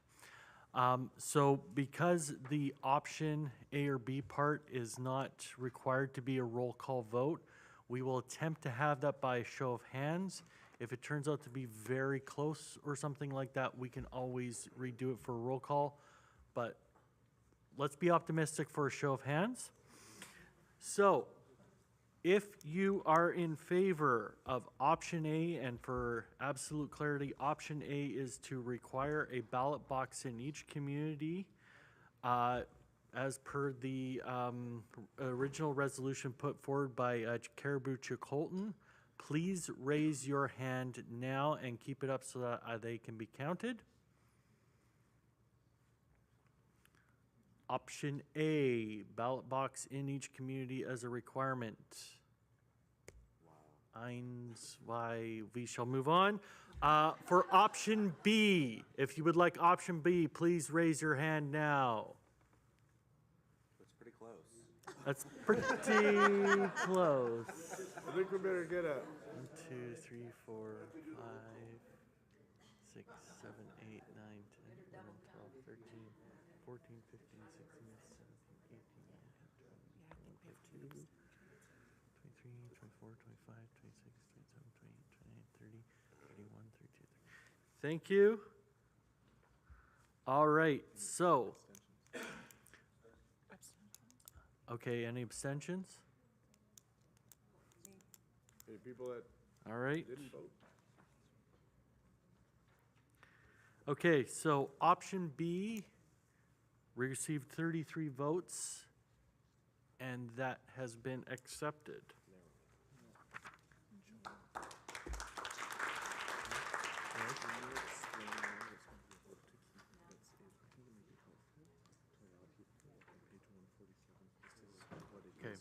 So because the option A or B part is not required to be a roll call vote, we will attempt to have that by a show of hands. If it turns out to be very close or something like that, we can always redo it for a roll call. But let's be optimistic for a show of hands. So if you are in favor of option A, and for absolute clarity, option A is to require a ballot box in each community as per the original resolution put forward by Caribou Chicolton. Please raise your hand now and keep it up so that they can be counted. Option A, ballot box in each community as a requirement. Eins, why, we shall move on. For option B, if you would like option B, please raise your hand now. It's pretty close. That's pretty close. I think we better get a. 1, 2, 3, 4, 5, 6, 7, 8, 9, 10, 11, 12, 13, 14, 15, 16, 17, 18, 19, 20, 21, 22, 23, 24, 25, 26, 27, 28, 29, 30, 31, 32. Thank you. All right, so. Okay, any abstentions? Any people that All right. didn't vote? Okay, so option B received 33 votes, and that has been accepted. Okay.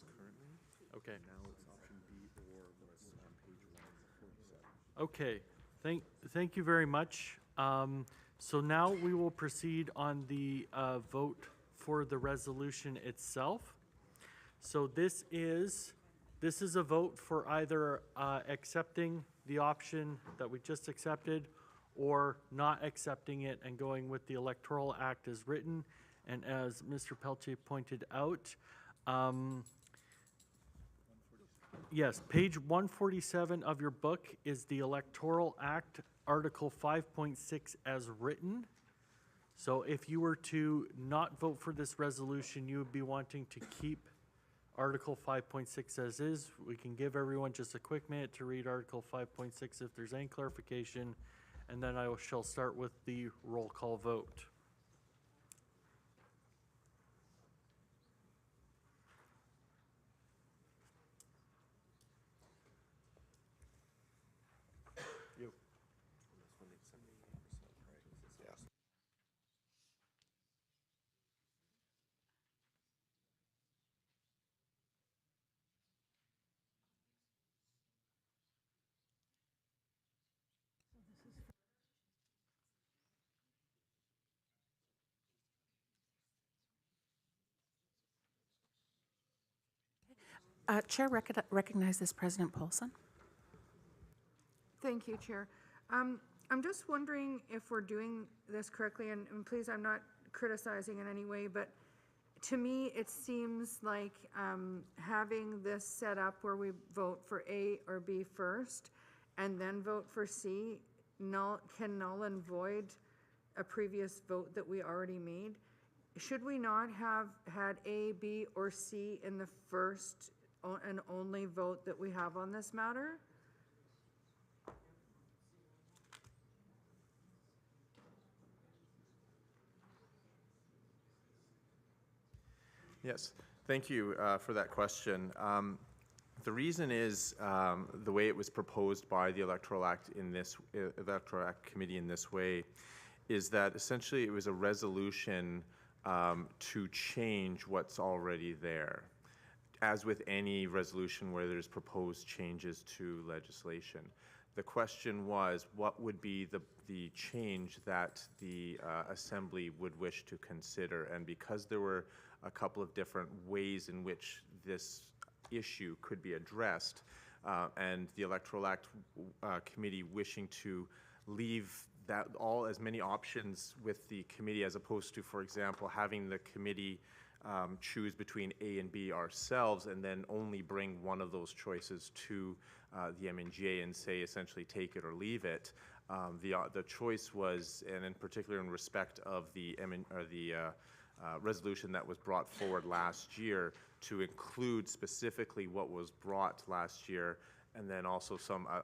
Okay. Now it's option B or what's on page 147. Okay, thank you very much. So now we will proceed on the vote for the resolution itself. So this is a vote for either accepting the option that we just accepted or not accepting it and going with the Electoral Act as written. And as Mr. Peltier pointed out, yes, page 147 of your book is the Electoral Act, Article 5.6 as written. So if you were to not vote for this resolution, you would be wanting to keep Article 5.6 as is. We can give everyone just a quick minute to read Article 5.6 if there's any clarification, and then I shall start with the roll call vote. Chair recognizes President Paulson. Thank you, Chair. I'm just wondering if we're doing this correctly, and please, I'm not criticizing in any way, but to me, it seems like having this set up where we vote for A or B first, and then vote for C, can null and void a previous vote that we already made. Should we not have had A, B, or C in the first and only vote that we have on this matter? Yes, thank you for that question. The reason is the way it was proposed by the Electoral Act in this Electoral Act Committee in this way is that essentially it was a resolution to change what's already there. As with any resolution where there's proposed changes to legislation. The question was, what would be the change that the Assembly would wish to consider? And because there were a couple of different ways in which this issue could be addressed, and the Electoral Act Committee wishing to leave that as many options with the committee as opposed to, for example, having the committee choose between A and B ourselves and then only bring one of those choices to the MNGA and say essentially take it or leave it. The choice was, and in particular in respect of the resolution that was brought forward last year, to include specifically what was brought last year, and then also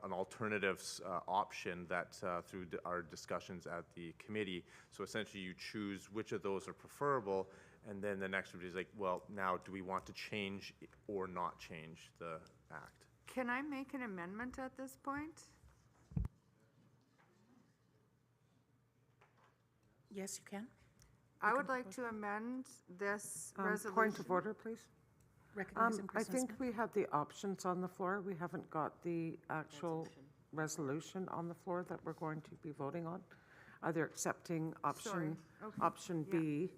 an alternatives option that through our discussions at the committee. So essentially you choose which of those are preferable, and then the next one is like, well, now do we want to change or not change the act? Can I make an amendment at this point? Yes, you can. I would like to amend this resolution. Point of order, please. Recognizing I President think Smith. we have the options on the floor. We haven't got the actual resolution on the floor that we're going to be voting on. Either accepting Sorry. Okay. option Yeah. B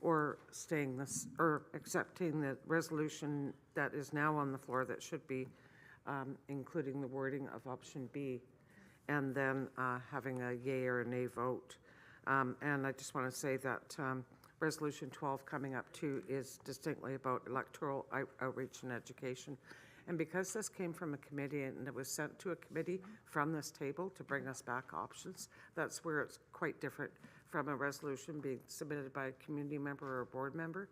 or staying this, or accepting the resolution that is now on the floor that should be including the wording of option B, and then having a yay or a nay vote. And I just want to say that Resolution 12 coming up too is distinctly about electoral outreach and education. And because this came from a committee and it was sent to a committee from this table to bring us back options, that's where it's quite different from a resolution being submitted by a community member or a board member.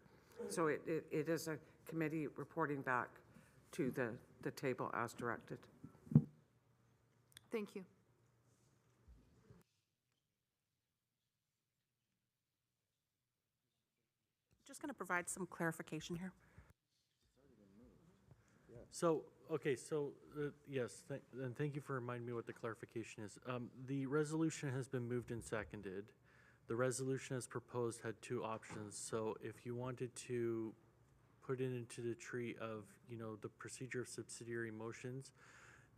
So it is a committee reporting back to the table as directed. Thank you. Just going to provide some clarification here. So, okay, so, yes, and thank you for reminding me what the clarification is. The resolution has been moved and seconded. The resolution as proposed had two options, so if you wanted to put it into the tree of, you know, the procedure of subsidiary motions,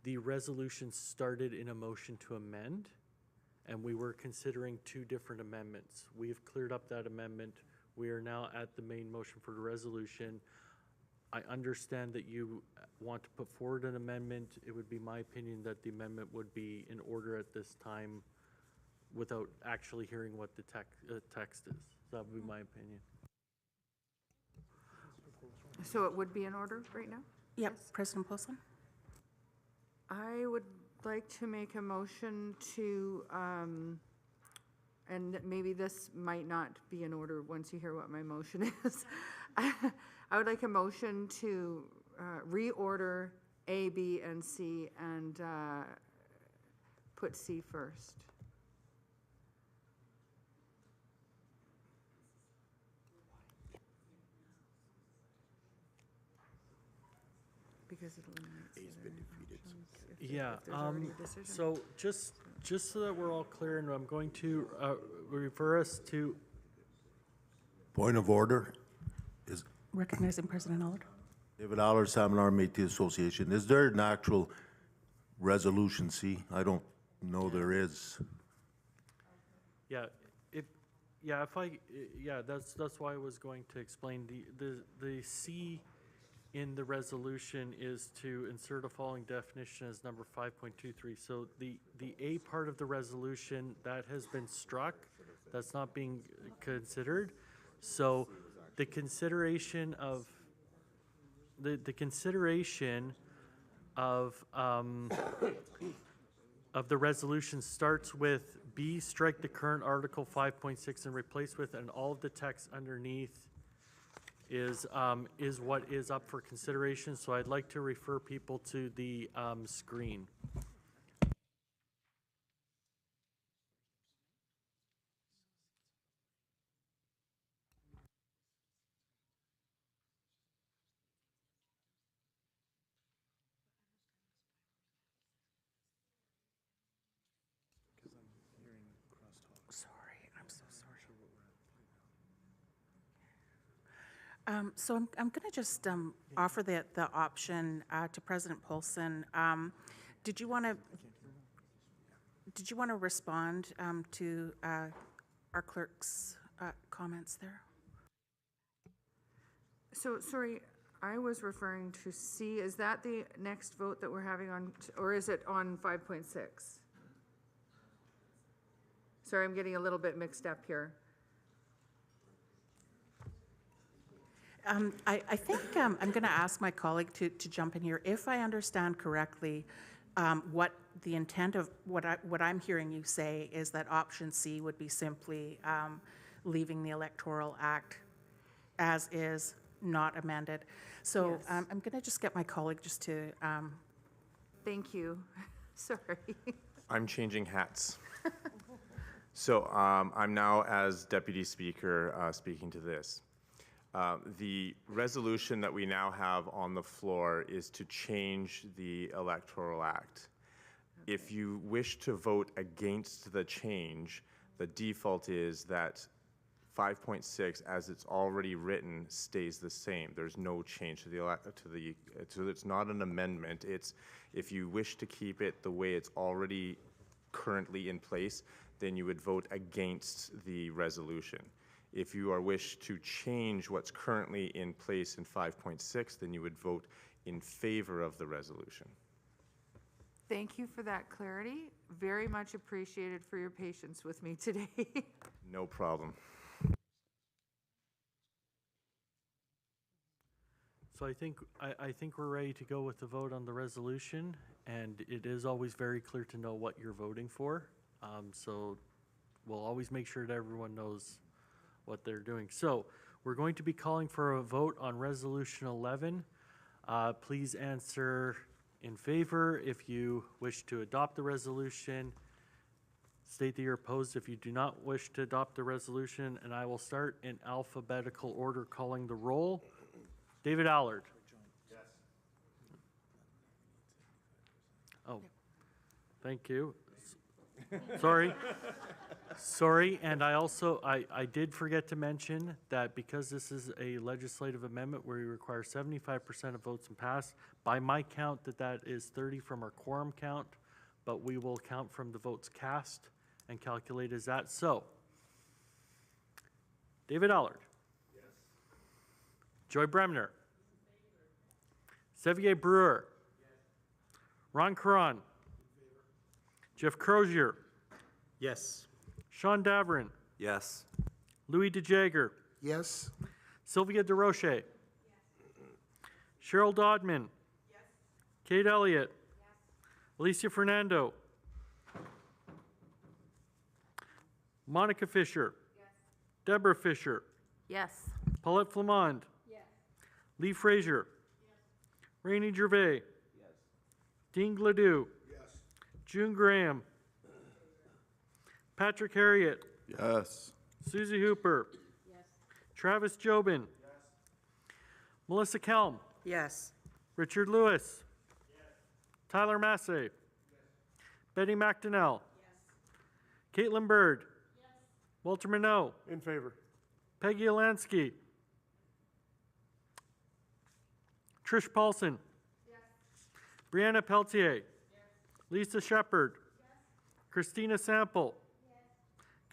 the resolution started in a motion to amend, and we were considering two different amendments. We've cleared up that amendment. We are now at the main motion for the resolution. I understand that you want to put forward an amendment. It would be my opinion that the amendment would be in order at this time without actually hearing what the text is. That would be my opinion. So it would be in order right now? Yep, President Wilson? I would like to make a motion to, and maybe this might not be in order once you hear what my motion is. I would like a motion to reorder A, B, and C and put C first. Because it eliminates the other options Yeah, if there's already a decision. so just so that we're all clear, and I'm going to refer us to, Point of order. Is Recognizing President Allard. David Allard, Salmon Métis Association. Is there an actual resolution C? I don't know there is. yeah, that's why I was going to explain. The C in the resolution is to insert a following definition as number 5.23. So the A part of the resolution, that has been struck. That's not being considered. So the consideration of the consideration of the resolution starts with B, strike the current Article 5.6 and replace with, and all of the text underneath is what is up for consideration. So I'd like to refer people to the screen. Sorry, I'm so sorry. So I'm going to just offer the option to President Paulson. Did you want to respond to our clerk's comments there? So, sorry, I was referring to C. Is that the next vote that we're having on, or is it on 5.6? Sorry, I'm getting a little bit mixed up here. I think I'm going to ask my colleague to jump in here. If I understand correctly, what the intent of what I'm hearing you say is that option C would be simply leaving the Electoral Act as is, not amended. So Yes. I'm going to just get my colleague just to. Thank you. Sorry. I'm changing hats. So I'm now, as Deputy Speaker, speaking to this. The resolution that we now have on the floor is to change the Electoral Act. Okay. If you wish to vote against the change, the default is that 5.6 as it's already written stays the same. There's no change to so it's not an amendment. It's if you wish to keep it the way it's already currently in place, then you would vote against the resolution. If you wish to change what's currently in place in 5.6, then you would vote in favor of the resolution. Thank you for that clarity. Very much appreciated for your patience with me today. No problem. So I think we're ready to go with the vote on the resolution, and it is always very clear to know what you're voting for. So we'll always make sure that everyone knows what they're doing. So we're going to be calling for a vote on Resolution 11. Please answer in favor if you wish to adopt the resolution. State that you're opposed if you do not wish to adopt the resolution, and I will start in alphabetical order calling the roll. David Allard. Yes. Oh, thank you. Sorry. Sorry, and I also, I did forget to mention that because this is a legislative amendment where we require 75% of votes and pass, by my count that is 30 from our quorum count, but we will count from the votes cast and calculate as that. So, David Allard. Yes. Joy Bremner. Sevier Brewer. Yes. Ron Caron. Jeff Crozier. Yes. Sean Davern. Yes. Louis DeJager. Yes. Sylvia DeRoche. Yes. Cheryl Dodman. Yes. Kate Elliott. Yes. Alicia Fernando. Monica Fisher. Yes. Deborah Fisher. Yes. Paulette Flamond. Yes. Lee Frazier. Yes. Rainey Gervais. Yes. Dean Gladue. Yes. June Graham. Patrick Harriet. Yes. Susie Hooper. Yes. Travis Jobin. Yes. Melissa Kelm. Yes. Richard Lewis. Yes. Tyler Massey. Yes. Betty McDonnell. Yes. Caitlin Bird. Yes. Walter Minot. In favor. Peggy Alansky. Trish Paulson. Yes. Brianna Peltier. Yes. Lisa Shepard. Yes. Christina Sample. Yes.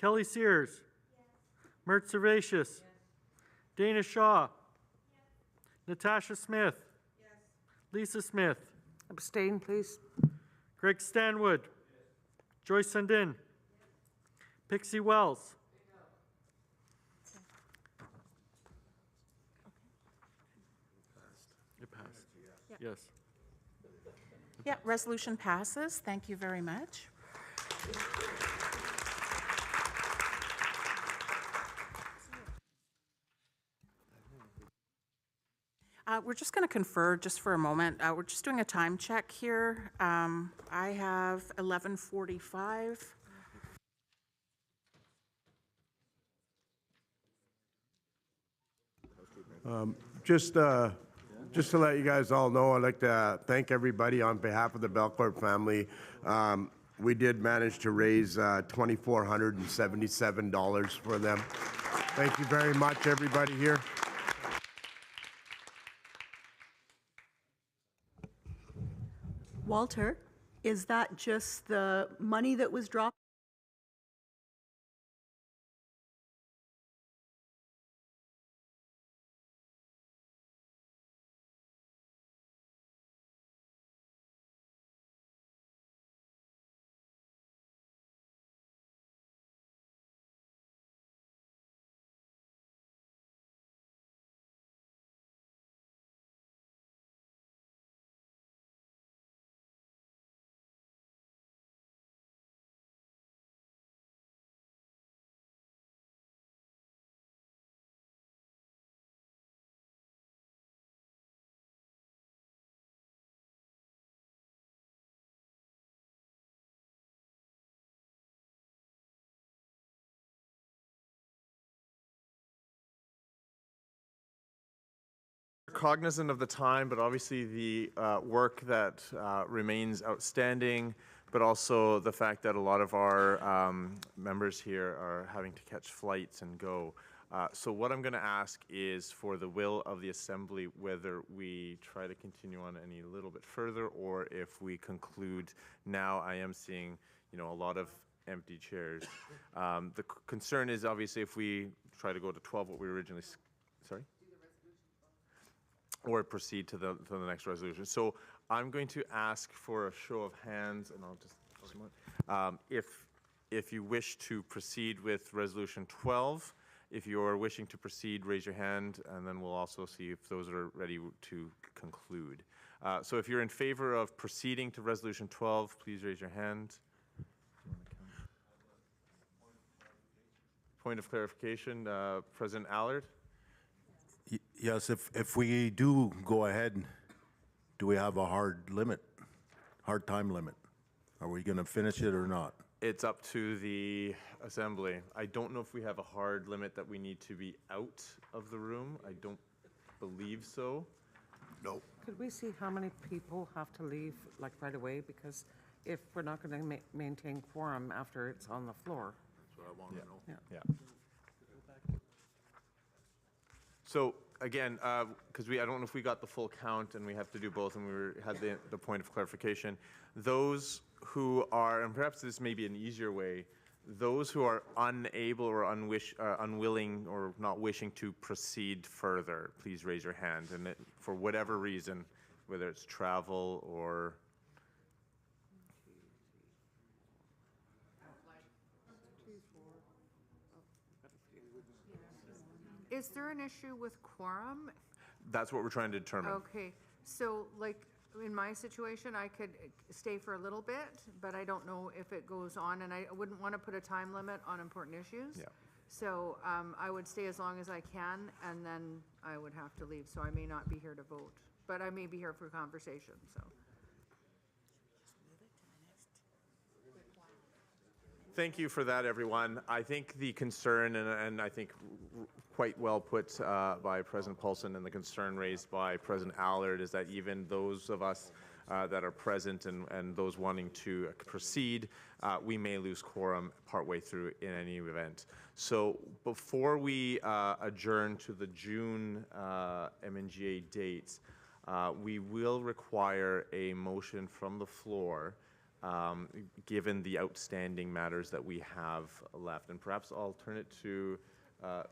Kelly Sears. Yes. Mert Servatius. Yes. Dana Shaw. Yes. Natasha Smith. Yes. Lisa Smith. Abstain, please. Greg Stanwood. Yes. Joyce Sundin. Yes. Pixie Wells. It passed. Yes. Yeah, resolution passes. Thank you very much. We're just going to confer just for a moment. We're just doing a time check here. I have 11:45. Just to let you guys all know, I'd like to thank everybody on behalf of the Belcourt family. We did manage to raise $2,477 for them. Thank you very much, everybody here. Walter, is that just the money that was dropped? Cognizant of the time, but obviously the work that remains outstanding, but also the fact that a lot of our members here are having to catch flights and go. So what I'm going to ask is for the will of the Assembly whether we try to continue on any little bit further or if we conclude now. I am seeing, a lot of empty chairs. The concern is obviously if we try to go to 12, what we originally, sorry? Or proceed to the next resolution. So I'm going to ask for a show of hands, and I'll just, if you wish to proceed with Resolution 12, if you're wishing to proceed, raise your hand, and then we'll also see if those are ready to conclude. So if you're in favor of proceeding to Resolution 12, please raise your hand. Point of clarification, President Allard? Yes, if we do go ahead, do we have a hard time limit? Are we going to finish it or not? It's up to the Assembly. I don't know if we have a hard limit that we need to be out of the room. I don't believe so. No. Could we see how many people have to leave, like, right away? Because if we're not going to maintain quorum after it's on the floor. That's what I want to know. Yeah. So again, because I don't know if we got the full count and we have to do both and had the point of clarification. Those who are, and perhaps this may be an easier way, those who are unable or unwilling or not wishing to proceed further, please raise your hand. And for whatever reason, whether it's travel or Is there an issue with quorum? that's what we're trying to determine. Okay, so like in my situation, I could stay for a little bit, but I don't know if it goes on, and I wouldn't want to put a time limit on important issues. Yeah. So I would stay as long as I can, and then I would have to leave, so I may not be here to vote, but I may be here for conversation, so. Thank you for that, everyone. I think the concern, and I think quite well put by President Paulson, and the concern raised by President Allard is that even those of us that are present and those wanting to proceed, we may lose quorum partway through in any event. So before we adjourn to the June MNGA dates, we will require a motion from the floor given the outstanding matters that we have left. And perhaps I'll turn it to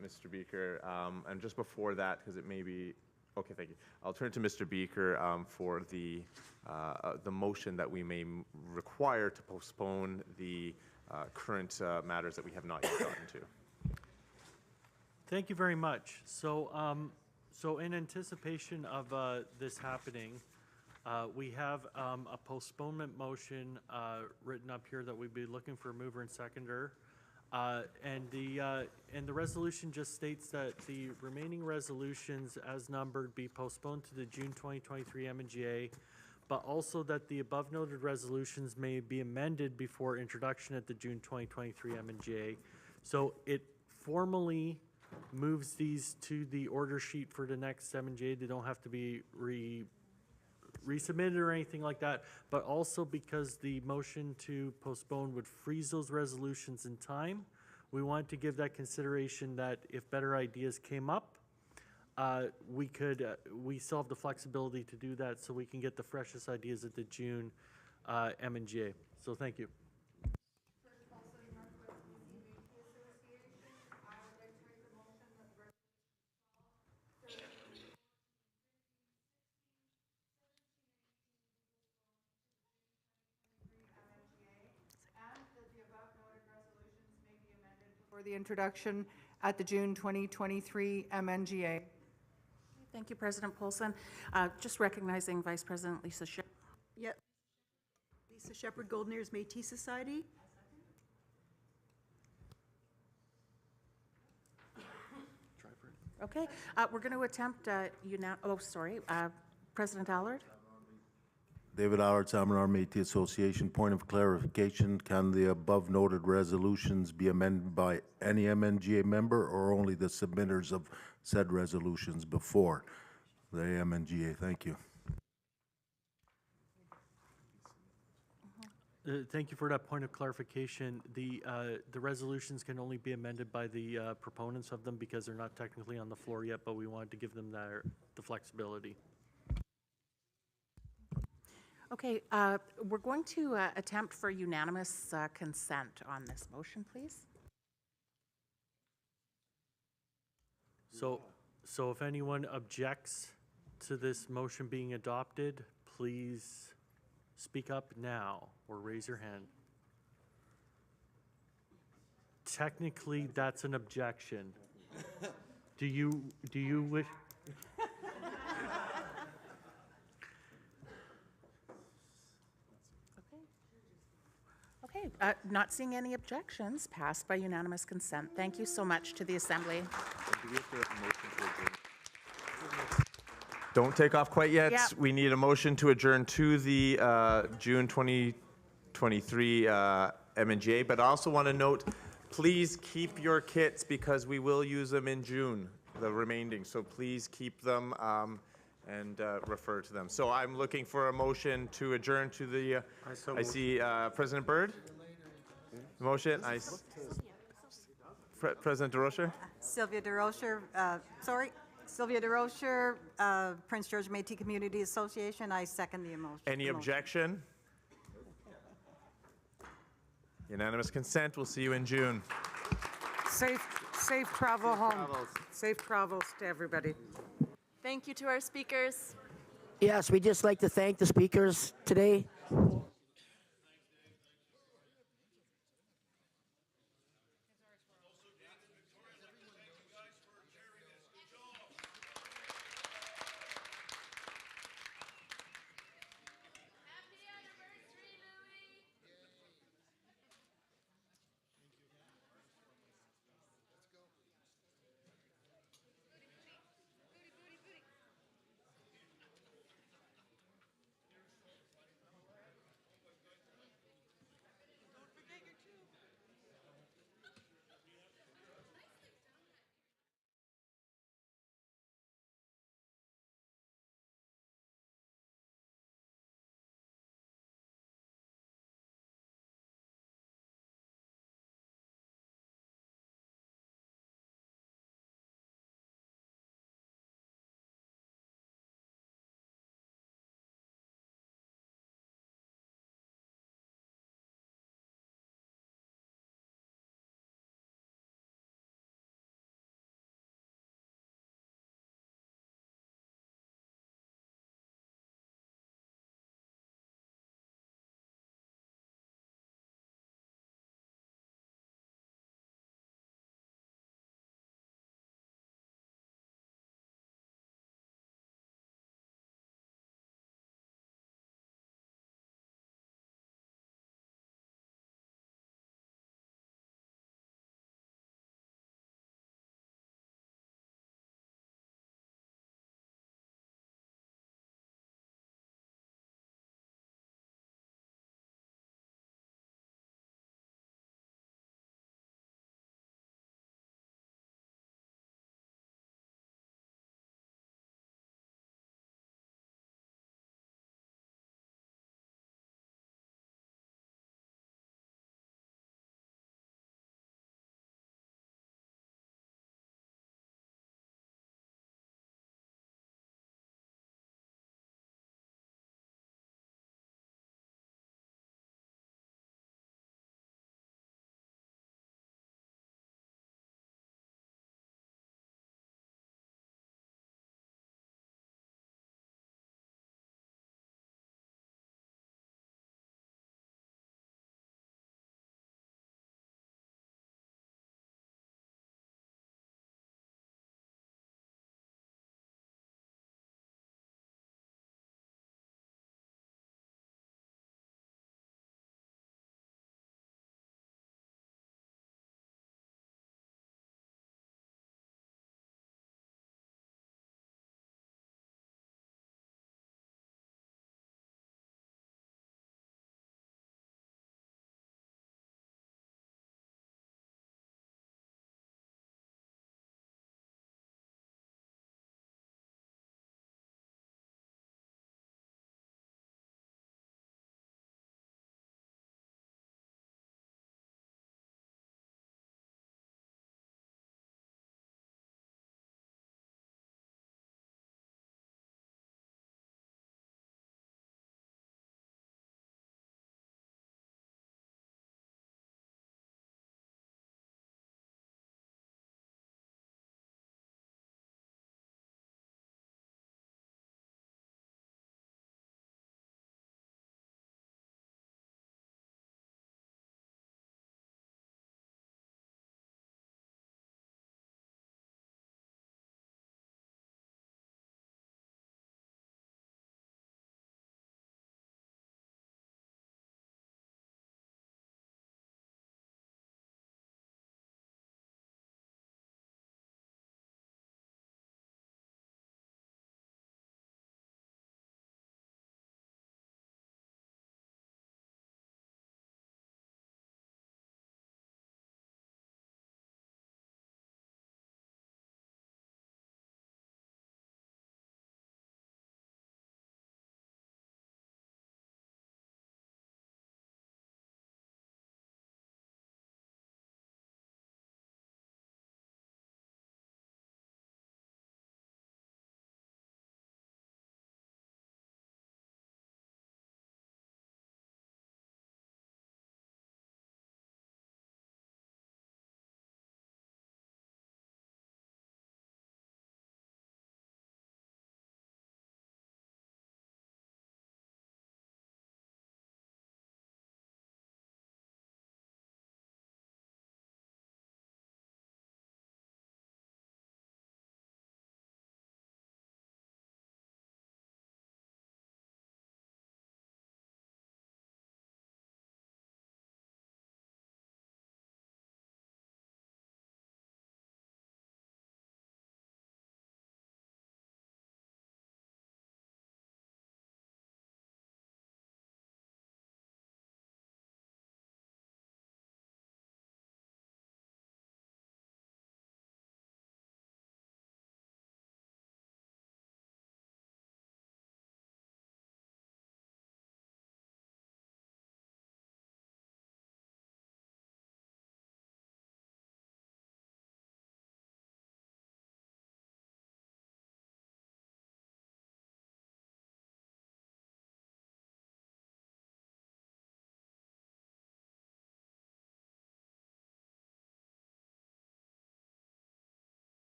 Mr. Beaker. And just before that, because it may be, okay, thank you. I'll turn it to Mr. Beaker for the motion that we may require to postpone the current matters that we have not yet gotten to. Thank you very much. So, so in anticipation of this happening, we have a postponement motion written up here that we'd be looking for a mover and seconder. And the resolution just states that the remaining resolutions as numbered be postponed to the June 2023 MNGA, but also that the above noted resolutions may be amended before introduction at the June 2023 MNGA. So it formally moves these to the order sheet for the next MNGA. They don't have to be resubmitted or anything like that, but also because the motion to postpone would freeze those resolutions in time, we want to give that consideration that if better ideas came up, we still have the flexibility to do that so we can get the freshest ideas at the June MNGA. So thank you. For the introduction at the June 2023 MNGA. Thank you, President Paulson. Just recognizing Vice President Lisa Shepherd. Yep. Lisa Shepherd, Golden Ears Métis Society. Okay, we're going to attempt, President Allard? David Allard, Salmon Métis Association. Point of clarification, can the above noted resolutions be amended by any MNGA member or only the submitters of said resolutions before the MNGA? Thank you. Thank you for that point of clarification. The resolutions can only be amended by the proponents of them because they're not technically on the floor yet, but we wanted to give them the flexibility. Okay, we're going to attempt for unanimous consent on this motion, please. So if anyone objects to this motion being adopted, please speak up now or raise your hand. Technically, that's an objection. Do you wish? Okay, not seeing any objections, passed by unanimous consent. Thank you so much to the Assembly. Don't take off quite yet. Yeah. We need a motion to adjourn to the June 2023 MNGA, but I also want to note, please keep your kits because we will use them in June, the remaining. So please keep them and refer to them. So I'm looking for a motion to adjourn to the, I see President Byrd. Motion, President DeRocher. Sylvia DeRocher, Sylvia DeRocher, Prince George Métis Community Association. I second the motion. Any objection? Unanimous consent. We'll see you in June. Safe travel home. Safe travels to everybody. Thank you to our speakers. Yes, we'd just like to thank the speakers today.